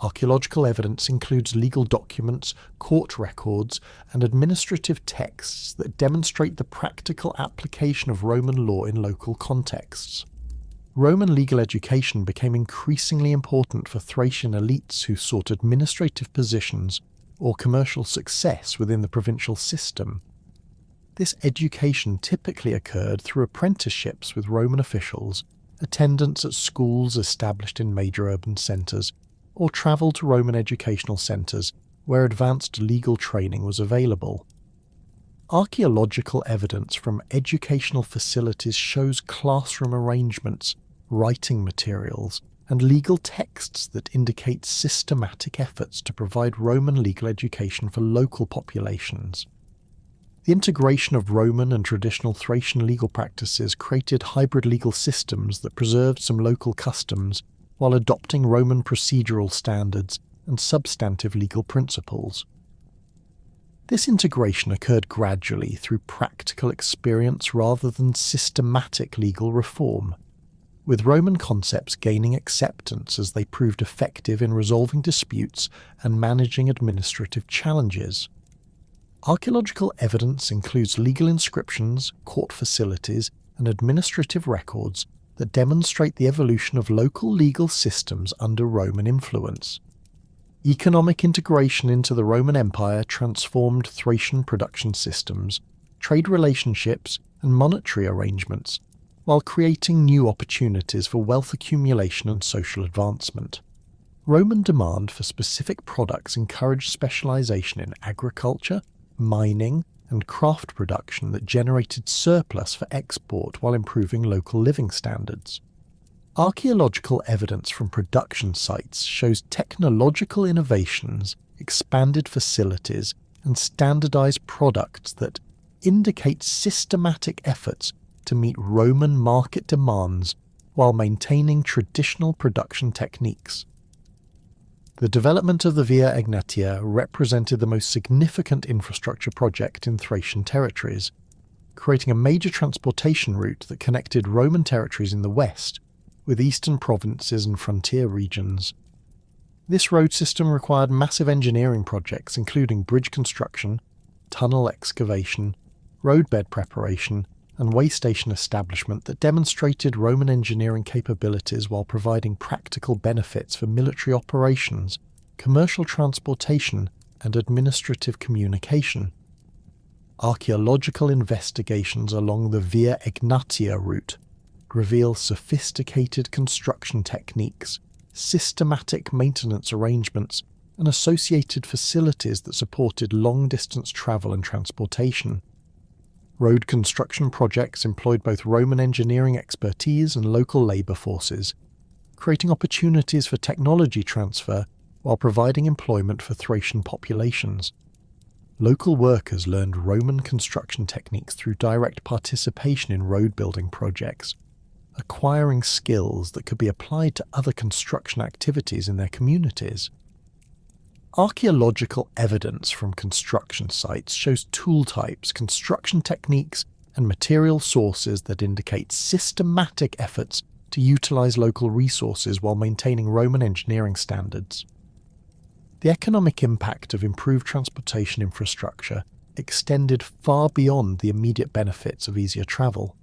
Archaeological evidence includes legal documents, court records, and administrative texts that demonstrate the practical application of Roman law in local contexts. Roman legal education became increasingly important for Thracian elites who sought administrative positions or commercial success within the provincial system. This education typically occurred through apprenticeships with Roman officials, attendance at schools established in major urban centres, or travel to Roman educational centres where advanced legal training was available. Archaeological evidence from educational facilities shows classroom arrangements, writing materials, and legal texts that indicate systematic efforts to provide Roman legal education for local populations. The integration of Roman and traditional Thracian legal practices created hybrid legal systems that preserved some local customs while adopting Roman procedural standards and substantive legal principles. This integration occurred gradually through practical experience rather than systematic legal reform, with Roman concepts gaining acceptance as they proved effective in resolving disputes and managing administrative challenges. Archaeological evidence includes legal inscriptions, court facilities, and administrative records that demonstrate the evolution of local legal systems under Roman influence. Economic integration into the Roman Empire transformed Thracian production systems, trade relationships, and monetary arrangements, while creating new opportunities for wealth accumulation and social advancement. Roman demand for specific products encouraged specialization in agriculture, mining, and craft production that generated surplus for export while improving local living standards. Archaeological evidence from production sites shows technological innovations, expanded facilities, and standardized products that indicate systematic efforts to meet Roman market demands while maintaining traditional production techniques. The development of the Via Egnatia represented the most significant infrastructure project in Thracian territories, creating a major transportation route that connected Roman territories in the west with eastern provinces and frontier regions. This road system required massive engineering projects including bridge construction, tunnel excavation, roadbed preparation, and way station establishment that demonstrated Roman engineering capabilities while providing practical benefits for military operations, commercial transportation, and administrative communication. Archaeological investigations along the Via Egnatia route reveal sophisticated construction techniques, systematic maintenance arrangements, and associated facilities that supported long-distance travel and transportation. Road construction projects employed both Roman engineering expertise and local labour forces, creating opportunities for technology transfer while providing employment for Thracian populations. Local workers learned Roman construction techniques through direct participation in road-building projects, acquiring skills that could be applied to other construction activities in their communities. Archaeological evidence from construction sites shows tool types, construction techniques, and material sources that indicate systematic efforts to utilize local resources while maintaining Roman engineering standards. The economic impact of improved transportation infrastructure extended far beyond the immediate benefits of easier travel,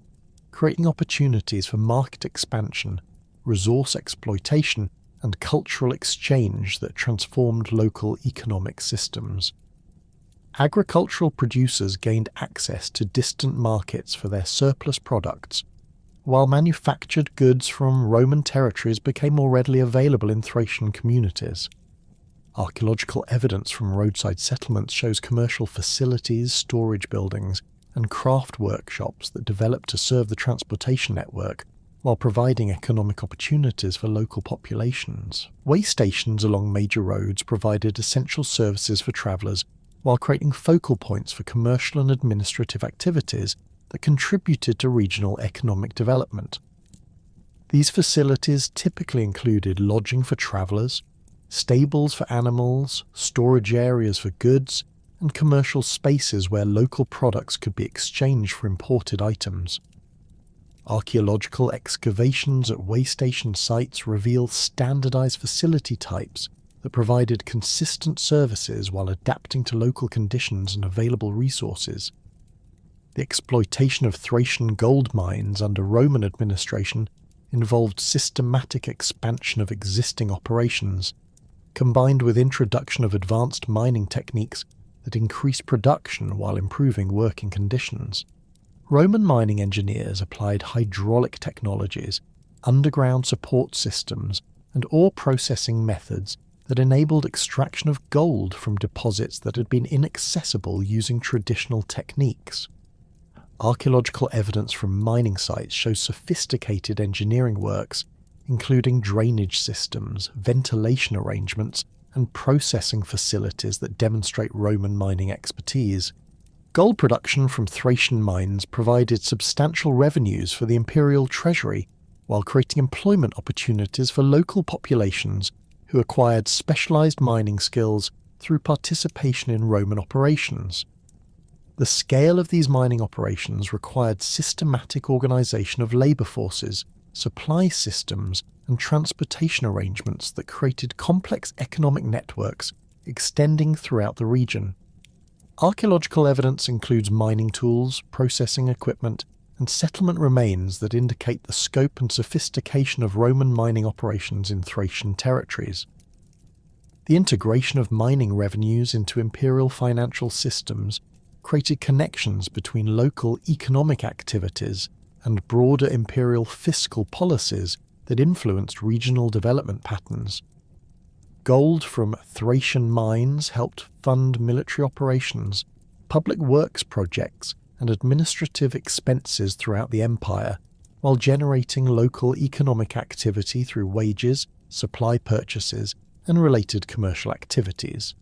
creating opportunities for market expansion, resource exploitation, and cultural exchange that transformed local economic systems. Agricultural producers gained access to distant markets for their surplus products, while manufactured goods from Roman territories became more readily available in Thracian communities. Archaeological evidence from roadside settlements shows commercial facilities, storage buildings, and craft workshops that developed to serve the transportation network, while providing economic opportunities for local populations. Way stations along major roads provided essential services for travellers, while creating focal points for commercial and administrative activities that contributed to regional economic development. These facilities typically included lodging for travellers, stables for animals, storage areas for goods, and commercial spaces where local products could be exchanged for imported items. Archaeological excavations at way station sites reveal standardized facility types that provided consistent services while adapting to local conditions and available resources. The exploitation of Thracian gold mines under Roman administration involved systematic expansion of existing operations, combined with introduction of advanced mining techniques that increased production while improving working conditions. Roman mining engineers applied hydraulic technologies, underground support systems, and ore processing methods that enabled extraction of gold from deposits that had been inaccessible using traditional techniques. Archaeological evidence from mining sites shows sophisticated engineering works, including drainage systems, ventilation arrangements, and processing facilities that demonstrate Roman mining expertise. Gold production from Thracian mines provided substantial revenues for the imperial treasury, while creating employment opportunities for local populations who acquired specialized mining skills through participation in Roman operations. The scale of these mining operations required systematic organization of labor forces, supply systems, and transportation arrangements that created complex economic networks extending throughout the region. Archaeological evidence includes mining tools, processing equipment, and settlement remains that indicate the scope and sophistication of Roman mining operations in Thracian territories. The integration of mining revenues into imperial financial systems created connections between local economic activities and broader imperial fiscal policies that influenced regional development patterns. Gold from Thracian mines helped fund military operations, public works projects, and administrative expenses throughout the empire, while generating local economic activity through wages, supply purchases, and related commercial activities.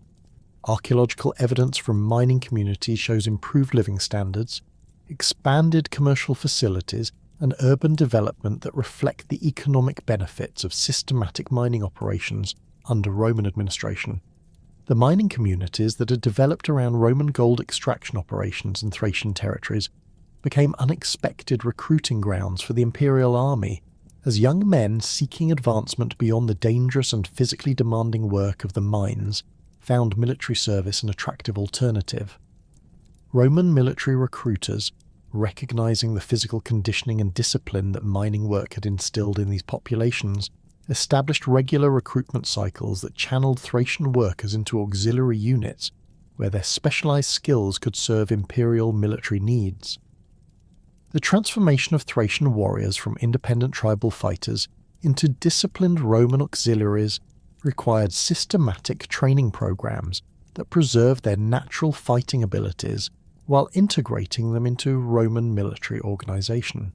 Archaeological evidence from mining communities shows improved living standards, expanded commercial facilities, and urban development that reflect the economic benefits of systematic mining operations under Roman administration. The mining communities that had developed around Roman gold extraction operations in Thracian territories became unexpected recruiting grounds for the imperial army, as young men seeking advancement beyond the dangerous and physically demanding work of the mines found military service an attractive alternative. Roman military recruiters, recognizing the physical conditioning and discipline that mining work had instilled in these populations, established regular recruitment cycles that channeled Thracian workers into auxiliary units where their specialized skills could serve imperial military needs. The transformation of Thracian warriors from independent tribal fighters into disciplined Roman auxiliaries required systematic training programs that preserved their natural fighting abilities while integrating them into Roman military organization.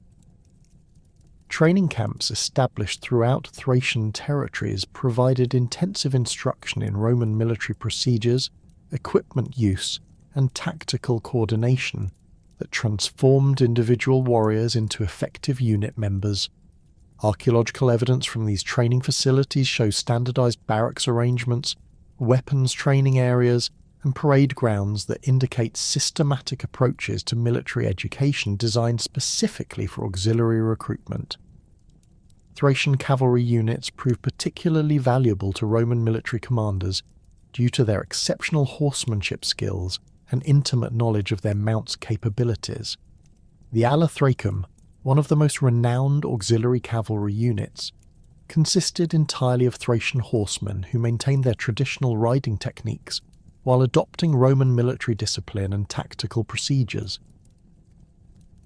Training camps established throughout Thracian territories provided intensive instruction in Roman military procedures, equipment use, and tactical coordination that transformed individual warriors into effective unit members. Archaeological evidence from these training facilities shows standardized barracks arrangements, weapons training areas, and parade grounds that indicate systematic approaches to military education designed specifically for auxiliary recruitment. Thracian cavalry units proved particularly valuable to Roman military commanders due to their exceptional horsemanship skills and intimate knowledge of their mount's capabilities. The Ala Thracium, one of the most renowned auxiliary cavalry units, consisted entirely of Thracian horsemen who maintained their traditional riding techniques while adopting Roman military discipline and tactical procedures.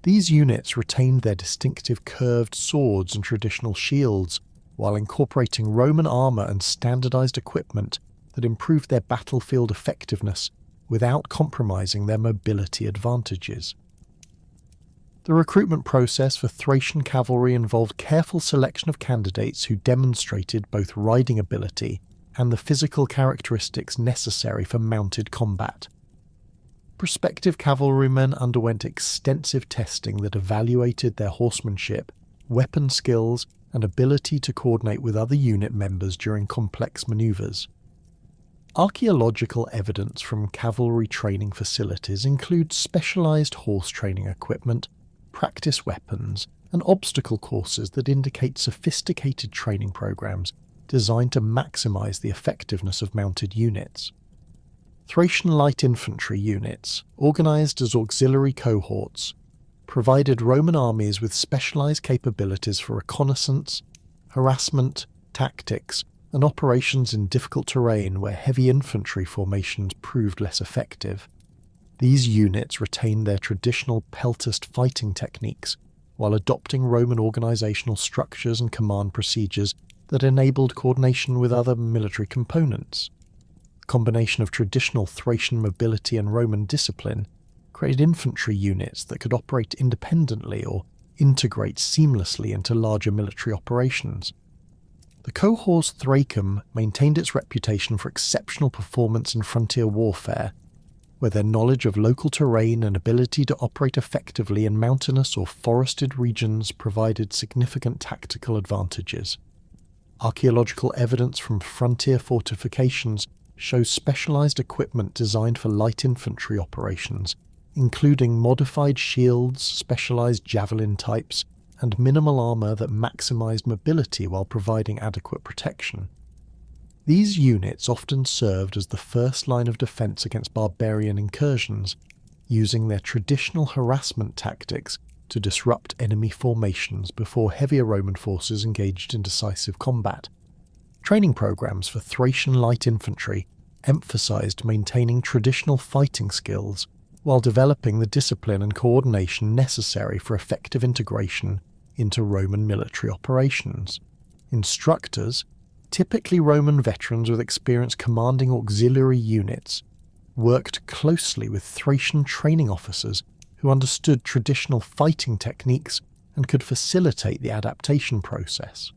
These units retained their distinctive curved swords and traditional shields, while incorporating Roman armour and standardized equipment that improved their battlefield effectiveness without compromising their mobility advantages. The recruitment process for Thracian cavalry involved careful selection of candidates who demonstrated both riding ability and the physical characteristics necessary for mounted combat. Prospective cavalrymen underwent extensive testing that evaluated their horsemanship, weapon skills, and ability to coordinate with other unit members during complex maneuvers. Archaeological evidence from cavalry training facilities includes specialized horse training equipment, practice weapons, and obstacle courses that indicate sophisticated training programs designed to maximize the effectiveness of mounted units. Thracian light infantry units, organized as auxiliary cohorts, provided Roman armies with specialized capabilities for reconnaissance, harassment, tactics, and operations in difficult terrain where heavy infantry formations proved less effective. These units retained their traditional peltast fighting techniques while adopting Roman organizational structures and command procedures that enabled coordination with other military components. The combination of traditional Thracian mobility and Roman discipline created infantry units that could operate independently or integrate seamlessly into larger military operations. The cohors Thracium maintained its reputation for exceptional performance in frontier warfare, where their knowledge of local terrain and ability to operate effectively in mountainous or forested regions provided significant tactical advantages. Archaeological evidence from frontier fortifications shows specialized equipment designed for light infantry operations, including modified shields, specialized javelin types, and minimal armor that maximized mobility while providing adequate protection. These units often served as the first line of defense against barbarian incursions, using their traditional harassment tactics to disrupt enemy formations before heavier Roman forces engaged in decisive combat. Training programs for Thracian light infantry emphasized maintaining traditional fighting skills while developing the discipline and coordination necessary for effective integration into Roman military operations. Instructors, typically Roman veterans with experience commanding auxiliary units, worked closely with Thracian training officers who understood traditional fighting techniques and could facilitate the adaptation process.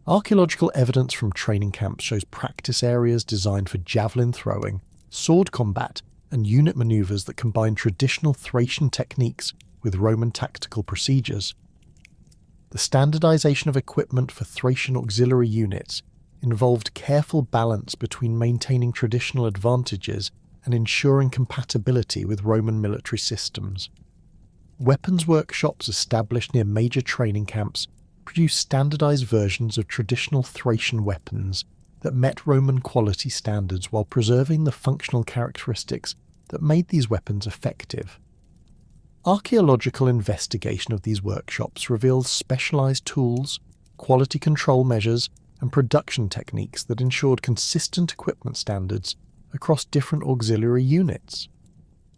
Archaeological evidence from training camps shows practice areas designed for javelin throwing, sword combat, and unit maneuvers that combine traditional Thracian techniques with Roman tactical procedures. The standardization of equipment for Thracian auxiliary units involved careful balance between maintaining traditional advantages and ensuring compatibility with Roman military systems. Weapons workshops established near major training camps produced standardized versions of traditional Thracian weapons that met Roman quality standards while preserving the functional characteristics that made these weapons effective. Archaeological investigation of these workshops reveals specialized tools, quality control measures, and production techniques that ensured consistent equipment standards across different auxiliary units.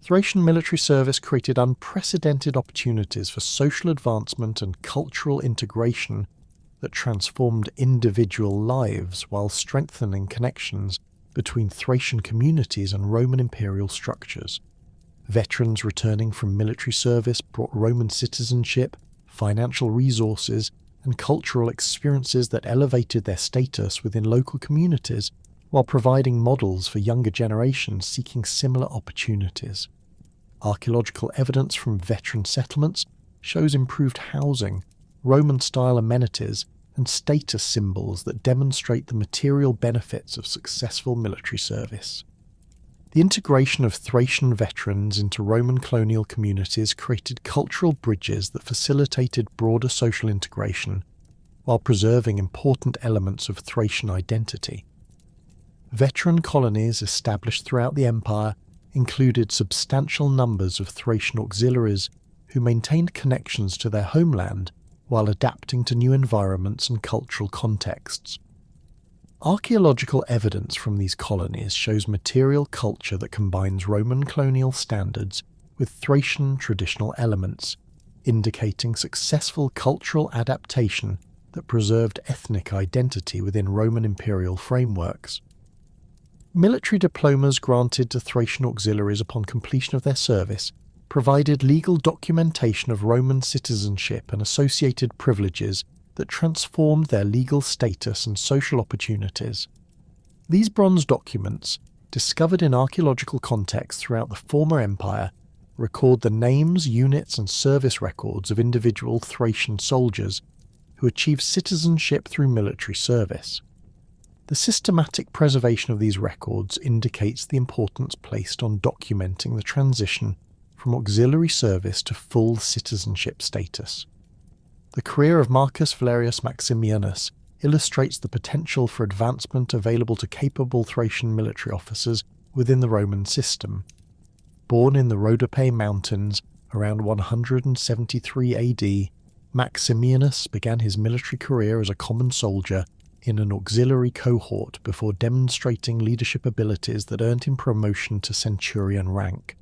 Thracian military service created unprecedented opportunities for social advancement and cultural integration that transformed individual lives while strengthening connections between Thracian communities and Roman imperial structures. Veterans returning from military service brought Roman citizenship, financial resources, and cultural experiences that elevated their status within local communities while providing models for younger generations seeking similar opportunities. Archaeological evidence from veteran settlements shows improved housing, Roman-style amenities, and status symbols that demonstrate the material benefits of successful military service. The integration of Thracian veterans into Roman colonial communities created cultural bridges that facilitated broader social integration, while preserving important elements of Thracian identity. Veteran colonies established throughout the empire included substantial numbers of Thracian auxiliaries who maintained connections to their homeland while adapting to new environments and cultural contexts. Archaeological evidence from these colonies shows material culture that combines Roman colonial standards with Thracian traditional elements, indicating successful cultural adaptation that preserved ethnic identity within Roman imperial frameworks. Military diplomas granted to Thracian auxiliaries upon completion of their service provided legal documentation of Roman citizenship and associated privileges that transformed their legal status and social opportunities. These bronze documents, discovered in archaeological contexts throughout the former empire, record the names, units, and service records of individual Thracian soldiers who achieved citizenship through military service. The systematic preservation of these records indicates the importance placed on documenting the transition from auxiliary service to full citizenship status. The career of Marcus Valerius Maximianus illustrates the potential for advancement available to capable Thracian military officers within the Roman system. Born in the Rhodope Mountains around 173 AD, Maximianus began his military career as a common soldier in an auxiliary cohort before demonstrating leadership abilities that earned him promotion to centurion rank.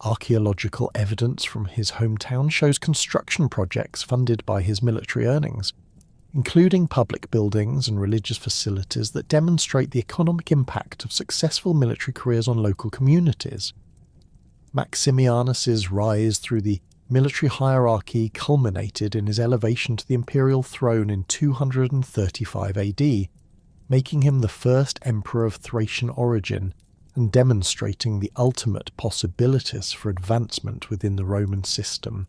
Archaeological evidence from his hometown shows construction projects funded by his military earnings, including public buildings and religious facilities that demonstrate the economic impact of successful military careers on local communities. Maximianus's rise through the military hierarchy culminated in his elevation to the imperial throne in 235 AD, making him the first emperor of Thracian origin and demonstrating the ultimate possibilities for advancement within the Roman system.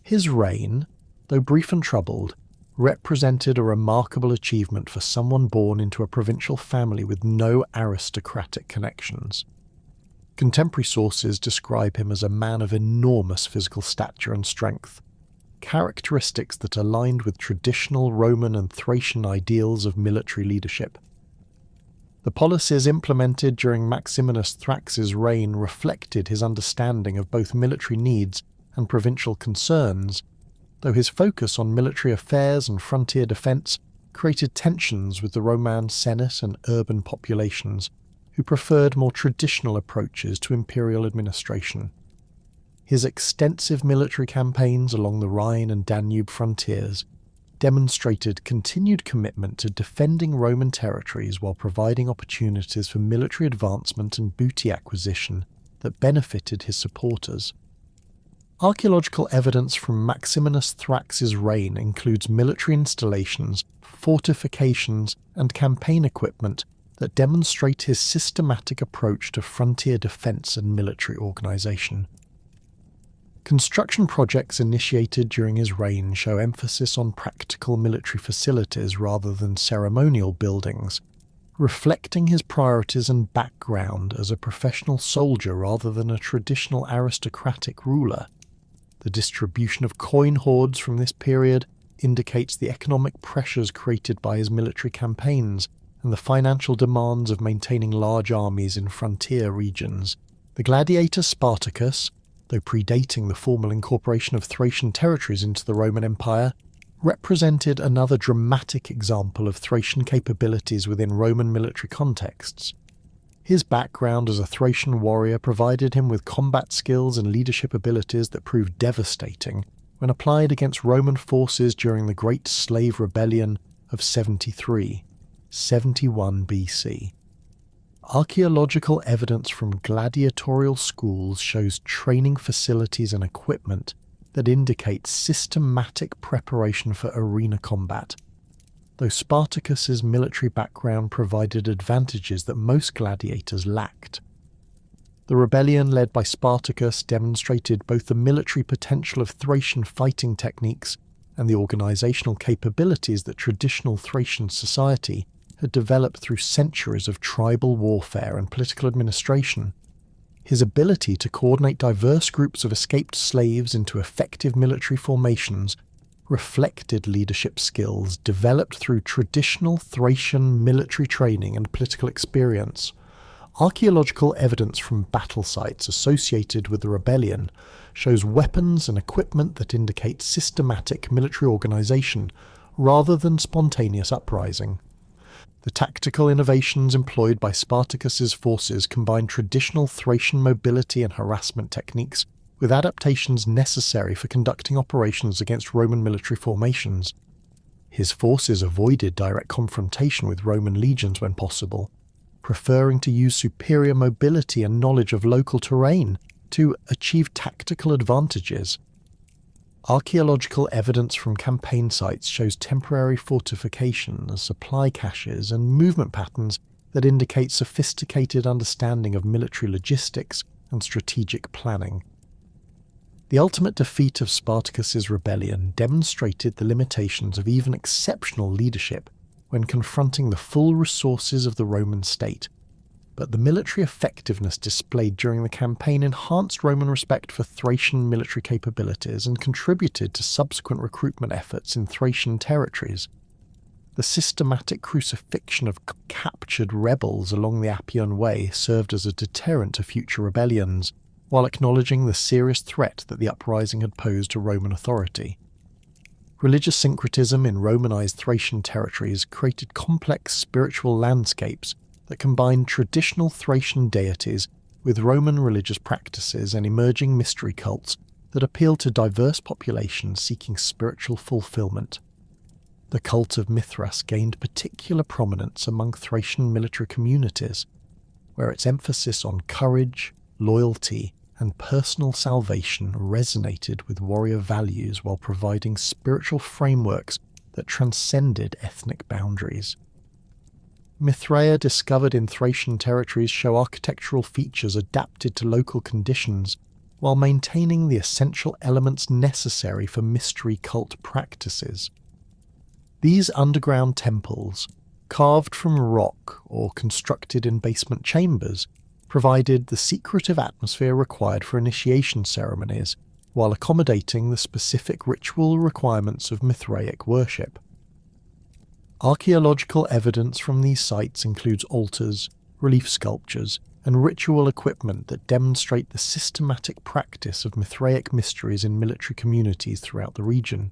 His reign, though brief and troubled, represented a remarkable achievement for someone born into a provincial family with no aristocratic connections. Contemporary sources describe him as a man of enormous physical stature and strength, characteristics that aligned with traditional Roman and Thracian ideals of military leadership. The policies implemented during Maximinus Thrax's reign reflected his understanding of both military needs and provincial concerns, though his focus on military affairs and frontier defence created tensions with the Roman Senate and urban populations, who preferred more traditional approaches to imperial administration. His extensive military campaigns along the Rhine and Danube frontiers demonstrated continued commitment to defending Roman territories while providing opportunities for military advancement and booty acquisition that benefited his supporters. Archaeological evidence from Maximinus Thrax's reign includes military installations, fortifications, and campaign equipment that demonstrate his systematic approach to frontier defence and military organisation. Construction projects initiated during his reign show emphasis on practical military facilities rather than ceremonial buildings, reflecting his priorities and background as a professional soldier rather than a traditional aristocratic ruler. The distribution of coin hoards from this period indicates the economic pressures created by his military campaigns and the financial demands of maintaining large armies in frontier regions. The gladiator Spartacus, though predating the formal incorporation of Thracian territories into the Roman Empire, represented another dramatic example of Thracian capabilities within Roman military contexts. His background as a Thracian warrior provided him with combat skills and leadership abilities that proved devastating when applied against Roman forces during the Great Slave Rebellion of 71 BC. Archaeological evidence from gladiatorial schools shows training facilities and equipment that indicate systematic preparation for arena combat, though Spartacus's military background provided advantages that most gladiators lacked. The rebellion led by Spartacus demonstrated both the military potential of Thracian fighting techniques and the organizational capabilities that traditional Thracian society had developed through centuries of tribal warfare and political administration. His ability to coordinate diverse groups of escaped slaves into effective military formations reflected leadership skills developed through traditional Thracian military training and political experience. Archaeological evidence from battle sites associated with the rebellion shows weapons and equipment that indicate systematic military organization rather than spontaneous uprising. The tactical innovations employed by Spartacus's forces combined traditional Thracian mobility and harassment techniques with adaptations necessary for conducting operations against Roman military formations. His forces avoided direct confrontation with Roman legions when possible, preferring to use superior mobility and knowledge of local terrain to achieve tactical advantages. Archaeological evidence from campaign sites shows temporary fortifications, supply caches, and movement patterns that indicate sophisticated understanding of military logistics and strategic planning. The ultimate defeat of Spartacus's rebellion demonstrated the limitations of even exceptional leadership when confronting the full resources of the Roman state, but the military effectiveness displayed during the campaign enhanced Roman respect for Thracian military capabilities and contributed to subsequent recruitment efforts in Thracian territories. The systematic crucifixion of captured rebels along the Appian Way served as a deterrent to future rebellions, while acknowledging the serious threat that the uprising had posed to Roman authority. Religious syncretism in Romanized Thracian territories created complex spiritual landscapes that combined traditional Thracian deities with Roman religious practices and emerging mystery cults that appealed to diverse populations seeking spiritual fulfillment. The cult of Mithras gained particular prominence among Thracian military communities, where its emphasis on courage, loyalty, and personal salvation resonated with warrior values while providing spiritual frameworks that transcended ethnic boundaries. Mithraea discovered in Thracian territories show architectural features adapted to local conditions while maintaining the essential elements necessary for mystery cult practices. These underground temples, carved from rock or constructed in basement chambers, provided the secretive atmosphere required for initiation ceremonies while accommodating the specific ritual requirements of Mithraic worship. Archaeological evidence from these sites includes altars, relief sculptures, and ritual equipment that demonstrate the systematic practice of Mithraic mysteries in military communities throughout the region.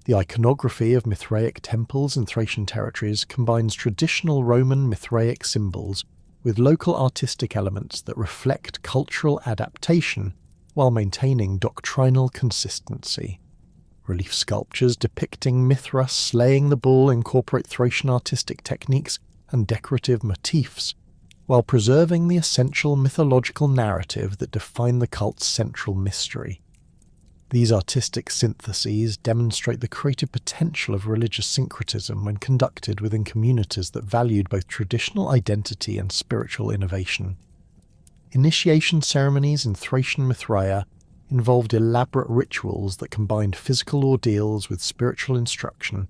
The iconography of Mithraic temples in Thracian territories combines traditional Roman Mithraic symbols with local artistic elements that reflect cultural adaptation while maintaining doctrinal consistency. Relief sculptures depicting Mithras slaying the bull incorporate Thracian artistic techniques and decorative motifs, while preserving the essential mythological narrative that define the cult's central mystery. These artistic syntheses demonstrate the creative potential of religious syncretism when conducted within communities that valued both traditional identity and spiritual innovation. Initiation ceremonies in Thracian Mithraea involved elaborate rituals that combined physical ordeals with spiritual instruction,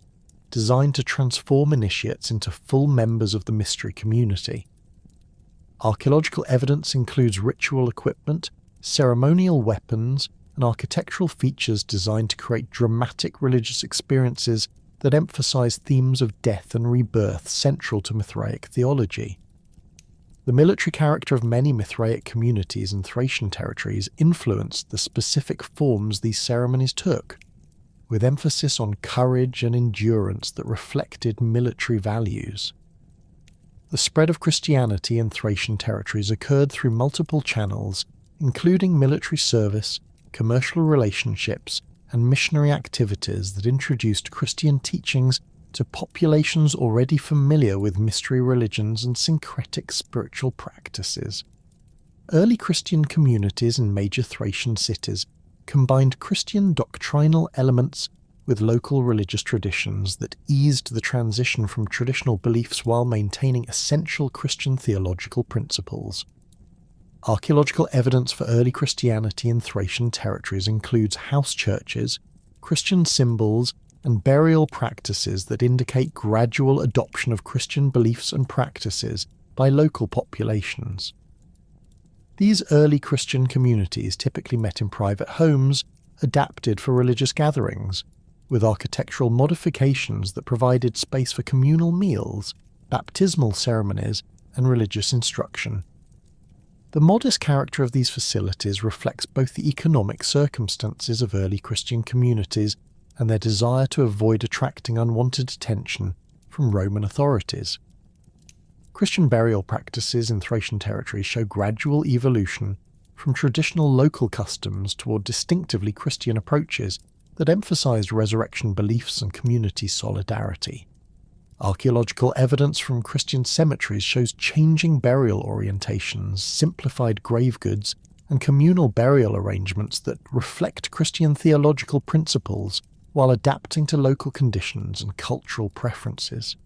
designed to transform initiates into full members of the mystery community. Archaeological evidence includes ritual equipment, ceremonial weapons, and architectural features designed to create dramatic religious experiences that emphasize themes of death and rebirth central to Mithraic theology. The military character of many Mithraic communities in Thracian territories influenced the specific forms these ceremonies took, with emphasis on courage and endurance that reflected military values. The spread of Christianity in Thracian territories occurred through multiple channels, including military service, commercial relationships, and missionary activities that introduced Christian teachings to populations already familiar with mystery religions and syncretic spiritual practices. Early Christian communities in major Thracian cities combined Christian doctrinal elements with local religious traditions that eased the transition from traditional beliefs while maintaining essential Christian theological principles. Archaeological evidence for early Christianity in Thracian territories includes house churches, Christian symbols, and burial practices that indicate gradual adoption of Christian beliefs and practices by local populations. These early Christian communities typically met in private homes, adapted for religious gatherings, with architectural modifications that provided space for communal meals, baptismal ceremonies, and religious instruction. The modest character of these facilities reflects both the economic circumstances of early Christian communities and their desire to avoid attracting unwanted attention from Roman authorities. Christian burial practices in Thracian territory show gradual evolution from traditional local customs toward distinctively Christian approaches that emphasized resurrection beliefs and community solidarity. Archaeological evidence from Christian cemeteries shows changing burial orientations, simplified grave goods, and communal burial arrangements that reflect Christian theological principles while adapting to local conditions and cultural preferences.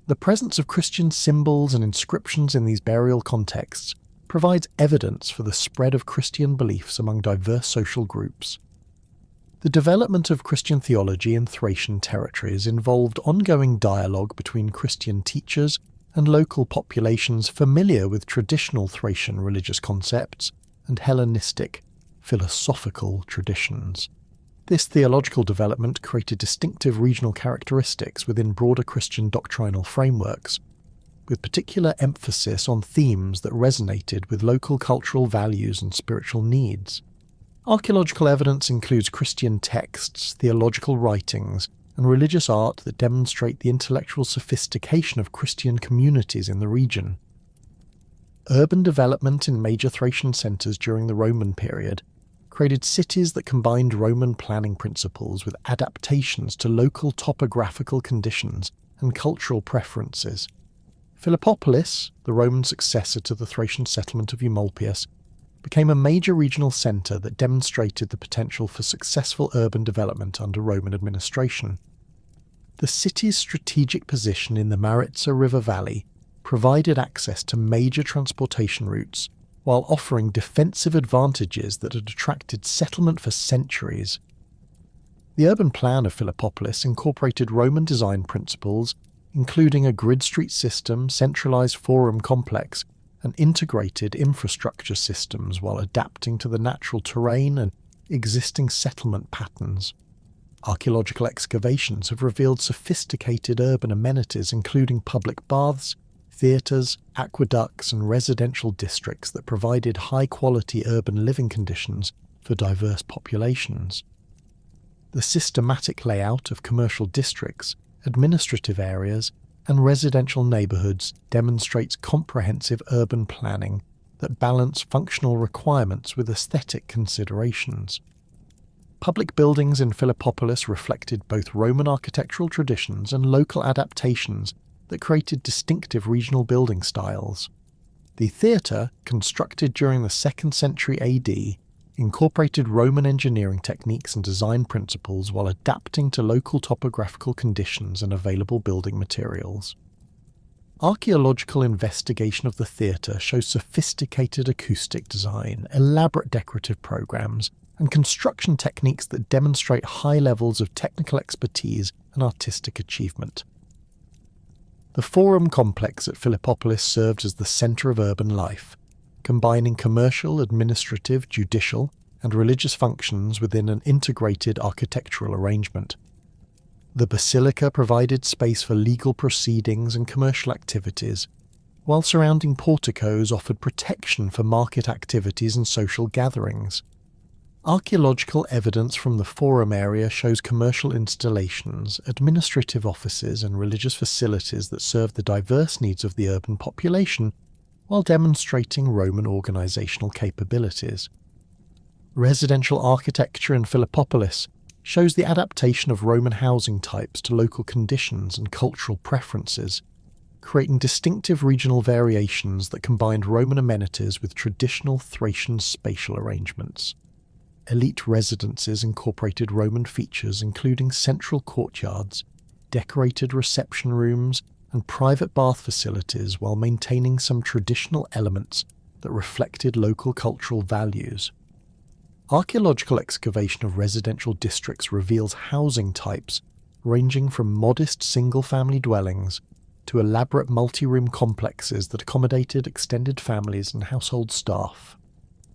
The presence of Christian symbols and inscriptions in these burial contexts provides evidence for the spread of Christian beliefs among diverse social groups. The development of Christian theology in Thracian territories involved ongoing dialogue between Christian teachers and local populations familiar with traditional Thracian religious concepts and Hellenistic philosophical traditions. This theological development created distinctive regional characteristics within broader Christian doctrinal frameworks, with particular emphasis on themes that resonated with local cultural values and spiritual needs. Archaeological evidence includes Christian texts, theological writings, and religious art that demonstrate the intellectual sophistication of Christian communities in the region. Urban development in major Thracian centres during the Roman period created cities that combined Roman planning principles with adaptations to local topographical conditions and cultural preferences. Philippopolis, the Roman successor to the Thracian settlement of Eumolpius, became a major regional centre that demonstrated the potential for successful urban development under Roman administration. The city's strategic position in the Maritsa River Valley provided access to major transportation routes while offering defensive advantages that had attracted settlement for centuries. The urban plan of Philippopolis incorporated Roman design principles, including a grid street system, centralised forum complex, and integrated infrastructure systems while adapting to the natural terrain and existing settlement patterns. Archaeological excavations have revealed sophisticated urban amenities including public baths, theatres, aqueducts and residential districts that provided high-quality urban living conditions for diverse populations. The systematic layout of commercial districts, administrative areas, and residential neighbourhoods demonstrates comprehensive urban planning that balance functional requirements with aesthetic considerations. Public buildings in Philippopolis reflected both Roman architectural traditions and local adaptations that created distinctive regional building styles. The theatre, constructed during the 2nd century AD, incorporated Roman engineering techniques and design principles while adapting to local topographical conditions and available building materials. Archaeological investigation of the theatre shows sophisticated acoustic design, elaborate decorative programs, and construction techniques that demonstrate high levels of technical expertise and artistic achievement. The Forum complex at Philippopolis served as the centre of urban life, combining commercial, administrative, judicial, and religious functions within an integrated architectural arrangement. The basilica provided space for legal proceedings and commercial activities, while surrounding porticos offered protection for market activities and social gatherings. Archaeological evidence from the Forum area shows commercial installations, administrative offices, and religious facilities that serve the diverse needs of the urban population, while demonstrating Roman organisational capabilities. Residential architecture in Philippopolis shows the adaptation of Roman housing types to local conditions and cultural preferences, creating distinctive regional variations that combined Roman amenities with traditional Thracian spatial arrangements. Elite residences incorporated Roman features including central courtyards, decorated reception rooms, and private bath facilities while maintaining some traditional elements that reflected local cultural values. Archaeological excavation of residential districts reveals housing types ranging from modest single-family dwellings to elaborate multi-room complexes that accommodated extended families and household staff.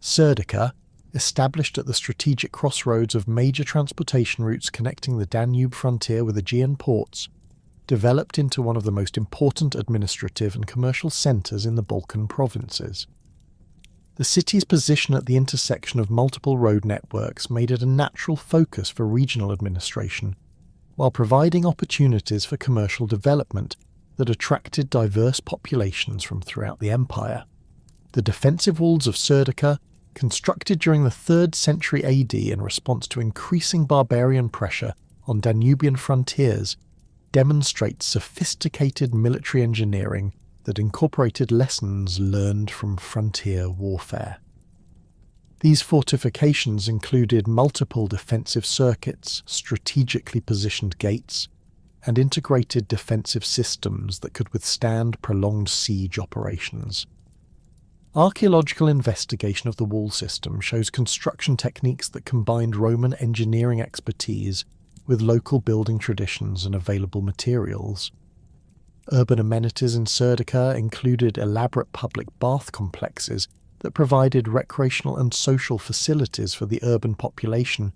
Serdica, established at the strategic crossroads of major transportation routes connecting the Danube frontier with Aegean ports, developed into one of the most important administrative and commercial centres in the Balkan provinces. The city's position at the intersection of multiple road networks made it a natural focus for regional administration, while providing opportunities for commercial development that attracted diverse populations from throughout the empire. The defensive walls of Serdica, constructed during the 3rd century AD in response to increasing barbarian pressure on Danubian frontiers, demonstrate sophisticated military engineering that incorporated lessons learned from frontier warfare. These fortifications included multiple defensive circuits, strategically positioned gates, and integrated defensive systems that could withstand prolonged siege operations. Archaeological investigation of the wall system shows construction techniques that combined Roman engineering expertise with local building traditions and available materials. Urban amenities in Serdica included elaborate public bath complexes that provided recreational and social facilities for the urban population,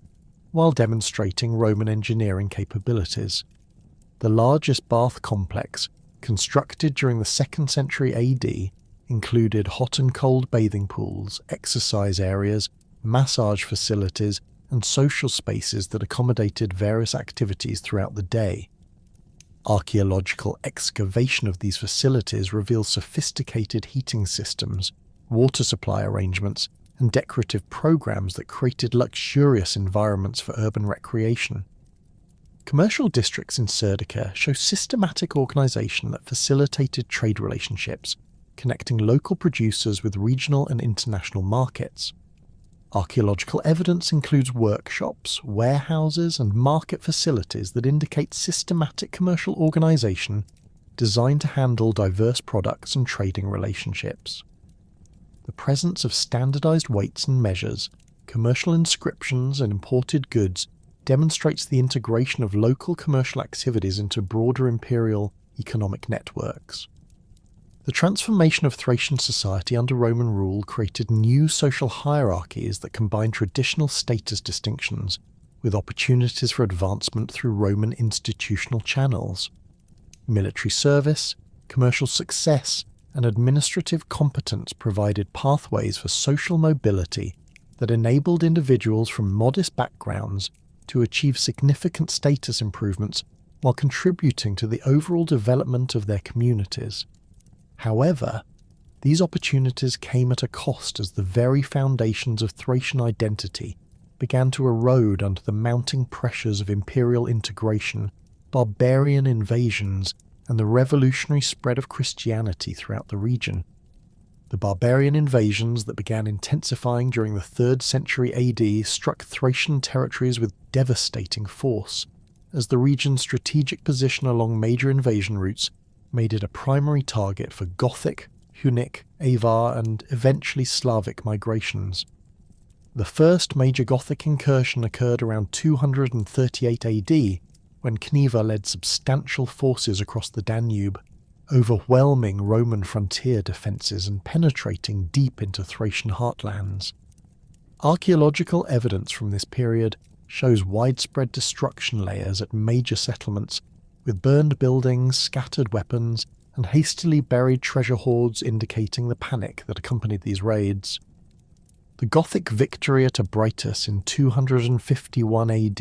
while demonstrating Roman engineering capabilities. The largest bath complex, constructed during the 2nd century AD, included hot and cold bathing pools, exercise areas, massage facilities, and social spaces that accommodated various activities throughout the day. Archaeological excavation of these facilities reveals sophisticated heating systems, water supply arrangements, and decorative programs that created luxurious environments for urban recreation. Commercial districts in Serdica show systematic organisation that facilitated trade relationships, connecting local producers with regional and international markets. Archaeological evidence includes workshops, warehouses, and market facilities that indicate systematic commercial organisation designed to handle diverse products and trading relationships. The presence of standardised weights and measures, commercial inscriptions, and imported goods demonstrates the integration of local commercial activities into broader imperial economic networks. The transformation of Thracian society under Roman rule created new social hierarchies that combined traditional status distinctions with opportunities for advancement through Roman institutional channels. Military service, commercial success, and administrative competence provided pathways for social mobility that enabled individuals from modest backgrounds to achieve significant status improvements while contributing to the overall development of their communities. However, these opportunities came at a cost as the very foundations of Thracian identity began to erode under the mounting pressures of imperial integration, barbarian invasions, and the revolutionary spread of Christianity throughout the region. The barbarian invasions that began intensifying during the 3rd century AD struck Thracian territories with devastating force, as the region's strategic position along major invasion routes made it a primary target for Gothic, Hunnic, Avar, and eventually Slavic migrations. The first major Gothic incursion occurred around 238 AD, when Cniva led substantial forces across the Danube, overwhelming Roman frontier defences and penetrating deep into Thracian heartlands. Archaeological evidence from this period shows widespread destruction layers at major settlements, with burned buildings, scattered weapons, and hastily buried treasure hoards indicating the panic that accompanied these raids. The Gothic victory at Abritus in 251 AD,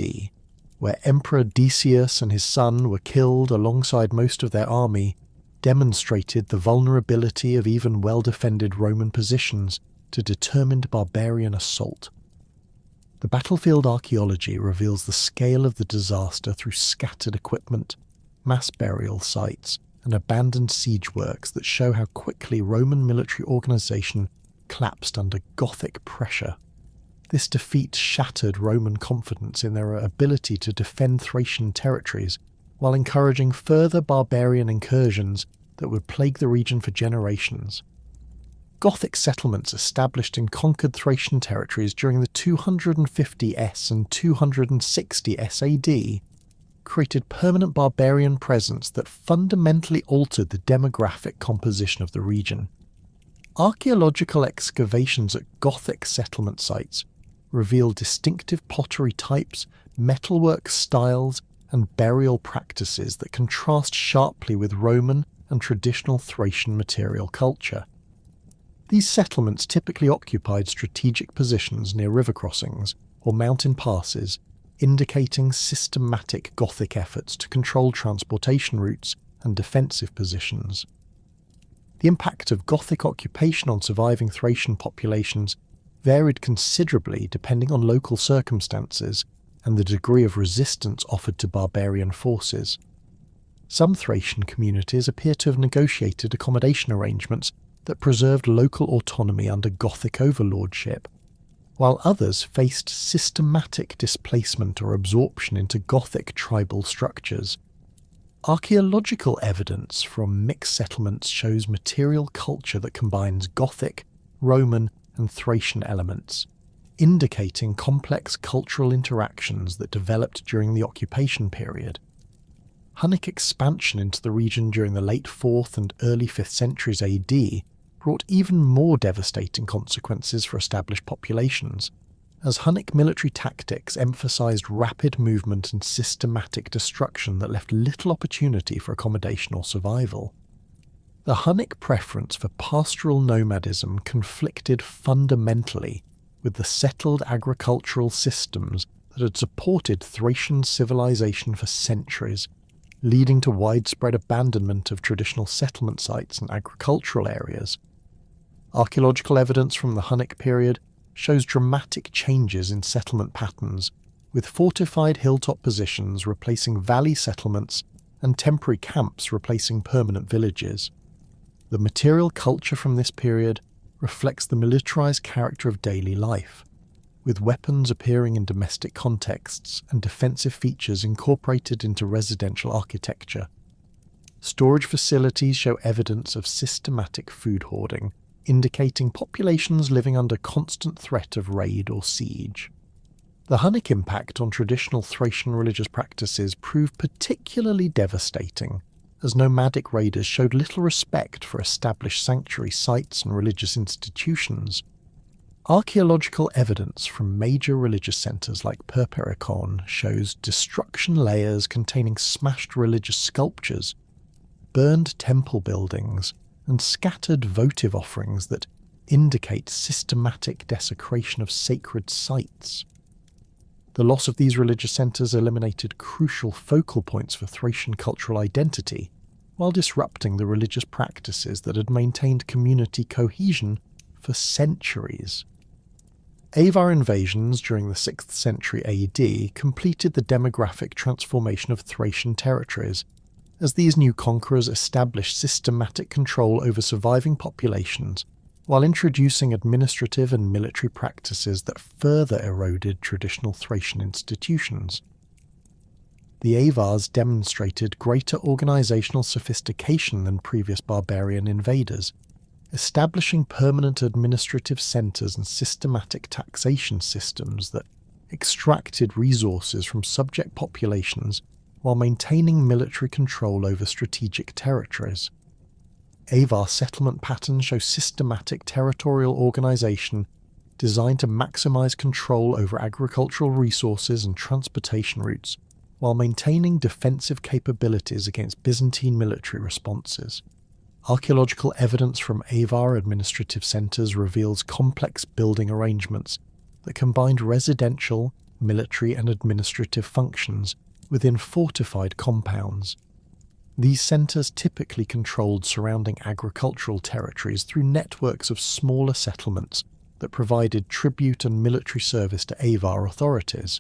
where Emperor Decius and his son were killed alongside most of their army, demonstrated the vulnerability of even well-defended Roman positions to determined barbarian assault. The battlefield archaeology reveals the scale of the disaster through scattered equipment, mass burial sites, and abandoned siege works that show how quickly Roman military organisation collapsed under Gothic pressure. This defeat shattered Roman confidence in their ability to defend Thracian territories, while encouraging further barbarian incursions that would plague the region for generations. Gothic settlements established in conquered Thracian territories during the 250 S and 260 S AD created permanent barbarian presence that fundamentally altered the demographic composition of the region. Archaeological excavations at Gothic settlement sites reveal distinctive pottery types, metalwork styles, and burial practices that contrast sharply with Roman and traditional Thracian material culture. These settlements typically occupied strategic positions near river crossings or mountain passes, indicating systematic Gothic efforts to control transportation routes and defensive positions. The impact of Gothic occupation on surviving Thracian populations varied considerably depending on local circumstances and the degree of resistance offered to barbarian forces. Some Thracian communities appear to have negotiated accommodation arrangements that preserved local autonomy under Gothic overlordship, while others faced systematic displacement or absorption into Gothic tribal structures. Archaeological evidence from mixed settlements shows material culture that combines Gothic, Roman, and Thracian elements, indicating complex cultural interactions that developed during the occupation period. Hunnic expansion into the region during the late 4th and early 5th centuries AD brought even more devastating consequences for established populations, as Hunnic military tactics emphasized rapid movement and systematic destruction that left little opportunity for accommodation or survival. The Hunnic preference for pastoral nomadism conflicted fundamentally with the settled agricultural systems that had supported Thracian civilization for centuries, leading to widespread abandonment of traditional settlement sites and agricultural areas. Archaeological evidence from the Hunnic period shows dramatic changes in settlement patterns, with fortified hilltop positions replacing valley settlements and temporary camps replacing permanent villages. The material culture from this period reflects the militarized character of daily life, with weapons appearing in domestic contexts and defensive features incorporated into residential architecture. Storage facilities show evidence of systematic food hoarding, indicating populations living under constant threat of raid or siege. The Hunnic impact on traditional Thracian religious practices proved particularly devastating, as nomadic raiders showed little respect for established sanctuary sites and religious institutions. Archaeological evidence from major religious centres like Perperikon shows destruction layers containing smashed religious sculptures, burned temple buildings, and scattered votive offerings that indicate systematic desecration of sacred sites. The loss of these religious centres eliminated crucial focal points for Thracian cultural identity, while disrupting the religious practices that had maintained community cohesion for centuries. Avar invasions during the 6th century AD completed the demographic transformation of Thracian territories, as these new conquerors established systematic control over surviving populations while introducing administrative and military practices that further eroded traditional Thracian institutions. the Avars demonstrated greater organizational sophistication than previous barbarian invaders, establishing permanent administrative centers and systematic taxation systems that extracted resources from subject populations while maintaining military control over strategic territories. Avar settlement patterns show systematic territorial organization designed to maximize control over agricultural resources and transportation routes, while maintaining defensive capabilities against Byzantine military responses. Archaeological evidence from Avar administrative centers reveals complex building arrangements that combined residential, military and administrative functions within fortified compounds. These centers typically controlled surrounding agricultural territories through networks of smaller settlements that provided tribute and military service to Avar authorities.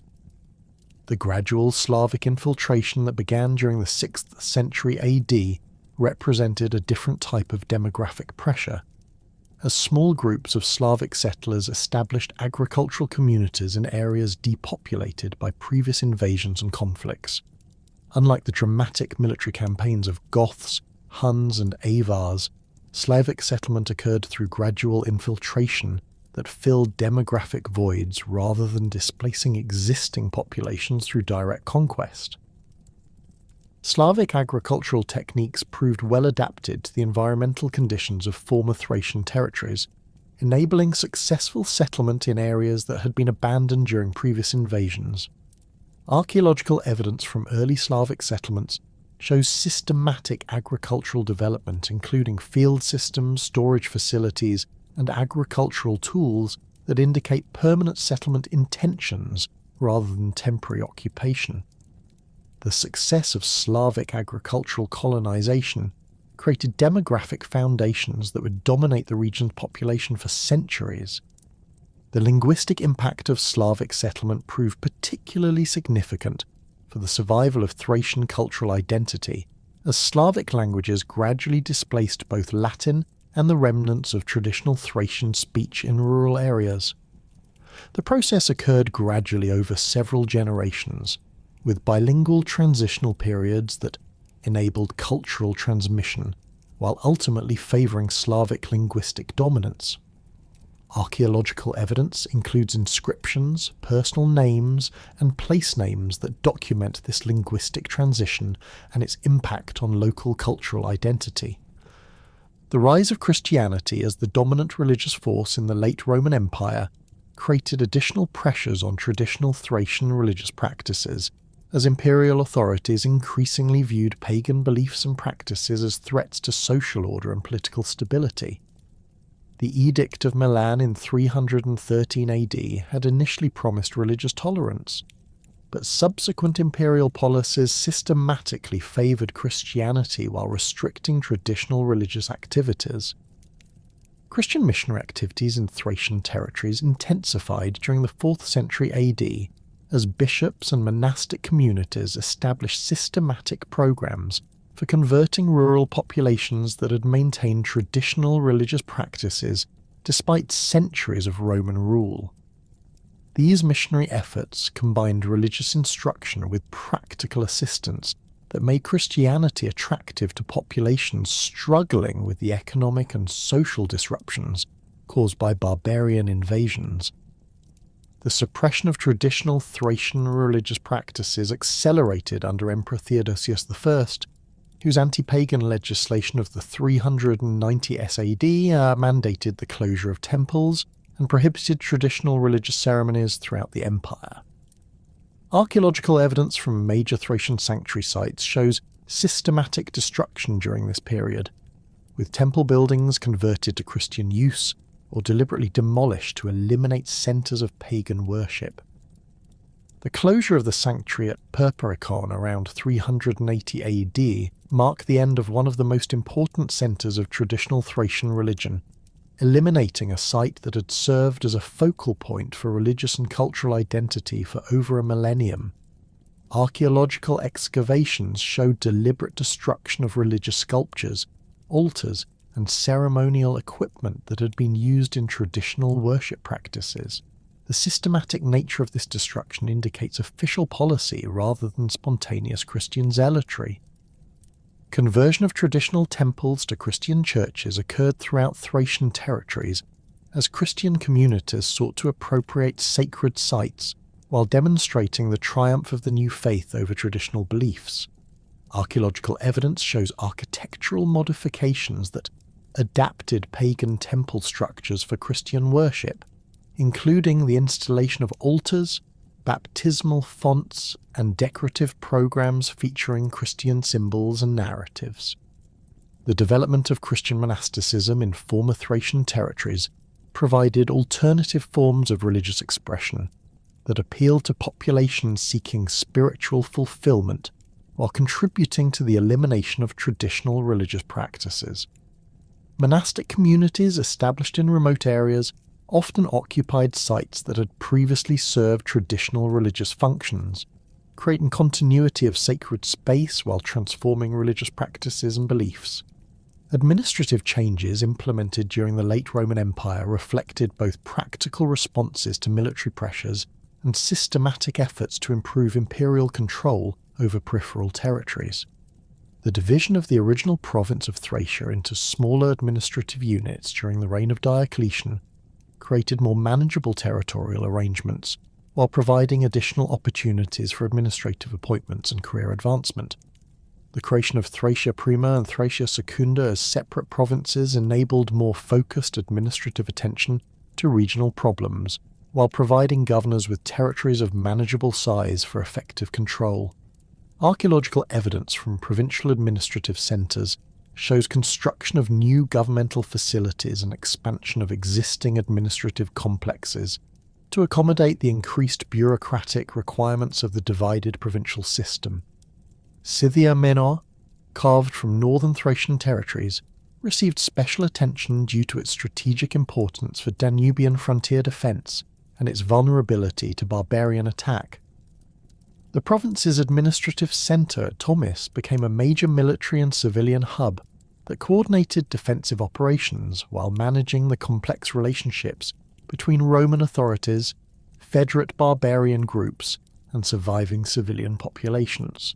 The gradual Slavic infiltration that began during the 6th century AD represented a different type of demographic pressure, as small groups of Slavic settlers established agricultural communities in areas depopulated by previous invasions and conflicts. Unlike the dramatic military campaigns of Goths, Huns and Avars, Slavic settlement occurred through gradual infiltration that filled demographic voids rather than displacing existing populations through direct conquest. Slavic agricultural techniques proved well adapted to the environmental conditions of former Thracian territories, enabling successful settlement in areas that had been abandoned during previous invasions. Archaeological evidence from early Slavic settlements shows systematic agricultural development, including field systems, storage facilities, and agricultural tools that indicate permanent settlement intentions rather than temporary occupation. The success of Slavic agricultural colonization created demographic foundations that would dominate the region's population for centuries. The linguistic impact of Slavic settlement proved particularly significant for the survival of Thracian cultural identity, as Slavic languages gradually displaced both Latin and the remnants of traditional Thracian speech in rural areas. The process occurred gradually over several generations, with bilingual transitional periods that enabled cultural transmission, while ultimately favouring Slavic linguistic dominance. Archaeological evidence includes inscriptions, personal names, and place names that document this linguistic transition and its impact on local cultural identity. The rise of Christianity as the dominant religious force in the late Roman Empire created additional pressures on traditional Thracian religious practices, as imperial authorities increasingly viewed pagan beliefs and practices as threats to social order and political stability. The Edict of Milan in 313 AD had initially promised religious tolerance, but subsequent imperial policies systematically favoured Christianity while restricting traditional religious activities. Christian missionary activities in Thracian territories intensified during the 4th century AD as bishops and monastic communities established systematic programs for converting rural populations that had maintained traditional religious practices despite centuries of Roman rule. These missionary efforts combined religious instruction with practical assistance that made Christianity attractive to populations struggling with the economic and social disruptions caused by barbarian invasions. The suppression of traditional Thracian religious practices accelerated under Emperor Theodosius I, whose anti-pagan legislation of the 390 SAD mandated the closure of temples and prohibited traditional religious ceremonies throughout the empire. Archaeological evidence from major Thracian sanctuary sites shows systematic destruction during this period, with temple buildings converted to Christian use or deliberately demolished to eliminate centres of pagan worship. The closure of the sanctuary at Perperikon around 380 AD marked the end of one of the most important centres of traditional Thracian religion, eliminating a site that had served as a focal point for religious and cultural identity for over a millennium. Archaeological excavations showed deliberate destruction of religious sculptures, altars, and ceremonial equipment that had been used in traditional worship practices. The systematic nature of this destruction indicates official policy rather than spontaneous Christian zealotry. Conversion of traditional temples to Christian churches occurred throughout Thracian territories as Christian communities sought to appropriate sacred sites while demonstrating the triumph of the new faith over traditional beliefs. Archaeological evidence shows architectural modifications that adapted pagan temple structures for Christian worship, including the installation of altars, baptismal fonts, and decorative programs featuring Christian symbols and narratives. The development of Christian monasticism in former Thracian territories provided alternative forms of religious expression that appealed to populations seeking spiritual fulfillment while contributing to the elimination of traditional religious practices. Monastic communities established in remote areas often occupied sites that had previously served traditional religious functions, creating continuity of sacred space while transforming religious practices and beliefs. Administrative changes implemented during the late Roman Empire reflected both practical responses to military pressures and systematic efforts to improve imperial control over peripheral territories. The division of the original province of Thracia into smaller administrative units during the reign of Diocletian created more manageable territorial arrangements, while providing additional opportunities for administrative appointments and career advancement. The creation of Thracia Prima and Thracia Secunda as separate provinces enabled more focused administrative attention to regional problems, while providing governors with territories of manageable size for effective control. Archaeological evidence from provincial administrative centres shows construction of new governmental facilities and expansion of existing administrative complexes to accommodate the increased bureaucratic requirements of the divided provincial system. Scythia Menor, carved from northern Thracian territories, received special attention due to its strategic importance for Danubian frontier defence and its vulnerability to barbarian attack. The province's administrative centre at Tomis became a major military and civilian hub that coordinated defensive operations while managing the complex relationships between Roman authorities, federate barbarian groups, and surviving civilian populations.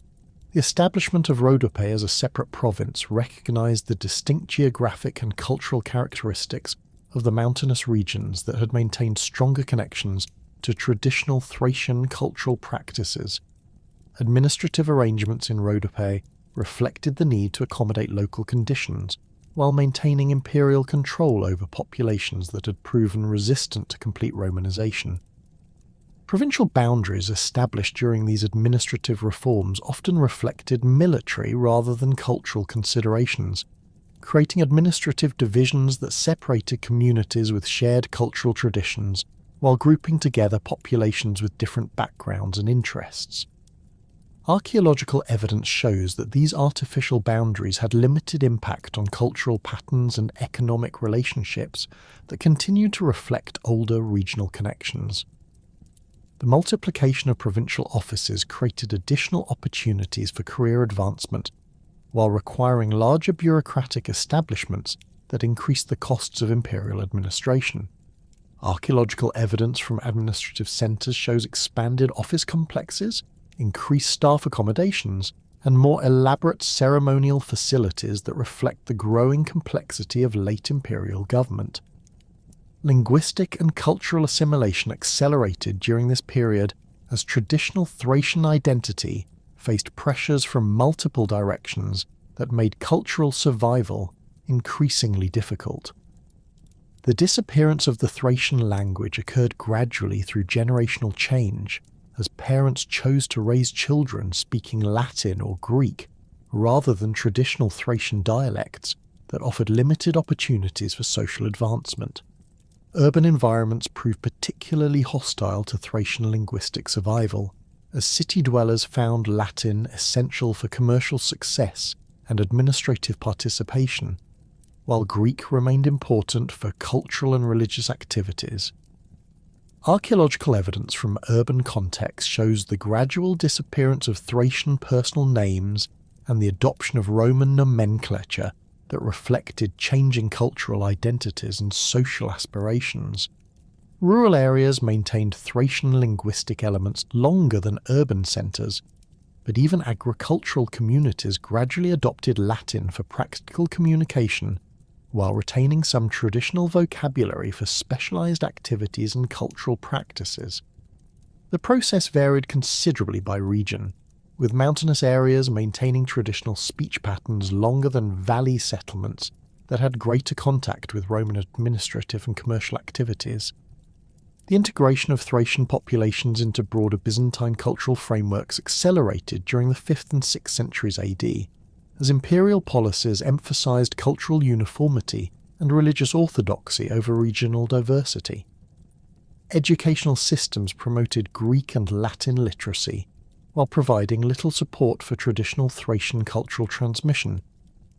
The establishment of Rhodope as a separate province recognised the distinct geographic and cultural characteristics of the mountainous regions that had maintained stronger connections to traditional Thracian cultural practices. Administrative arrangements in Rhodope reflected the need to accommodate local conditions while maintaining imperial control over populations that had proven resistant to complete Romanization. Provincial boundaries established during these administrative reforms often reflected military rather than cultural considerations, creating administrative divisions that separated communities with shared cultural traditions while grouping together populations with different backgrounds and interests. Archaeological evidence shows that these artificial boundaries had limited impact on cultural patterns and economic relationships that continue to reflect older regional connections. The multiplication of provincial offices created additional opportunities for career advancement, while requiring larger bureaucratic establishments that increased the costs of imperial administration. Archaeological evidence from administrative centres shows expanded office complexes, increased staff accommodations, and more elaborate ceremonial facilities that reflect the growing complexity of late imperial government. Linguistic and cultural assimilation accelerated during this period as traditional Thracian identity faced pressures from multiple directions that made cultural survival increasingly difficult. The disappearance of the Thracian language occurred gradually through generational change, as parents chose to raise children speaking Latin or Greek rather than traditional Thracian dialects that offered limited opportunities for social advancement. Urban environments proved particularly hostile to Thracian linguistic survival, as city dwellers found Latin essential for commercial success and administrative participation, while Greek remained important for cultural and religious activities. Archaeological evidence from urban contexts shows the gradual disappearance of Thracian personal names and the adoption of Roman nomenclature that reflected changing cultural identities and social aspirations. Rural areas maintained Thracian linguistic elements longer than urban centres, but even agricultural communities gradually adopted Latin for practical communication while retaining some traditional vocabulary for specialised activities and cultural practices. The process varied considerably by region, with mountainous areas maintaining traditional speech patterns longer than valley settlements that had greater contact with Roman administrative and commercial activities. The integration of Thracian populations into broader Byzantine cultural frameworks accelerated during the 5th and 6th centuries AD, as imperial policies emphasised cultural uniformity and religious orthodoxy over regional diversity. Educational systems promoted Greek and Latin literacy, while providing little support for traditional Thracian cultural transmission,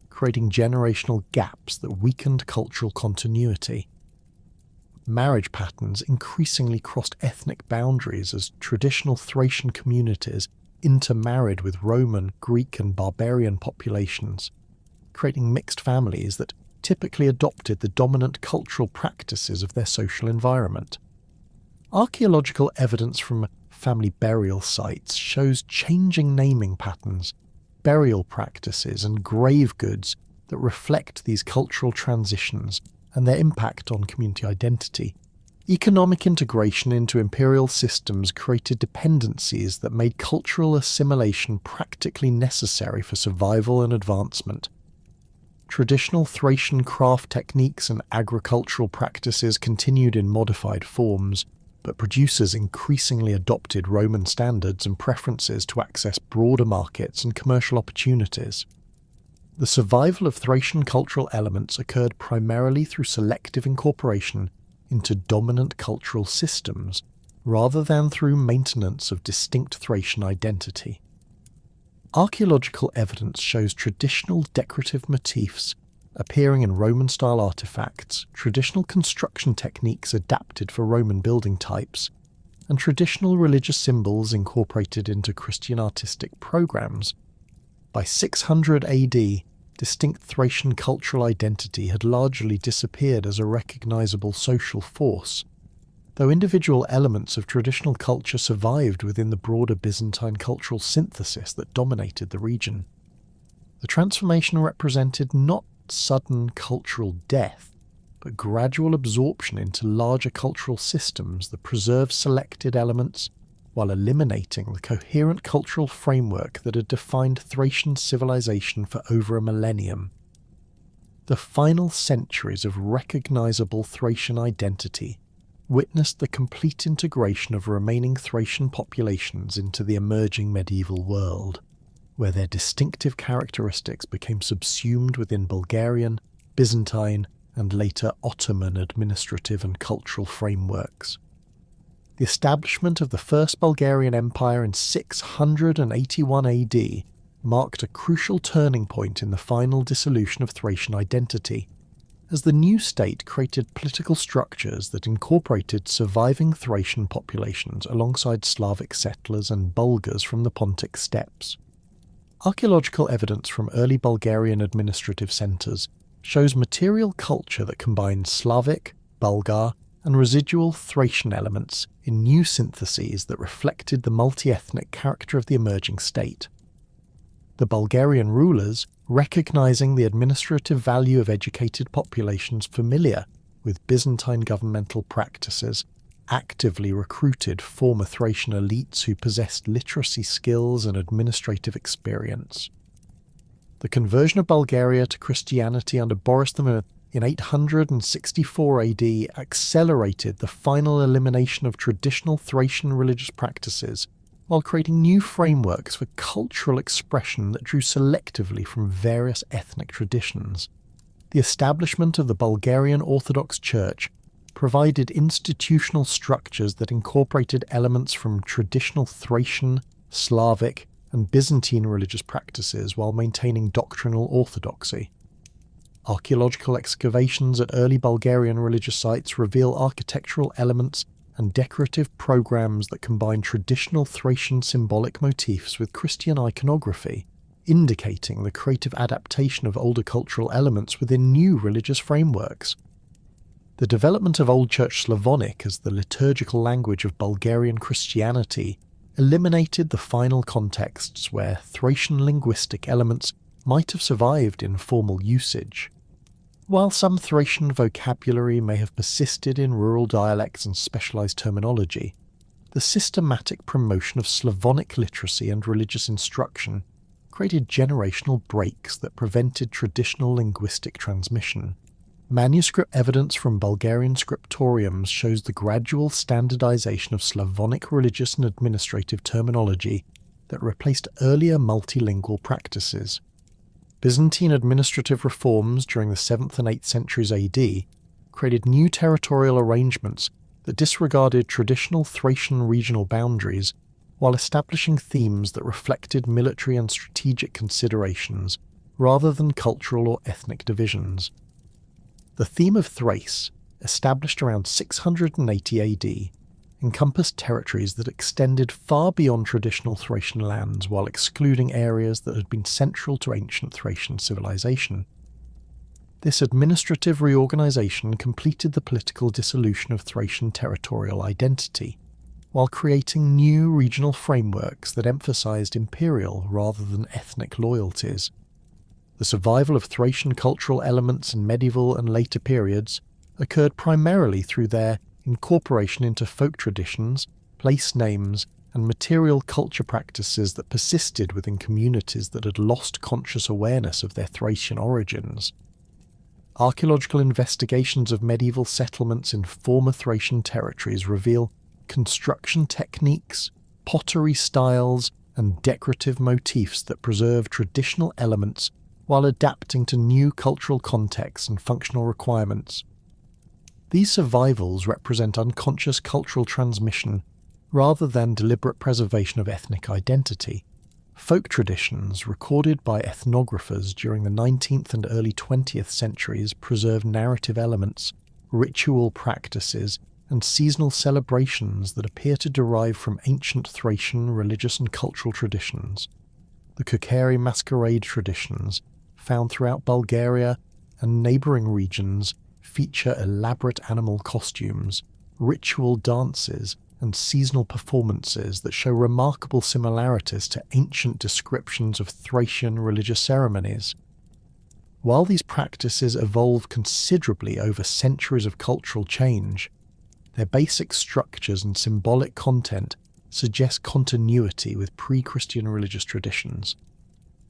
creating generational gaps that weakened cultural continuity. Marriage patterns increasingly crossed ethnic boundaries as traditional Thracian communities intermarried with Roman, Greek and barbarian populations, creating mixed families that typically adopted the dominant cultural practices of their social environment. Archaeological evidence from family burial sites shows changing naming patterns, burial practices and grave goods that reflect these cultural transitions and their impact on community identity. Economic integration into imperial systems created dependencies that made cultural assimilation practically necessary for survival and advancement. Traditional Thracian craft techniques and agricultural practices continued in modified forms, but producers increasingly adopted Roman standards and preferences to access broader markets and commercial opportunities. The survival of Thracian cultural elements occurred primarily through selective incorporation into dominant cultural systems, rather than through maintenance of distinct Thracian identity. Archaeological evidence shows traditional decorative motifs appearing in Roman-style artefacts, traditional construction techniques adapted for Roman building types, and traditional religious symbols incorporated into Christian artistic programs. By 600 AD, distinct Thracian cultural identity had largely disappeared as a recognisable social force, though individual elements of traditional culture survived within the broader Byzantine cultural synthesis that dominated the region. The transformation represented not sudden cultural death, but gradual absorption into larger cultural systems that preserved selected elements while eliminating the coherent cultural framework that had defined Thracian civilization for over a millennium. The final centuries of recognisable Thracian identity witnessed the complete integration of remaining Thracian populations into the emerging medieval world, where their distinctive characteristics became subsumed within Bulgarian, Byzantine, and later Ottoman administrative and cultural frameworks. The establishment of the First Bulgarian Empire in 681 AD marked a crucial turning point in the final dissolution of Thracian identity, as the new state created political structures that incorporated surviving Thracian populations alongside Slavic settlers and Bulgars from the Pontic steppes. Archaeological evidence from early Bulgarian administrative centres shows material culture that combined Slavic, Bulgar, and residual Thracian elements in new syntheses that reflected the multi-ethnic character of the emerging state. The Bulgarian rulers, recognising the administrative value of educated populations familiar with Byzantine governmental practices, actively recruited former Thracian elites who possessed literacy skills and administrative experience. The conversion of Bulgaria to Christianity under Boris the in 864 AD accelerated the final elimination of traditional Thracian religious practices, while creating new frameworks for cultural expression that drew selectively from various ethnic traditions. The establishment of the Bulgarian Orthodox Church provided institutional structures that incorporated elements from traditional Thracian, Slavic, and Byzantine religious practices while maintaining doctrinal orthodoxy. Archaeological excavations at early Bulgarian religious sites reveal architectural elements and decorative programs that combine traditional Thracian symbolic motifs with Christian iconography, indicating the creative adaptation of older cultural elements within new religious frameworks. The development of Old Church Slavonic as the liturgical language of Bulgarian Christianity eliminated the final contexts where Thracian linguistic elements might have survived in formal usage. While some Thracian vocabulary may have persisted in rural dialects and specialised terminology, the systematic promotion of Slavonic literacy and religious instruction created generational breaks that prevented traditional linguistic transmission. Manuscript evidence from Bulgarian scriptoriums shows the gradual standardization of Slavonic religious and administrative terminology that replaced earlier multilingual practices. Byzantine administrative reforms during the 7th and 8th centuries AD created new territorial arrangements that disregarded traditional Thracian regional boundaries while establishing themes that reflected military and strategic considerations rather than cultural or ethnic divisions. The theme of Thrace, established around 680 AD, encompassed territories that extended far beyond traditional Thracian lands while excluding areas that had been central to ancient Thracian civilization. This administrative reorganization completed the political dissolution of Thracian territorial identity, while creating new regional frameworks that emphasized imperial rather than ethnic loyalties. The survival of Thracian cultural elements in medieval and later periods occurred primarily through their incorporation into folk traditions, place names, and material culture practices that persisted within communities that had lost conscious awareness of their Thracian origins. Archaeological investigations of medieval settlements in former Thracian territories reveal construction techniques, pottery styles, and decorative motifs that preserve traditional elements while adapting to new cultural contexts and functional requirements. These survivals represent unconscious cultural transmission rather than deliberate preservation of ethnic identity. Folk traditions recorded by ethnographers during the 19th and early 20th centuries preserve narrative elements, ritual practices, and seasonal celebrations that appear to derive from ancient Thracian religious and cultural traditions. The Kukeri masquerade traditions, found throughout Bulgaria and neighbouring regions, feature elaborate animal costumes, ritual dances, and seasonal performances that show remarkable similarities to ancient descriptions of Thracian religious ceremonies. While these practices evolved considerably over centuries of cultural change, their basic structures and symbolic content suggest continuity with pre-Christian religious traditions.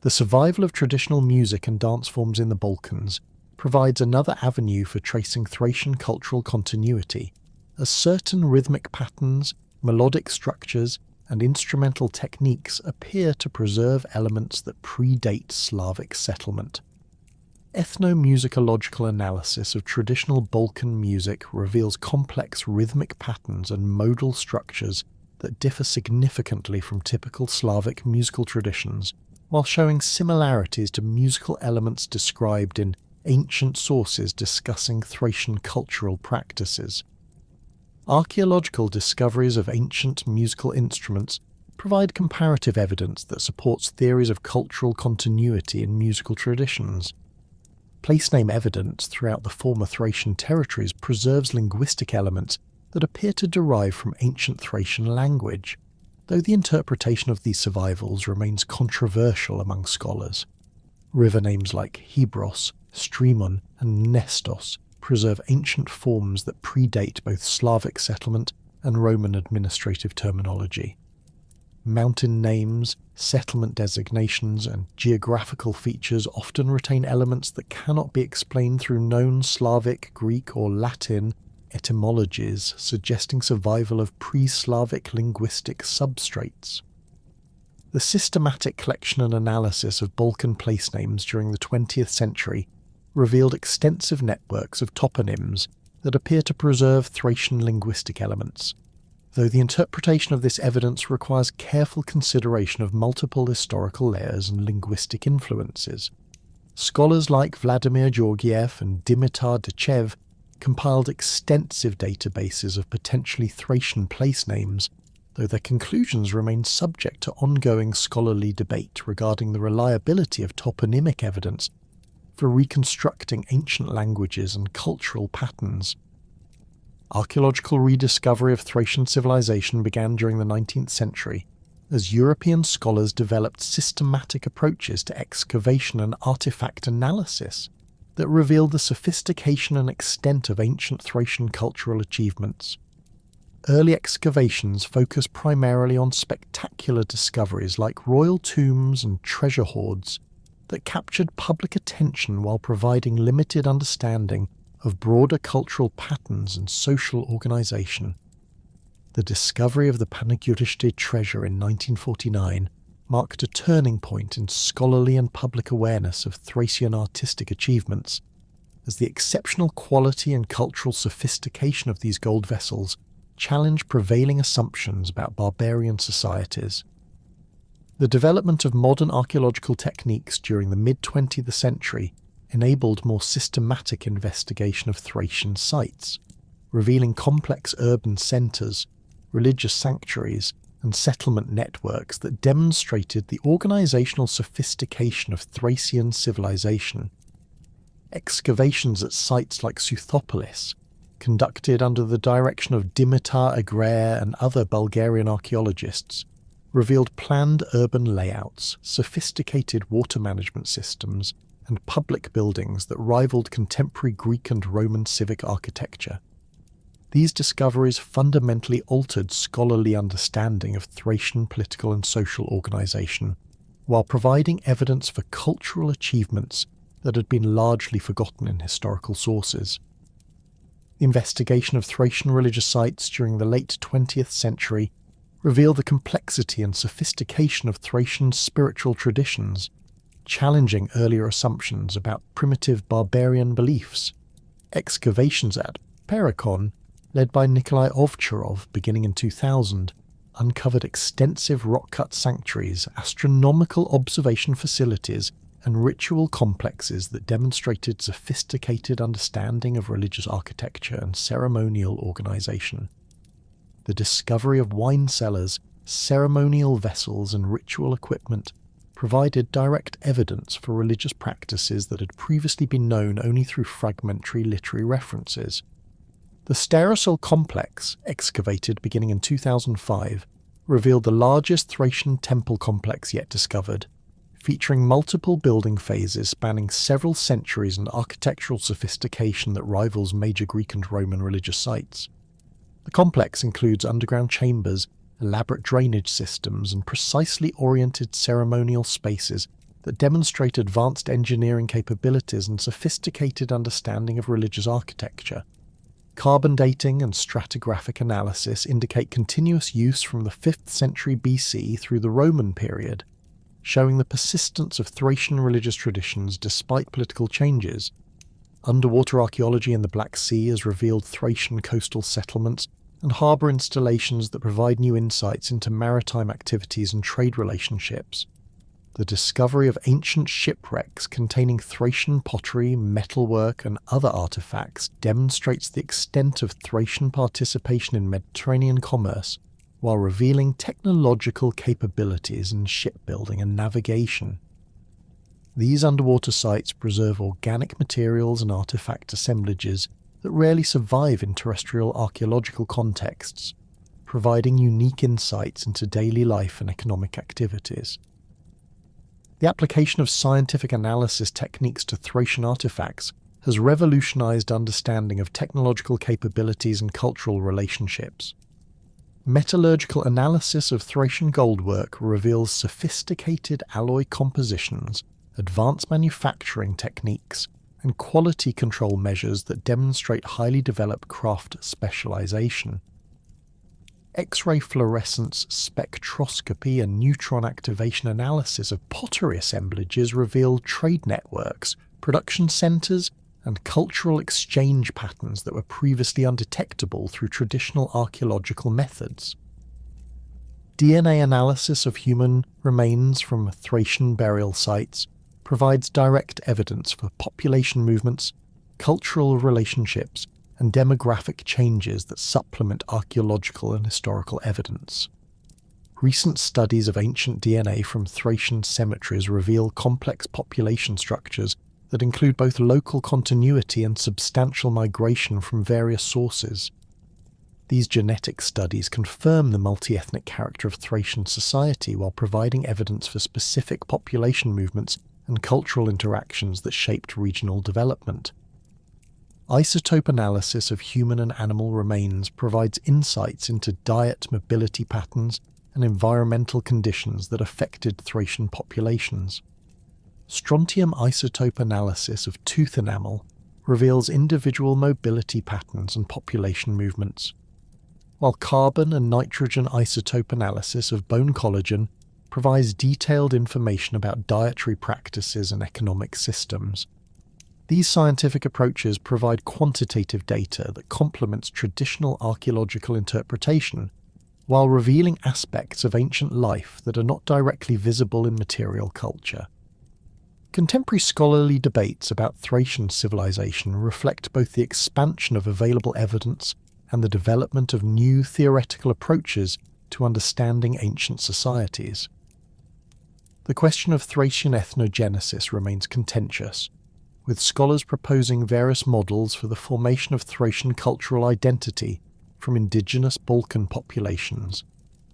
The survival of traditional music and dance forms in the Balkans provides another avenue for tracing Thracian cultural continuity, as certain rhythmic patterns, melodic structures, and instrumental techniques appear to preserve elements that predate Slavic settlement. Ethnomusicological analysis of traditional Balkan music reveals complex rhythmic patterns and modal structures that differ significantly from typical Slavic musical traditions, while showing similarities to musical elements described in ancient sources discussing Thracian cultural practices. Archaeological discoveries of ancient musical instruments provide comparative evidence that supports theories of cultural continuity in musical traditions. Place-name evidence throughout the former Thracian territories preserves linguistic elements that appear to derive from ancient Thracian language, though the interpretation of these survivals remains controversial among scholars. River names like Hebros, Strymon, and Nestos preserve ancient forms that predate both Slavic settlement and Roman administrative terminology. Mountain names, settlement designations, and geographical features often retain elements that cannot be explained through known Slavic, Greek, or Latin etymologies, suggesting survival of pre-Slavic linguistic substrates. The systematic collection and analysis of Balkan place names during the 20th century revealed extensive networks of toponyms that appear to preserve Thracian linguistic elements, though the interpretation of this evidence requires careful consideration of multiple historical layers and linguistic influences. Scholars like Vladimir Georgiev and Dimitar Dechev compiled extensive databases of potentially Thracian place names, though their conclusions remain subject to ongoing scholarly debate regarding the reliability of toponymic evidence for reconstructing ancient languages and cultural patterns. Archaeological rediscovery of Thracian civilization began during the 19th century as European scholars developed systematic approaches to excavation and artifact analysis that revealed the sophistication and extent of ancient Thracian cultural achievements. Early excavations focused primarily on spectacular discoveries like royal tombs and treasure hoards that captured public attention while providing limited understanding of broader cultural patterns and social organisation. The discovery of the Panagurishte treasure in 1949 marked a turning point in scholarly and public awareness of Thracian artistic achievements, as the exceptional quality and cultural sophistication of these gold vessels challenged prevailing assumptions about barbarian societies. The development of modern archaeological techniques during the mid-20th century enabled more systematic investigation of Thracian sites, revealing complex urban centres, religious sanctuaries, and settlement networks that demonstrated the organisational sophistication of Thracian civilization. Excavations at sites like Southopolis, conducted under the direction of Dimitar Agraire and other Bulgarian archaeologists, revealed planned urban layouts, sophisticated water management systems, and public buildings that rivaled contemporary Greek and Roman civic architecture. These discoveries fundamentally altered scholarly understanding of Thracian political and social organisation, while providing evidence for cultural achievements that had been largely forgotten in historical sources. The investigation of Thracian religious sites during the late 20th century revealed the complexity and sophistication of Thracian spiritual traditions, challenging earlier assumptions about primitive barbarian beliefs. Excavations at Perikon, led by Nikolai Ovcharov beginning in 2000, uncovered extensive rock-cut sanctuaries, astronomical observation facilities, and ritual complexes that demonstrated sophisticated understanding of religious architecture and ceremonial organisation. The discovery of wine cellars, ceremonial vessels, and ritual equipment provided direct evidence for religious practices that had previously been known only through fragmentary literary references. The Sterosol complex, excavated beginning in 2005, revealed the largest Thracian temple complex yet discovered, featuring multiple building phases spanning several centuries and architectural sophistication that rivals major Greek and Roman religious sites. The complex includes underground chambers, elaborate drainage systems, and precisely oriented ceremonial spaces that demonstrate advanced engineering capabilities and sophisticated understanding of religious architecture. Carbon dating and stratigraphic analysis indicate continuous use from the 5th century BC through the Roman period, showing the persistence of Thracian religious traditions despite political changes. Underwater archaeology in the Black Sea has revealed Thracian coastal settlements and harbour installations that provide new insights into maritime activities and trade relationships. The discovery of ancient shipwrecks containing Thracian pottery, metalwork, and other artefacts demonstrates the extent of Thracian participation in Mediterranean commerce, while revealing technological capabilities in shipbuilding and navigation. These underwater sites preserve organic materials and artefact assemblages that rarely survive in terrestrial archaeological contexts, providing unique insights into daily life and economic activities. The application of scientific analysis techniques to Thracian artifacts has revolutionized understanding of technological capabilities and cultural relationships. Metallurgical analysis of Thracian goldwork reveals sophisticated alloy compositions, advanced manufacturing techniques, and quality control measures that demonstrate highly developed craft specialization. X-ray fluorescence spectroscopy and neutron activation analysis of pottery assemblages revealed trade networks, production centres, and cultural exchange patterns that were previously undetectable through traditional archaeological methods. DNA analysis of human remains from Thracian burial sites provides direct evidence for population movements, cultural relationships, and demographic changes that supplement archaeological and historical evidence. Recent studies of ancient DNA from Thracian cemeteries reveal complex population structures that include both local continuity and substantial migration from various sources. These genetic studies confirm the multi-ethnic character of Thracian society while providing evidence for specific population movements and cultural interactions that shaped regional development. Isotope analysis of human and animal remains provides insights into diet, mobility patterns, and environmental conditions that affected Thracian populations. Strontium isotope analysis of tooth enamel reveals individual mobility patterns and population movements, while carbon and nitrogen isotope analysis of bone collagen provides detailed information about dietary practices and economic systems. These scientific approaches provide quantitative data that complements traditional archaeological interpretation, while revealing aspects of ancient life that are not directly visible in material culture. Contemporary scholarly debates about Thracian civilization reflect both the expansion of available evidence and the development of new theoretical approaches to understanding ancient societies. The question of Thracian ethnogenesis remains contentious, with scholars proposing various models for the formation of Thracian cultural identity from indigenous Balkan populations,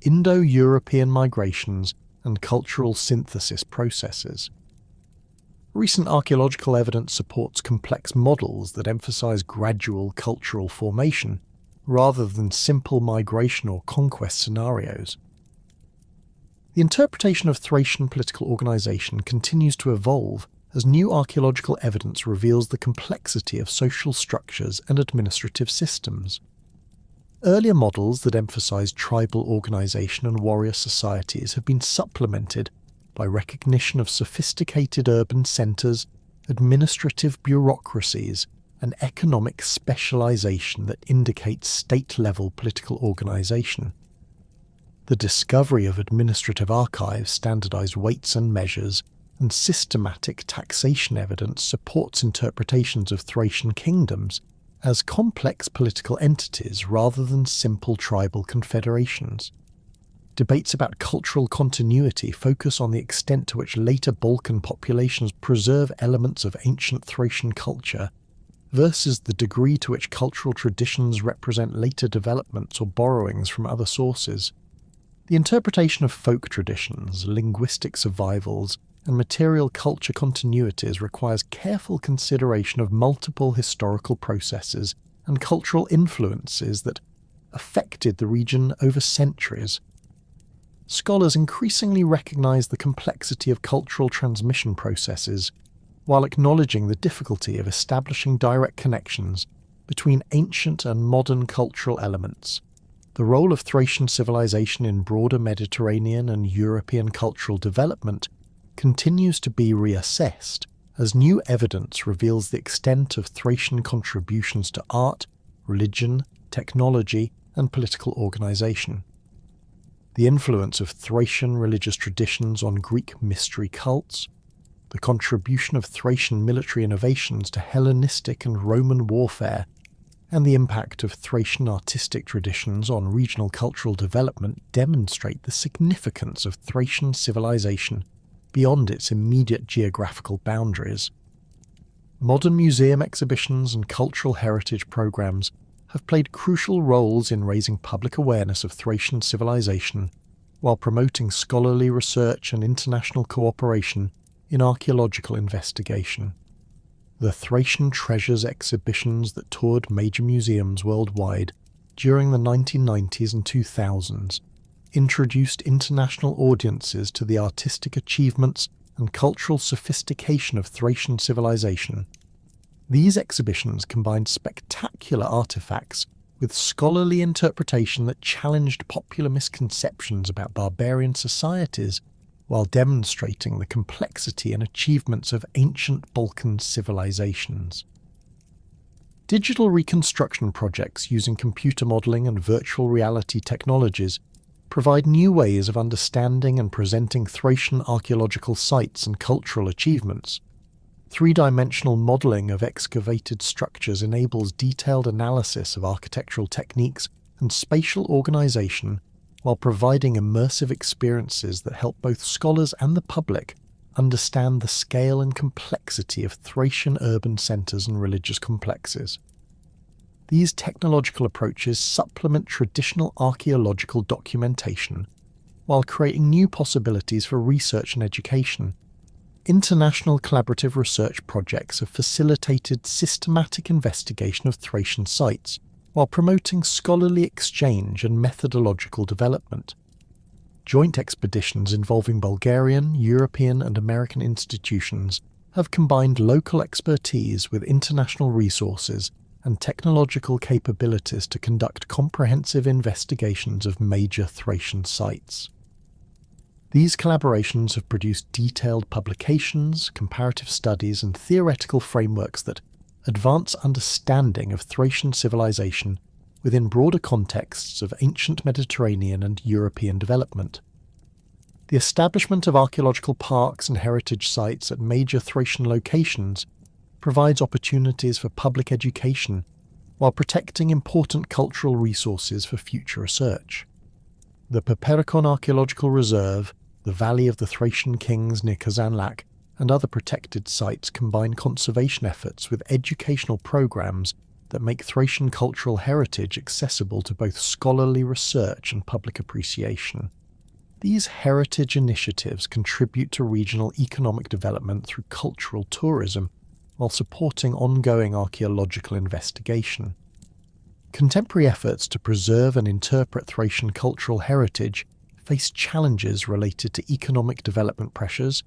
Indo-European migrations, and cultural synthesis processes. Recent archaeological evidence supports complex models that emphasize gradual cultural formation rather than simple migration or conquest scenarios. The interpretation of Thracian political organization continues to evolve as new archaeological evidence reveals the complexity of social structures and administrative systems. Earlier models that emphasize tribal organization and warrior societies have been supplemented by recognition of sophisticated urban centers, administrative bureaucracies, and economic specialization that indicates state-level political organization. The discovery of administrative archives, standardized weights and measures, and systematic taxation evidence supports interpretations of Thracian kingdoms as complex political entities rather than simple tribal confederations. Debates about cultural continuity focus on the extent to which later Balkan populations preserve elements of ancient Thracian culture versus the degree to which cultural traditions represent later developments or borrowings from other sources. The interpretation of folk traditions, linguistic survivals, and material culture continuities requires careful consideration of multiple historical processes and cultural influences that affected the region over centuries. Scholars increasingly recognize the complexity of cultural transmission processes, while acknowledging the difficulty of establishing direct connections between ancient and modern cultural elements. The role of Thracian civilization in broader Mediterranean and European cultural development continues to be reassessed as new evidence reveals the extent of Thracian contributions to art, religion, technology, and political organization. The influence of Thracian religious traditions on Greek mystery cults, the contribution of Thracian military innovations to Hellenistic and Roman warfare, and the impact of Thracian artistic traditions on regional cultural development demonstrate the significance of Thracian civilization beyond its immediate geographical boundaries. Modern museum exhibitions and cultural heritage programs have played crucial roles in raising public awareness of Thracian civilization while promoting scholarly research and international cooperation in archaeological investigation. The Thracian Treasures exhibitions that toured major museums worldwide during the 1990s and 2000s introduced international audiences to the artistic achievements and cultural sophistication of Thracian civilization. These exhibitions combined spectacular artifacts with scholarly interpretation that challenged popular misconceptions about barbarian societies while demonstrating the complexity and achievements of ancient Balkan civilizations. Digital reconstruction projects using computer modeling and virtual reality technologies provide new ways of understanding and presenting Thracian archaeological sites and cultural achievements. Three-dimensional modeling of excavated structures enables detailed analysis of architectural techniques and spatial organization while providing immersive experiences that help both scholars and the public understand the scale and complexity of Thracian urban centers and religious complexes. These technological approaches supplement traditional archaeological documentation while creating new possibilities for research and education. International collaborative research projects have facilitated systematic investigation of Thracian sites while promoting scholarly exchange and methodological development. Joint expeditions involving Bulgarian, European, and American institutions have combined local expertise with international resources and technological capabilities to conduct comprehensive investigations of major Thracian sites. These collaborations have produced detailed publications, comparative studies, and theoretical frameworks that advance understanding of Thracian civilization within broader contexts of ancient Mediterranean and European development. The establishment of archaeological parks and heritage sites at major Thracian locations provides opportunities for public education while protecting important cultural resources for future research. The Perperikon Archaeological Reserve, the Valley of the Thracian Kings near Kazanlak, and other protected sites combine conservation efforts with educational programs that make Thracian cultural heritage accessible to both scholarly research and public appreciation. These heritage initiatives contribute to regional economic development through cultural tourism, while supporting ongoing archaeological investigation. Contemporary efforts to preserve and interpret Thracian cultural heritage face challenges related to economic development pressures,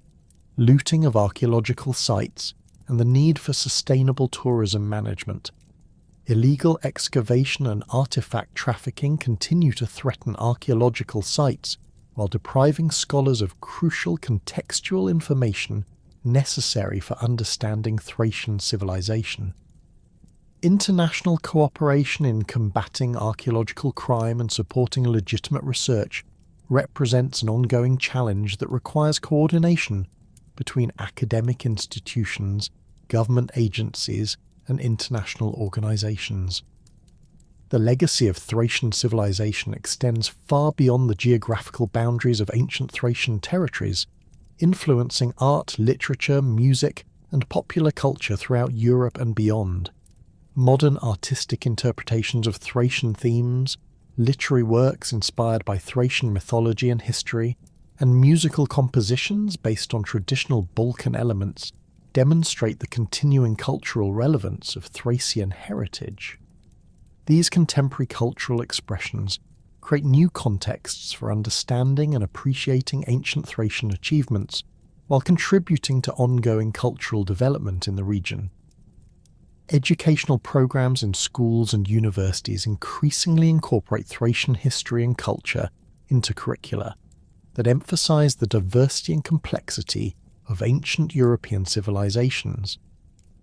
looting of archaeological sites, and the need for sustainable tourism management. Illegal excavation and artifact trafficking continue to threaten archaeological sites, while depriving scholars of crucial contextual information necessary for understanding Thracian civilization. International cooperation in combating archaeological crime and supporting legitimate research represents an ongoing challenge that requires coordination between academic institutions, government agencies, and international organizations. The legacy of Thracian civilization extends far beyond the geographical boundaries of ancient Thracian territories, influencing art, literature, music, and popular culture throughout Europe and beyond. Modern artistic interpretations of Thracian themes, literary works inspired by Thracian mythology and history, and musical compositions based on traditional Balkan elements demonstrate the continuing cultural relevance of Thracian heritage. These contemporary cultural expressions create new contexts for understanding and appreciating ancient Thracian achievements, while contributing to ongoing cultural development in the region. Educational programs in schools and universities increasingly incorporate Thracian history and culture into curricula that emphasize the diversity and complexity of ancient European civilizations.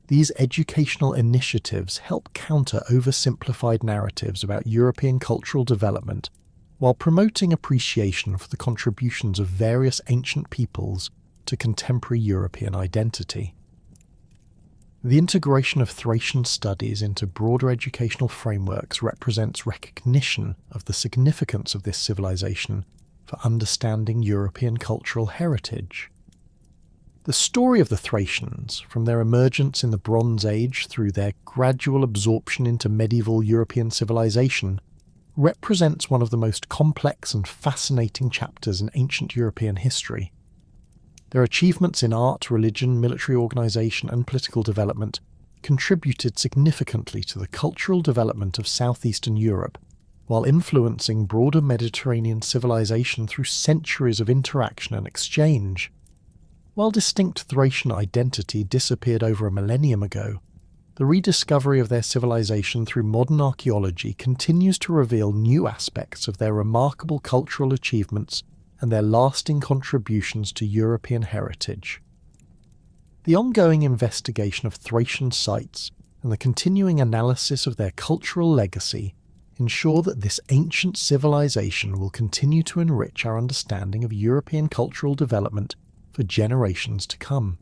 These educational initiatives help counter oversimplified narratives about European cultural development while promoting appreciation for the contributions of various ancient peoples to contemporary European identity. The integration of Thracian studies into broader educational frameworks represents recognition of the significance of this civilization for understanding European cultural heritage. The story of the Thracians, from their emergence in the Bronze Age through their gradual absorption into medieval European civilization, represents one of the most complex and fascinating chapters in ancient European history. Their achievements in art, religion, military organization, and political development contributed significantly to the cultural development of southeastern Europe, while influencing broader Mediterranean civilization through centuries of interaction and exchange. While distinct Thracian identity disappeared over a millennium ago, the rediscovery of their civilization through modern archaeology continues to reveal new aspects of their remarkable cultural achievements and their lasting contributions to European heritage. The ongoing investigation of Thracian sites and the continuing analysis of their cultural legacy ensure that this ancient civilization will continue to enrich our understanding of European cultural development for generations to come.